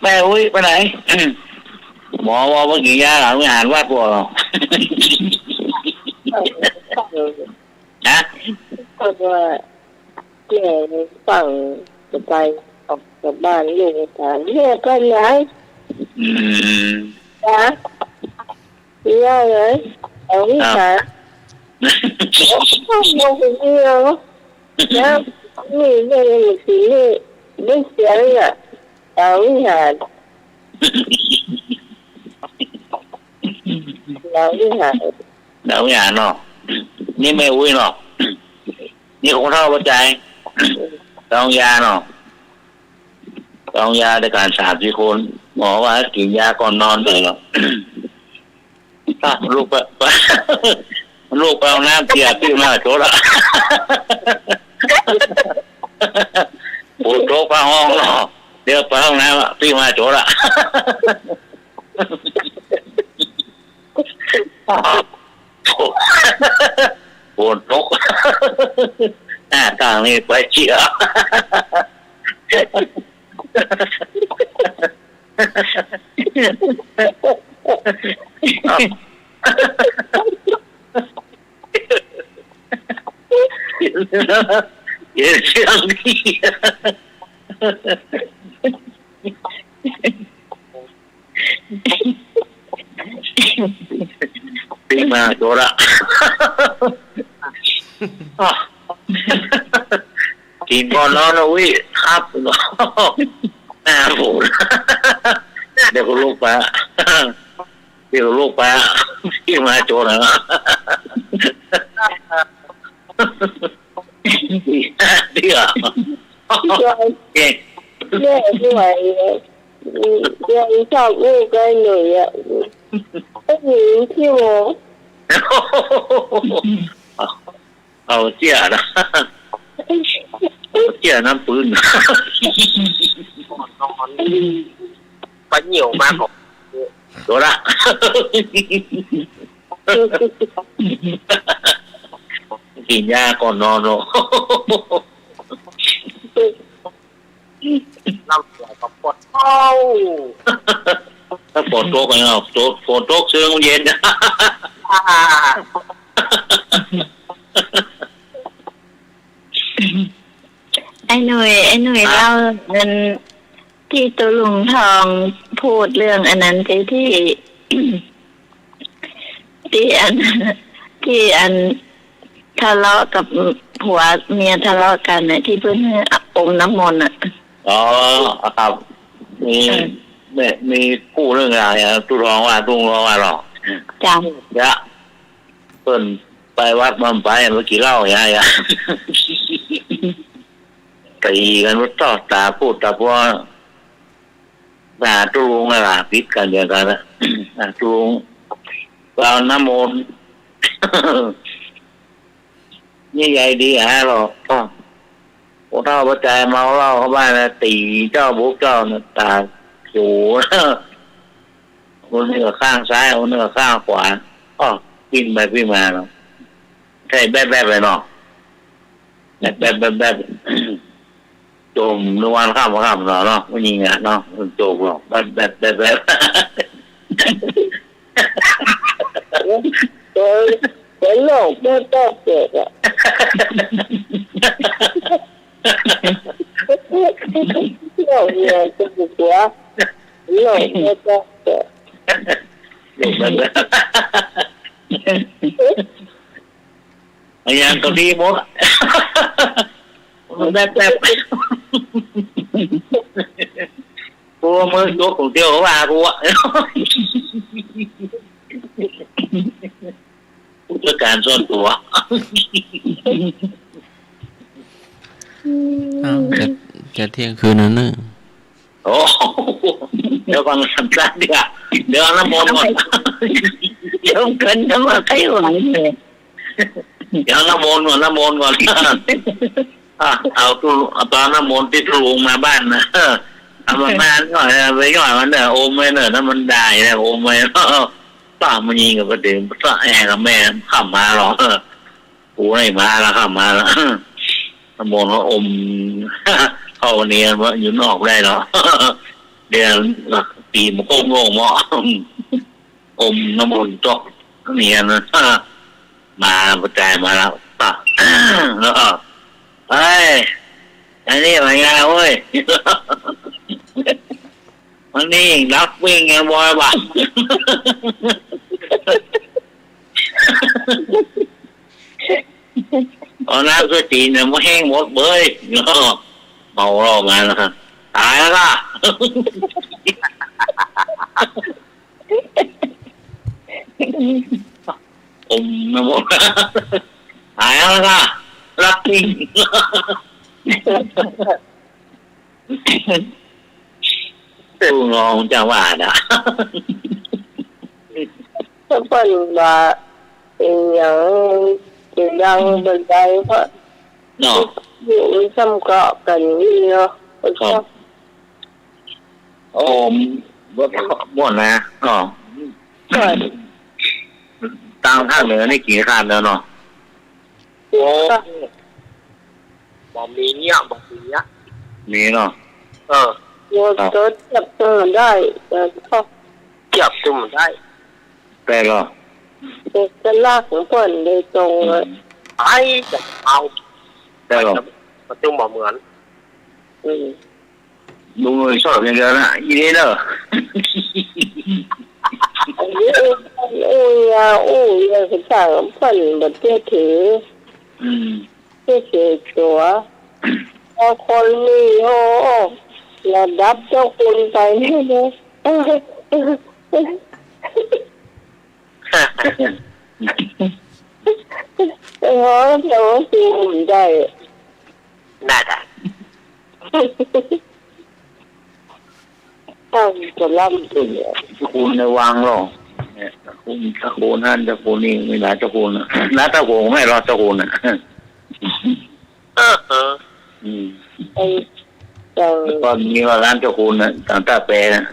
แม่อุ้ยไปไหนหมอว่าไปกินยาหลังวิหารวัดบัวนะ
ก็ว่าแก่ฝั่งจะไปออกจากบ้านลูกถามแม่ไปไหนนะเยอะเลยเอาวิชาโอ้โหเดียวแล้วนี่ได้ยินสินี่ได้เสียงอ่ะเอาวิชาเอาวิชา
หลังวิหารเนาะนี่แม่อุ้ยเนาะนี่คงเท่าปัจจัยต้องยาเนาะต้องยาในการ3-4 คนหมอว่ากินยาก่อนนอนเลยเนาะลูกไปลูกไปเอาน้ำเกลือปิ้วหน้าโจละ ปวดโต๊ะไปห้องหรอเดี๋ยวไปห้องน้ำอ่ะพี่มาโจละปวดโต๊ะหน้าต่างนี่ไปเชี่ยเยอะเชื่องดีพี่มาโจระกินก่อนนอนนะวิครับหน้าโหดเดี๋ยวก็ลูกไปเดี๋ยวลูกไปพี่มาโจระเดี๋ยวเก่ง
แม่ไม่ไหวเลยยังชอบลูกได้เลยอ่ะไม่หนีพี่โม
เอาเจี๊ยนะเจี๊ยน้ำปืน
นอนปลาเหนียวมากของ
โดนละกินยาก่อนนอนโน
เราเสียกับปวดท้อง
ถ้าฝนตกเนาะฝนตกเสื้อเย็นนะ
ไอ้หนุ่ยเล่าเงินที่ตัวลุงทองพูดเรื่องอันนั้นที่อันทะเลาะกับผัวเมียทะเลาะกันน่ะที่เพิ่นอมน้ำมนต์อ่ะ
อ๋อครับมีผู้เรื่องอะไรตุลองว่าหรอ
จ้ะ
ยะเพิ่นไปวัดมันไปเมื่อกี้เล่าอย่างเงี้ยตีกันว่าต่อตาพูดตาเพราะตาตุลงอะไรพิษกันอย่างกันนะตุลงเอาน้ำมนต์นี่ใหญ่ดีฮะหรอก็โอ้เท่าปัจจัยเมาเหล้าเข้าบ้านนะตีเจ้าบุกเจ้าตาสูคนนี้ก็ข้างซ้ายคนนี้ก็ข้างขวาก็กินไปพี่มาเนาะใช่แบบเลยเนาะแบบโจมนวันข้ามเนาะไม่ยิงอ่ะเนาะโจมเนาะแบบ
เป็นโรคไม่ต้องเกิดอ่ะโรคเนี่ยจะปวดหัวโรคไม่ต้องเกิด
อย่างตัวดีหมดแบบตัวมือตัวของเดียวว่ากูอ่ะผู้จัดการส่วนตัว
จะเที่ยงคืนแล้วเนอะ
โอ้เดี๋ยวฟังสั้นๆดีกว่าเดี๋ยวน้ำมนต์ก่อน
เดี๋ยวเกินทั้งว่าใครไหวเลย
เดี๋ยวน้ำมนต์ก่อนเอาตอนน้ำมนต์ที่ลุงมาบ้านนะเอามาบ้านก่อนไปย่อยมันเนอะโอมไว้เนอะถ้ามันได้แล้วโอมไว้ป้ามันยิงกับประเดี๋ยวป้าแอบกับแม่ข้ามมาหรอกูให้มาแล้วข้ามมาแล้วน้ำมนต์เขาอมเข้าเนียนว่าอยู่นอกได้หรอเดี๋ยวปีมันก็โง่หม้ออมน้ำมนต์จอกเนียนมาประจายมาแล้วป่ะแล้วเอ้ยอันนี้อะไรเงี้ยเว้ยวันนี้รักวิ่งไงบอยบ้าตอนนั้นก็จีนเนี่ยมันแห้งหมดเบยเมาเรามาแล้วครับตายแล้วก็อมน้ำมนต์ตายแล้วก็รักจริงตู้งองจะว่านะ
ถ้าเป็นว่าเป็นอย่างเป็นยังเป็นใจเพราะ
เนาะ
อยู่ซ้ำเกาะกันนี่เนาะคนชอบ
โอ้บ่บ่นนะอ๋อ
เกิด
ตามภาคเหนือนี่กี่คาดแล้วเนาะ
โอ้บ่มีเนี่ยบ่มีเนี่ย
มีเนาะ
โยนตัวจับตัวได้แต่ก็
จับจุ่มได้
แต่ก็
เด็กจะลากของเพิ่นโดยตรงเลย
ไอ้จะเอา
แต่ก็
มันจุ่มบ่เหมือน
ดูมือชอบอย่างเดียวนะอีนี่เด้อ
อันนี้อู้ยาภาษาของเพิ่นบ่เชื่อถือเชื่อถือตัวพอคนนี่โอ้ระดับเจ้าคุณไปนี่เด้เดี๋ยวตีหุ่นได้
น่าได้
ตั้งจะล่ำตัวเนี่ย
จะคูณในวางหรอเนี่ยจะคูณนั่นจะคูณนี่ไม่หลายจะคูณนะน้าตะโกงไม่รอจะคูณนะ ไอ้ตอนนี้ว่าร้านเจ้าคุณนะต่างตาแปรนะ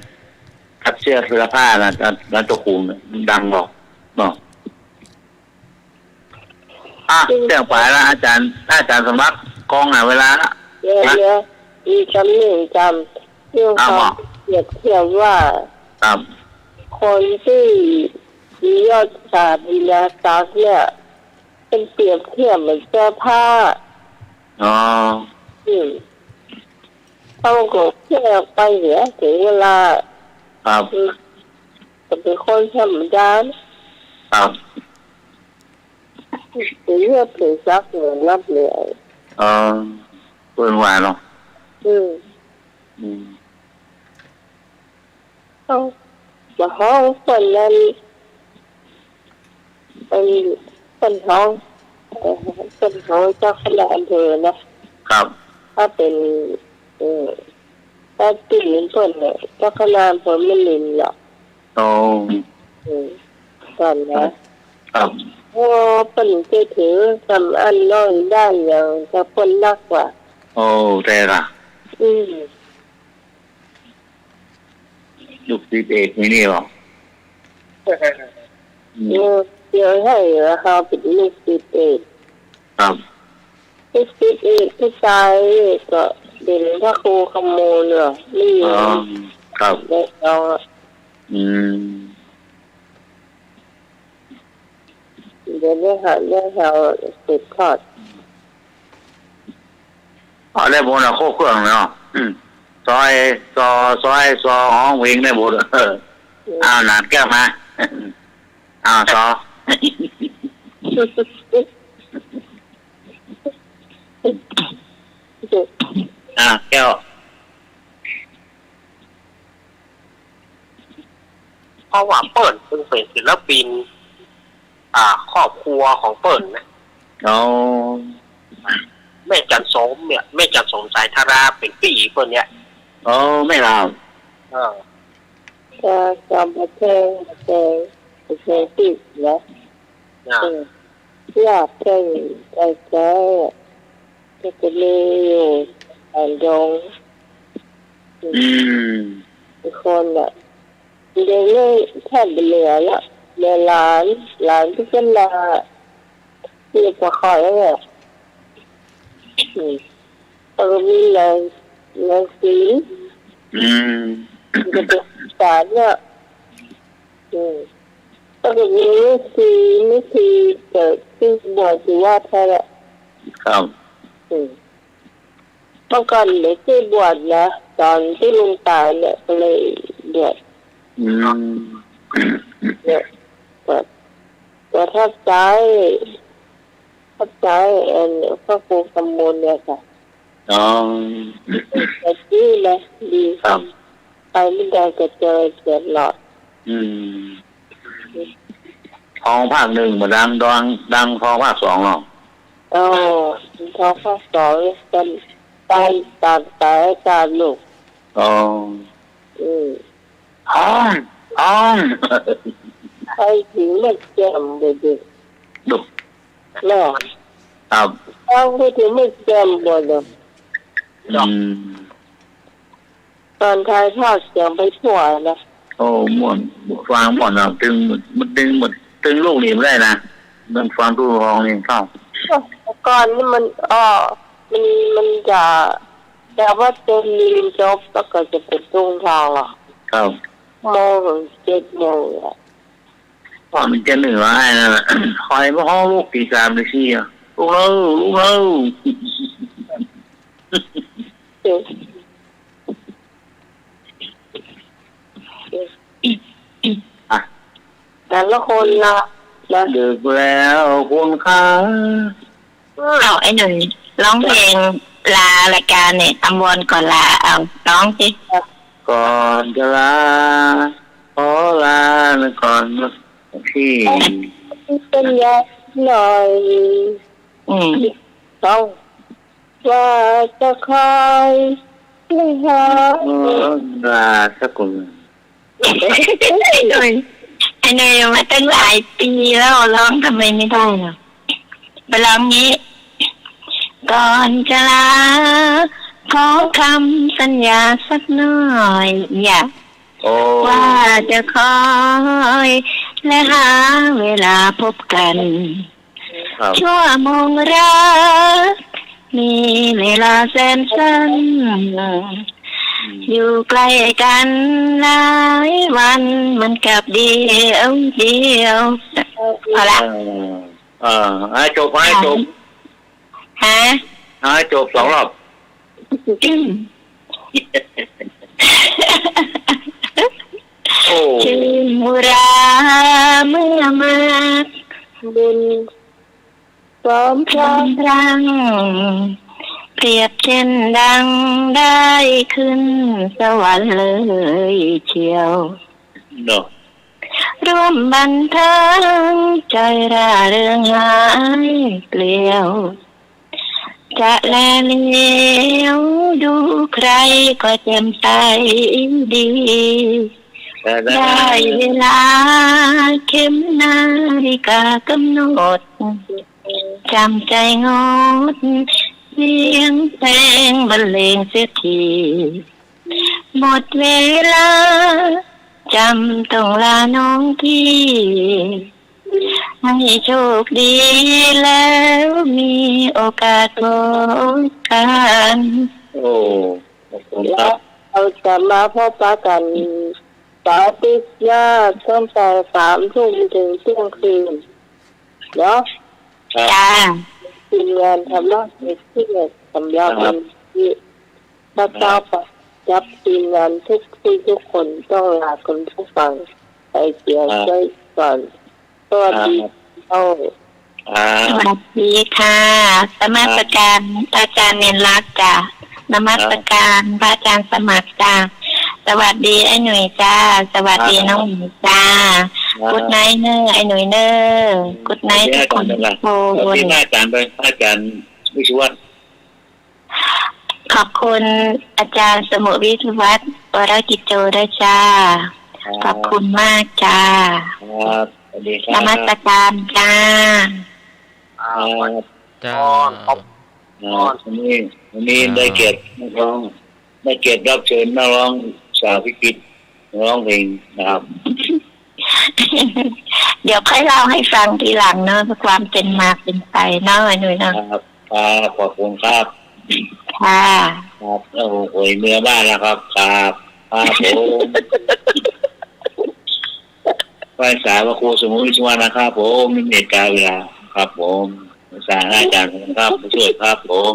ทับเสื้อเสื้อผ้านะร้านเจ้าคุณนะดังหรอกเนาะเรื่องฝ่ายละอาจารย์สมัครกองเวลาละ
เยอะมีคำหนึ่งจำเรื่องความเปรียบเทียบว่า
ครับ
คนที่มียอดศาสตร์วิทยาศาสตร์เนี่ยเป็นเปรียบเทียบเหมือนเสื้อผ้า
อ๋อ
ต้องกดเทียบไปเหลือถึงเวลา
ครับ
จะเป็นคนธรรมดา
ครับ
ถึงเลือกถึงซักเหมือนรับเหนื่อย
เปิดวานเนาะ
ต้องมาห้องคนนั้นเป็นห้องเจ้าคณะอำเภอนะครับ ถ้าเป็นถ้าตีนเพิ่นเนี่ยเจ้าคณะอำเภอไม่ลินหรอก
โอ้
ก่อนนะครับโอ้เป็นจะถือทำอันน้อยได้อย่างจะพ้นนักกว่า
โอ้แต่ละลูกศิษย์เอกนี่หรอ
เดี๋ยวให้เขาเป็นลูกศิษย์เอก
ครับ
ลูกศิษย์เอกผู้ชายก็เด่นพระครูขโมยเนาะนี่
ครับ
ได้เรา เดี๋ยวได้หาสืบทอด
ได้บนอะโคเครื่องเนาะซอยห้องเวงได้หมดหนาดแก้วมาซอแก้ว
เพราะว่าเปิ่นเป็นศิลปินครอบครัวของเปิ่นนะ
อ๋อ
แม่จันสมเนี่ยแม่จันสมสายธาราเป็นปีเปิ่นเนี่ย
อ๋อไม่ลาว
จะจำประเทศติดนะอยากเป็นใจจะมีอยู่อันดงคนอ่ะเดี๋ยวนี้แทบเหลือละเดี๋ยวหลานที่เป็นลาที่จะคอยแล้วเนี่ยมีแรงสีจะเป็นสารเนี่ยก็จะมีวิธีเกิดขึ้นบ่อยที่ว่าแท้แหละ
ครับ
เมื่อก่อนเด็กที่บวชนะตอนที่ลุงตายเนี่ยก็เลยบวชเนี่ยแต่ถ้าใจอันพระครูกำมลเนี่ยค่ะ
อ๋อ
แต่ที่นะดีครับไปไม่ได้ก็เจอเสียหลอด
ทองภาคหนึ่งมาดังทองภาคสองเนาะ
อ๋อท้องข้อสองกันตายตามลูก
อ๋อทอง
ไปถึงเล็กแจ่มเด็ก
ดุ
ๆแม่
ครับ
ฟังไปถึงไม่เต็มหมดเลย
อืม
ตอนถ่ายทอดเสียงไปทั่วนะ
โอ้ม่วนฟังม่วนเราตึงมันตึงหมดตึงลูกหนีไม่ได้นะมันฟังตู้ร้องเองเข้า
ก่อนนี่มันมันจะแต่ว่าเต็มมีจบแล้วก็จะเป็นตรงทางหรอ
ครับ
โมงถึง7 โมงอะ
พอมันจะเหนื่อยนะคอยมาห้องลูกตี3เลยสิอ่ะลูกเรา อ่ะ
แต่ละคนละนะ
ดึกแล้วคุณค่า
เอาไอ้หนุ่ยร้องเพลงลารายการเนี่ยตำบลก่อนลาเอาร้องสิ
ก่อนจะลาขอลาก่อนที่
เป็นยาหน่อย ต้องว่าจะคอยไม่หา
ลาสักคน
ไอ้หนุ่ยมาตั้งหลายปีแล้วร้องทำไมไม่ได้หรอไปร้องนี้ก่อนจะลาขอคำสัญญาสักหน่อยอย่า
โอ้
ว่าจะคอยและหาเวลาพบกัน
ครับ
ชั่วโมงรักมีเวลาแสนสั้นอยู่ใกล้กันหลายวันมันกับเดียวพอละ
จบให้จบ
ฮะ
ให้จบ2 รอบ โอ้
ชื่นมุราเมื่อมา
บุญพร้อม
พร้อมรังเปรียบเช่นดังได้ขึ้นสวรรค์เลยเชียว
เนาะ
ร่วมบันเทิงใจร่าเริงหายเกลียว จะแลเลี้ยวดูใครก็แจ่มใสดี ได้เวลาเข็มนาฬิกากำหนดจำใจงดเสียงเพลงบรรเลงเสียทีหมดเวลาจำต้องลาน้องพี่ให้โชคดีแล้วมีโอกาสพบกัน
โอ้ขอบคุณครับ
เราจะมาพบปะกันปาติยาตั้งแต่3 ทุ่มถึงเที่ยงคืนเนาะ
จ้า
ทีมงานทำหน้าที่ที่สำหรับวันที่พระเจ้าประจับทีมงานทุกคนต้องลาคนผู้ฟังไปเสียใจก่อนสวัสดีเจ้า
สวัสดีค่ะสมัครการพระอาจารย์เนียนรักจ้านมัสการพระอาจารย์สมัครจ้าสวัสดีไอ้หนุ่ยจ้าสวัสดีน้องหนุ่ยจ้ากุดไนท์เนอร์ไอ้หนุ่ยเนอร์กุดไนท์ทุกคนโอ้โห
ที่อาจารย์ไปอาจารย์วิศวะ
ขอบคุณอาจารย์สมุวิทยวัฒน์วรกิจโจด้วยจ้าขอบคุณมากจ้า
ครับสวัสดีครั
นมัสการจ้า
จ้า
วันนี้ได้เกียรตินักร้องได้เกียรติรับเชิญนักร้องสาวพิจิตรร้องเพลงนะครับ
เดี๋ยวค่อยเล่าให้ฟังทีหลังเนอะความเป็นมาเป็นไปเนาะไอ้หนุ่ยเนาะ
ครับขอบคุณครับ
ค่ะ
ครับโอ้โหเมื่อบ้านแล้วครับครับผมไหว้สายพระครูสมุทรวิศวะนะครับผมมีเมตตาเวลาครับผมสายอาจารย์ครับผู้ช่วยครับผม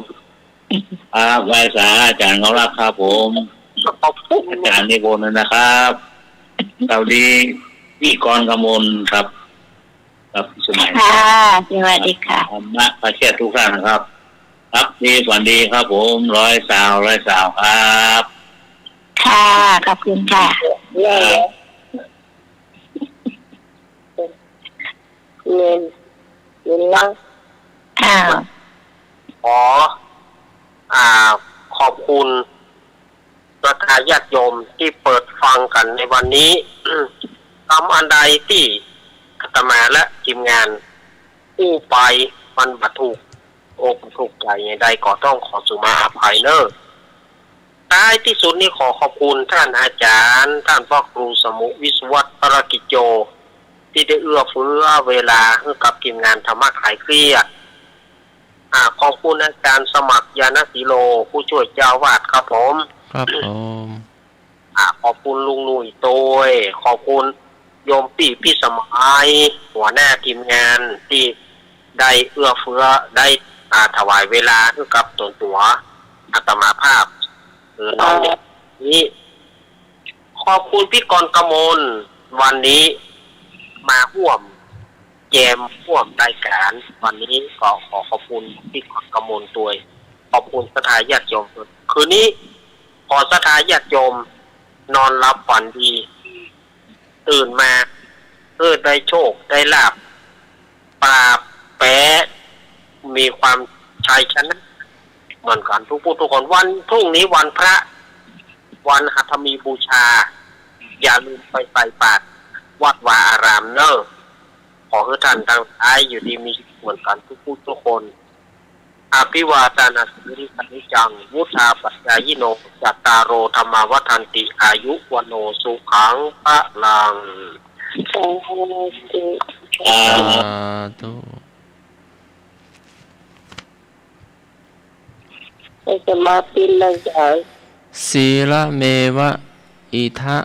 ครับไหว้สายอาจารย์เขารักครับผมอาจารย์นิพนธ์นะครับสวัสดีพี่กรกมลครับครับสมัย
ค่ะสวัสดีค่ะ
ธรรมะพระเชษทุกท่านนะครับครับดีฝันดีครับผมร้อยสาวครับ
ค่ะขอบคุณค่ะ
เงินนะ
อ้าว
ขอขอบคุณประชาญาติโยมที่เปิดฟังกันในวันนี้ ทำอันใดที่อาตมาและทีมงานผู้ไปมันบัถูก อกทุกข์ใจอย่างใดก็ต้องขอสุมาอภัยเนอะท้ายที่สุดนี้ขอขอบคุณท่านอาจารย์ท่านพ่อครูสมุวิศวัตปรกิจโจที่ได้เอื้อเฟื้อเวลาให้กับทีมงานธรรมะคลายเครียดขอบคุณอาจารย์สมัครยานศิโลผู้ช่วยเจ้าวาดครับผม
ครับผม
ขอบคุณลุงนุ่ยโตยขอบคุณโยมปี่พี่สมัยหัวหน้าทีมงานที่ได้เอื้อเฟื้อได้ถวายเวลาให้กับตัวอาตมาภาพน้องนี้ขอบคุณพี่กรกมลวันนี้มาร่วมแจมร่วมรายการวันนี้ก็ขอขอบคุณพี่กรกมลตัวขอบคุณศรัทธาญาติโยมคืนนี้ขอศรัทธาญาติโยมนอนหลับฝันดีตื่นมาได้โชคได้ลาภปราบแปะมีความชัยชนะเหมือนกันทุกผู้ทุกคนวันพรุ่งนี้วันพระวันหัตถมีบูชาอย่าลืมไปใส่บาตรวัดวาอารามเนอะขอให้ท่านทั้งหลายอยู่ดีมีเหมือนกันทุกผู้ทุกคนอภิวาทนาสิริสันิจังวุธาปัจจายโนจัตตารโอธรรมวัฏันติอายุวโนสุขังพระลัง
สาธุ
จะมาปินเลยจ้ะ
ศีลเมวะอิทะ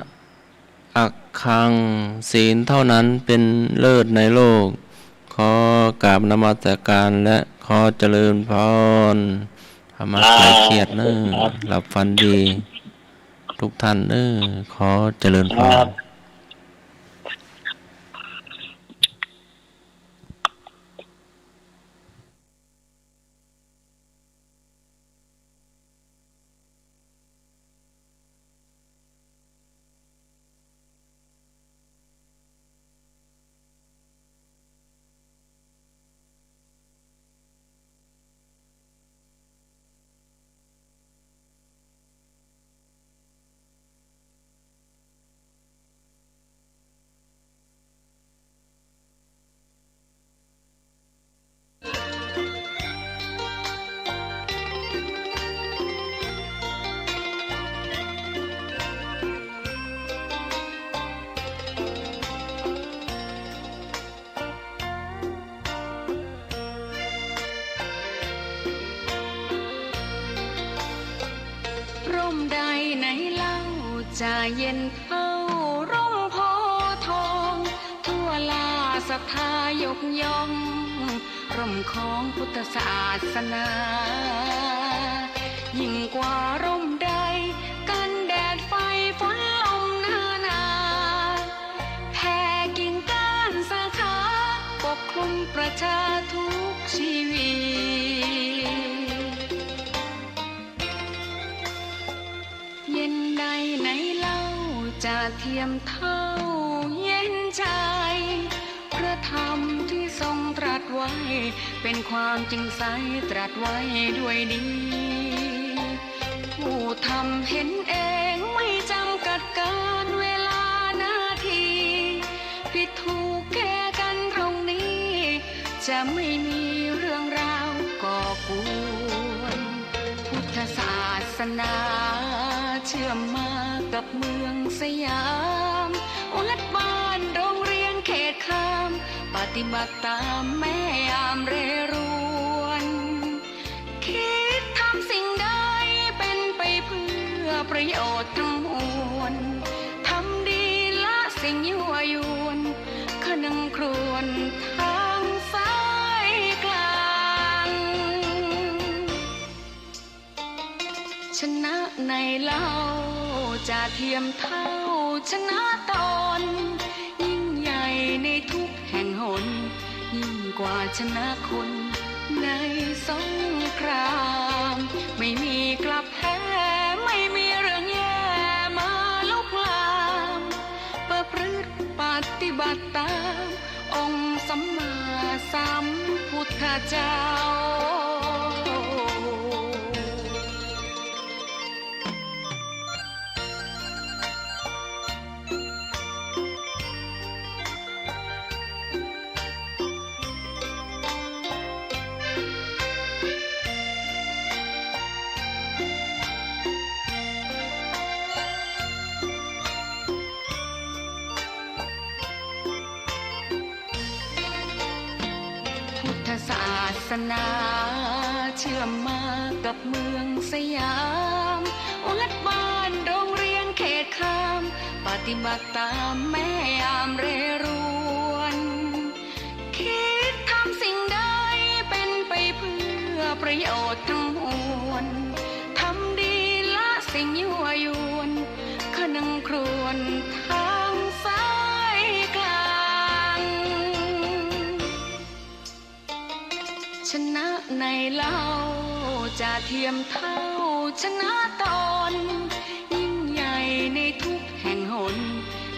อักขังศีลเท่านั้นเป็นเลิศในโลกขอกราบนมัสการและขอเจริญพรธรรมะคลายเครียดเน้อหลับฝันดี ทุกท่านเน้อขอเจริญพร
ร่มใดไหนเล่าจะเย็นเท่าร่มโพธิ์ทองทั่วลาศรัทธายกย่องร่มของพุทธศาสนายิ่งกว่าร่มใดกันแดดไฟฝนลมนาแผ่กิ่งก้านสาขาปกคลุมประชาทุกชีวิตเย็นใดไหนเล่าจะเทียมเท่าเย็นใจพระธรรมที่ทรงตรัสไว้เป็นความจริงใสตรัสไว้ด้วยดีผู้ทำเห็นเองไม่จำกัดการเวลานาทีผิดถูกแก้กันตรงนี้จะไม่มีเรื่องราวก่อกวนพุทธศาสนาเชื่อมมากับเมืองสยามวัดบ้านโรงเรียนเขตข้ามปฏิบัติตามแม่ยามเรรวนคิดทำสิ่งใดเป็นไปเพื่อประโยชน์ทั้งมวลทำดีละสิ่งยั่วยวนขนึงครวญทางสายกลางชนะในเล่าจะเทียมเท่าชนะตนยิ่งใหญ่ในทุกแห่งหนยิ่งกว่าชนะคนในสงครามไม่มีกลับแพ้ไม่มีเรื่องแย่มาลุกลามประพฤติปฏิบัติตามองค์สัมมาสัมพุทธเจ้า ศาสนาเชื่อมมากับเมืองสยามวัดบ้านโรงเรียนเขตข้ามปฏิบัติตามแม่ยามเรรวนคิดทำสิ่งใดเป็นไปเพื่อประโยชน์ทั้งมวลทำดีละสิ่งยั่วยวนขนึงครวญทางสายกลางชนะในเล่าจะเทียมเท่าชนะตนยิ่งใหญ่ในทุกแห่งหน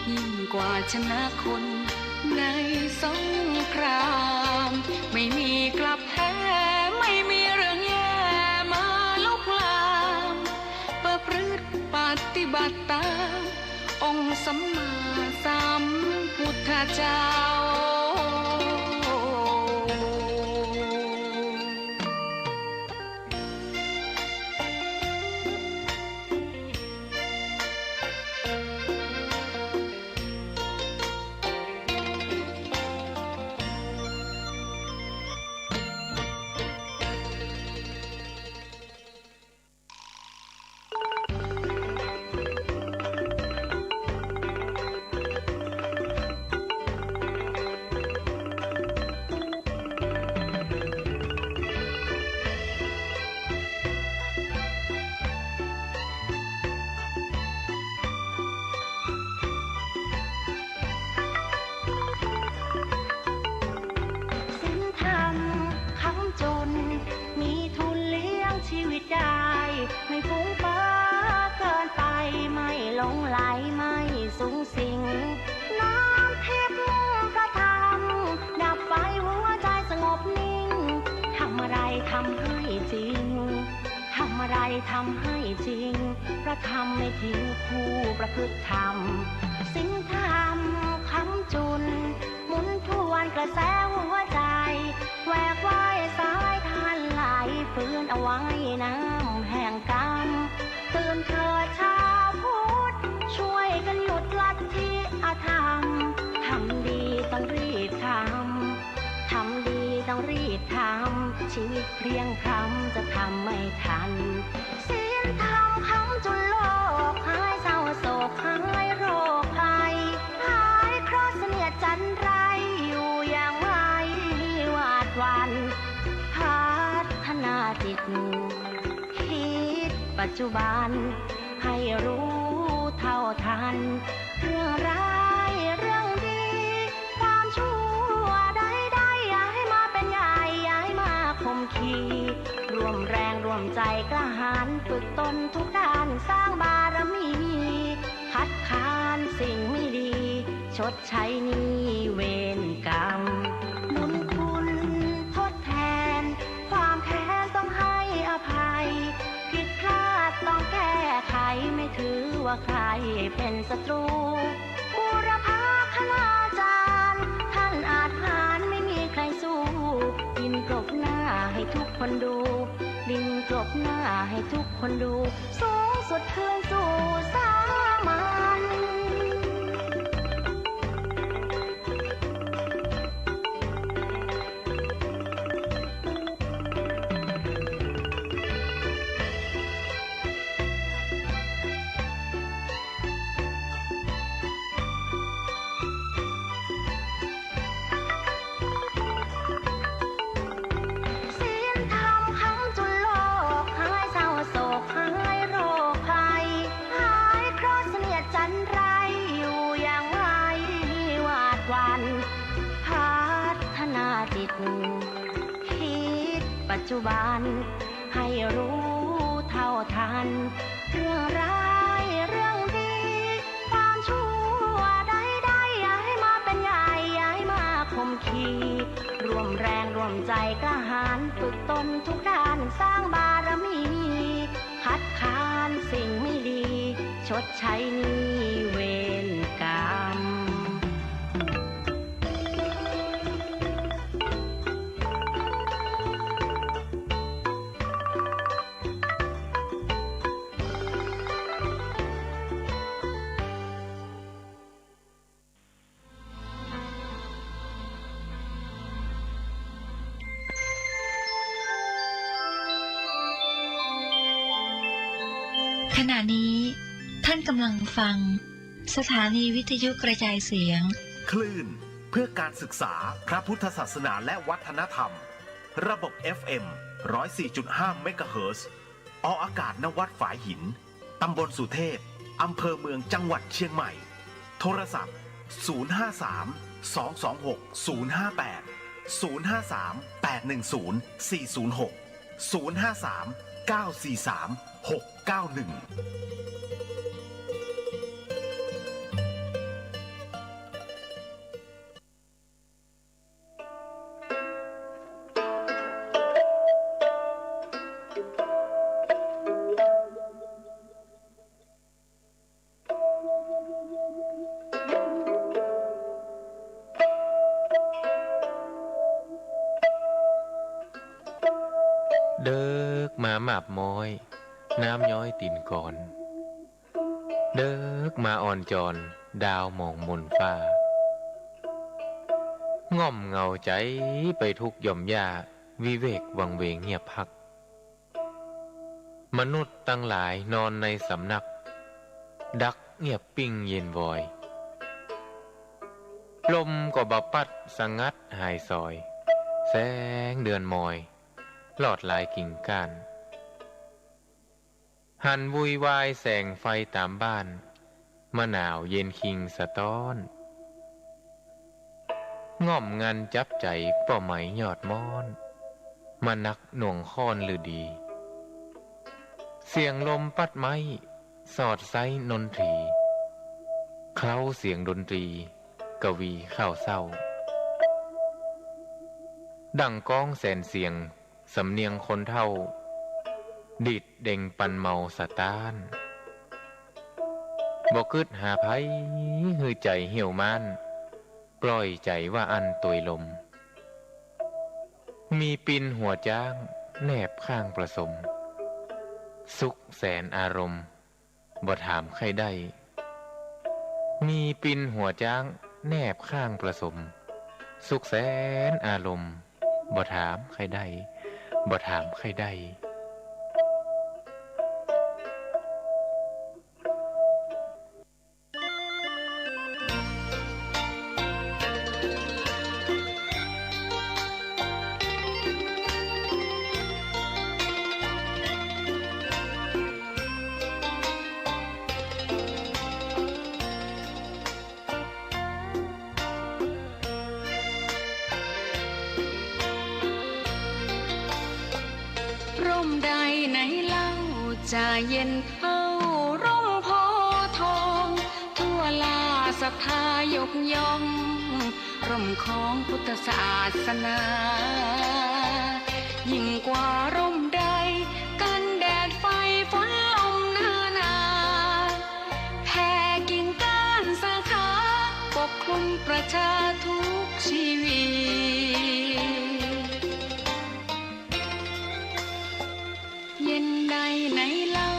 ยิ่งกว่าชนะคนในสงครามไม่มีกลับแพ้ไม่มีเรื่องแย่มาลุกลามประพฤติปฏิบัติตามองค์สัมมาสัมพุทธเจ้า
ชีวิตได้ไม่ฟุ้งเฟ้อเกินไปไม่หลงไหลไม่สูงสิงน้ำทิพย์พระธรรมดับไฟหัวใจสงบนิ่งทำอะไรทำให้จริงทำอะไรทำให้จริงพระธรรมไม่ทิ้งผู้ประพฤติธรรมสิ่งธรรมคำจุนหมุนทวนกระแสหัวใจแหวกว่ายสายทานไหลฟื้นเอาไว้น้ำแห่งกรรมตื่นเถิดชาวพุทธช่วยกันหยุดลัทธิอธรรมทำดีต้องรีบทำทำดีต้องรีบทำชีวิตเพลียงพร้ำจะทำไม่ทันศีลธรรมคำจุลโลกหายเศร้าโศกหายโรคภัยหายเคราะห์เสนียดจันไรอยู่อย่างไม่หวาดหวั่นพัฒนาจิตคิดปัจจุบันให้รู้เท่าทันเรื่องร้ายเรื่องดีความชั่วใดๆอย่าให้มาเป็นใหญ่อย่าให้มาข่มขีรวมแรงรวมใจกล้าหาญฝึกตนทุกด้านสร้างบารมีคัดค้านสิ่งไม่ดีชดใช้หนี้เวรกรรมบุญคุณทดแทนความแค้นต้องให้อภัยผิดพลาดต้องแก้ไขไม่ถือว่าใครเป็นศัตรูบูรพาคณาจารย์ท่านอาจหาญไม่มีใครสู้ดินกลบหน้าให้ทุกคนดูดินกลบหน้าให้ทุกคนดูสูงสุดคืนสู่สามัญจิตคิดปัจจุบันให้รู้เท่าทันเรื่องร้ายเรื่องดีความชั่วใดๆอย่าให้มาเป็นใหญ่อย่าให้มาข่มขีรวมแรงรวมใจกล้าหาญฝึกตนทุกด้านสร้างบารมีคัดค้านสิ่งไม่ดีชดใช้หนี้เวรกรรม
ขณะนี้ท่านกำลังฟังสถานีวิทยุกระจายเสียง
คลื่นเพื่อการศึกษาพระพุทธศาสนาและวัฒนธรรมระบบ FM 104.5 เมกะเฮิรตซ์ออกอากาศณวัดฝายหินตำบลสุเทพอำเภอเมืองจังหวัดเชียงใหม่โทรศัพท์053-226-058 053-943-691
เดิกมาหมาบม้อยน้ำย้อยตีนก่อนเดิกมาอ่อนจอนดาวมองมนฟ้าง่อมเงาใจไปทุกย่อมยาวิเวกวังเวงเงียบพักมนุษย์ตั้งหลายนอนในสำนักดักเงียบปิ้งเย็นวอยลมก็บปัดสังัดหายซอยแสงเดือนมอยหลอดลายกิ่งก้านหันวุยวายแสงไฟตามบ้านมะนาวเย็นคิงสะต้อนง่อมงันจับใจป่อไหมยอดม้อนมานักหน่วงค้อนหรือดีเสียงลมปัดไม้สอดไซนนทรีเคล้าเสียงดนตรีกวีข้าวเศร้าดังก้องแสนเสียงสำเนียงคนเท่าดิดเด่งปันเมาสะตานบ่กึดหาไผหือใจเหี่ยวมานปล่อยใจว่าอันตวยลมมีปินหัวจ้างแนบข้างประสมสุขแสนอารมณ์บ่ถามใครได้มีปินหัวจ้างแนบข้างประสมสุขแสนอารมณ์บ่ถามใครได้บ่ถามใครได้
ร่มใดไหนเล่าจะเย็นเท่าร่มโพธิ์ทองทั่วลาศรัทธายกย่องร่มของพุทธศาสนายิ่งกว่าร่มใดกันแดดไฟฝนลมหน้าหนาแผ่กิ่งก้านสาขาปกคลุมประชาทุกชีวิตเย็นใดไหนเล่า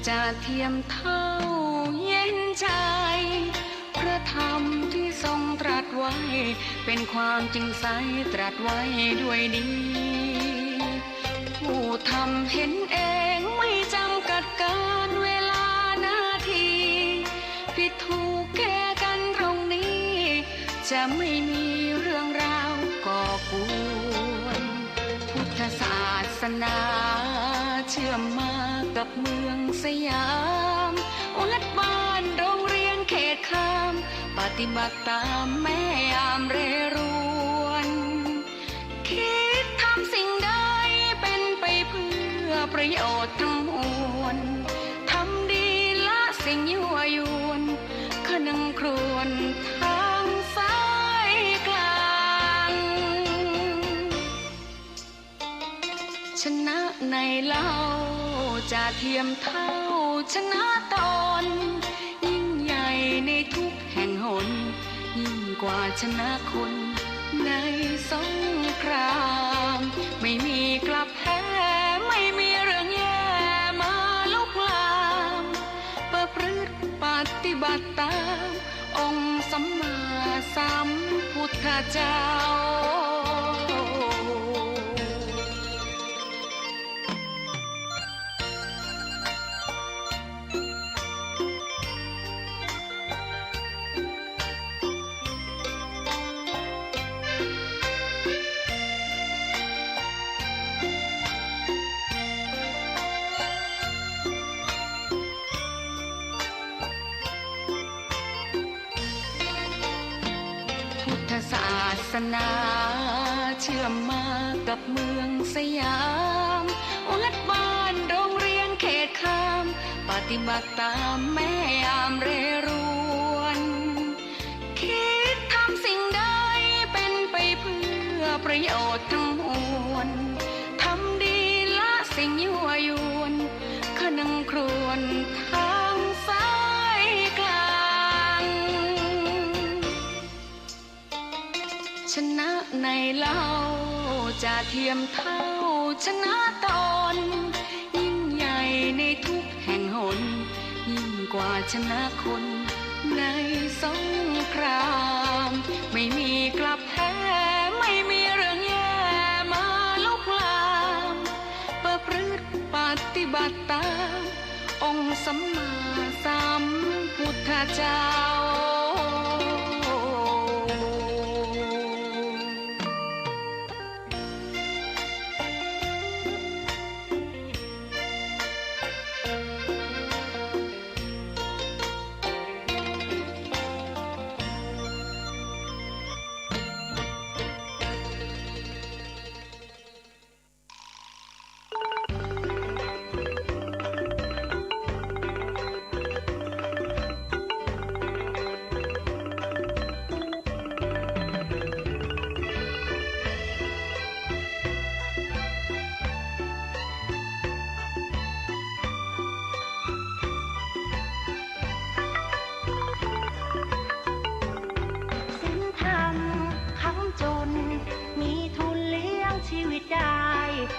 จะเทียมเท่าเย็นใจพระธรรมที่ทรงตรัสไว้เป็นความจริงใสตรัสไว้ด้วยดีผู้ทำเห็นเองไม่จำกัดการเวลานาทีผิดถูกแก้กันตรงนี้จะไม่มีเรื่องราวก่อกวนพุทธศาสนาเชื่อมมากับเมืองสยามวัดบ้านโรงเรียนเขตข้ามปฏิบัติตามแม่ยามเรรวนคิดทำสิ่งใดเป็นไปเพื่อประโยชน์ทั้งมวลทำดีละสิ่งยั่วยวนขนึงครวญทางสายกลางชนะในเล่าจะเทียมเท่าชนะตนยิ่งใหญ่ในทุกแห่งหนยิ่งกว่าชนะคนในสงครามไม่มีกลับแพ้ไม่มีเรื่องแย่มาลุกลามประพฤติปฏิบัติตามองค์สัมมาสัมพุทธเจ้า นาเชื่อมมากับเมืองสยามวัดบ้านโรงเรียนเขตข้ามปฏิบัติตามแม่ยามเรรวนคิดทำสิ่งใดเป็นไปเพื่อประโยชน์ทั้งมวลทำดีละสิ่งยั่วยวนขนังครวญทางสายกลางชนะในเล่าจะเทียมเท่าชนะตนยิ่งใหญ่ในทุกแห่งหนยิ่งกว่าชนะคนในสงครามไม่มีกลับแพ้ไม่มีเรื่องแย่มาลุกลามประพฤติปฏิบัติตามองค์สัมมาสัมพุทธเจ้า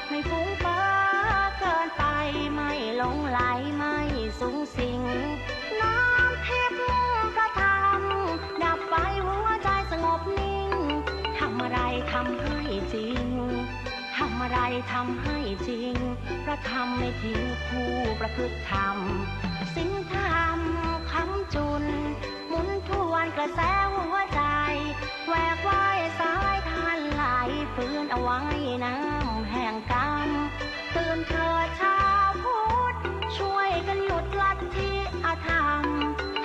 ไม่ฟุ้งเฟ้อเกินไปไม่หลงไหลไม่สูงสิงน้ำทิพย์กระทำดับไฟหัวใจสงบนิ่งทำอะไรทำให้จริงทำอะไรทำให้จริงพระธรรมไม่ทิ้งผู้ประพฤติธรรมสิ่งธรรมคำจุนหมุนทวนกระแสหัวใจแหวกว่ายสายทานไหลฟื้นเอาไว้น้ำแห่งกรรมตื่นเถิดชาวพุทธช่วยกันหยุดลัทธิอธรรม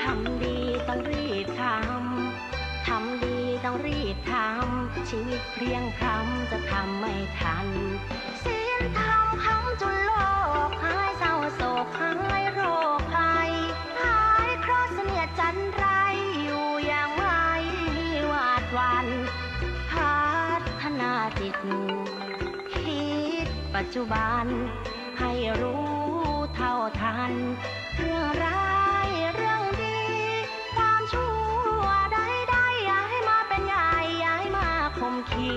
ทำดีต้องรีบทำทำดีต้องรีบทำชีวิตเพลียงพรำจะทำไม่ทันศีลธรรมคำจุนโลกหายเศร้าโศกหายโรคภัยหายเคราะห์เสนียดจันไรอยู่อย่างไม่หวาดหวั่นพัฒนาจิตคิดปัจจุบันให้รู้เท่าทันเรื่องร้ายเรื่องดีความชั่วใดๆอย่าให้มาเป็นใหญ่อย่าให้มาข่มขี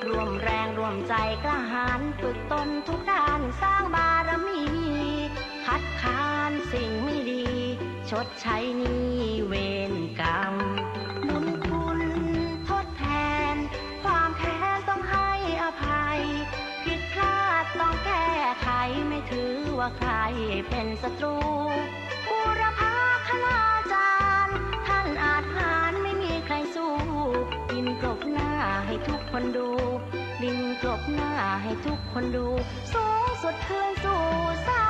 รวมแรงรวมใจกล้าหาญฝึกตนทุกด้านสร้างบารมีคัดค้านสิ่งไม่ดีชดใช้หนี้เวรกรรมบุญคุณทดแทนความแค้นต้องให้อภัยผิดพลาดต้องแก้ไขไม่ถือว่าใครเป็นศัตรูบูรพาคณาจารย์ท่านอาจหาญไม่มีใครสู้ดินกลบหน้าให้ทุกคนดูดินกลบหน้าให้ทุกคนดูสูงสุดคืนสู่สา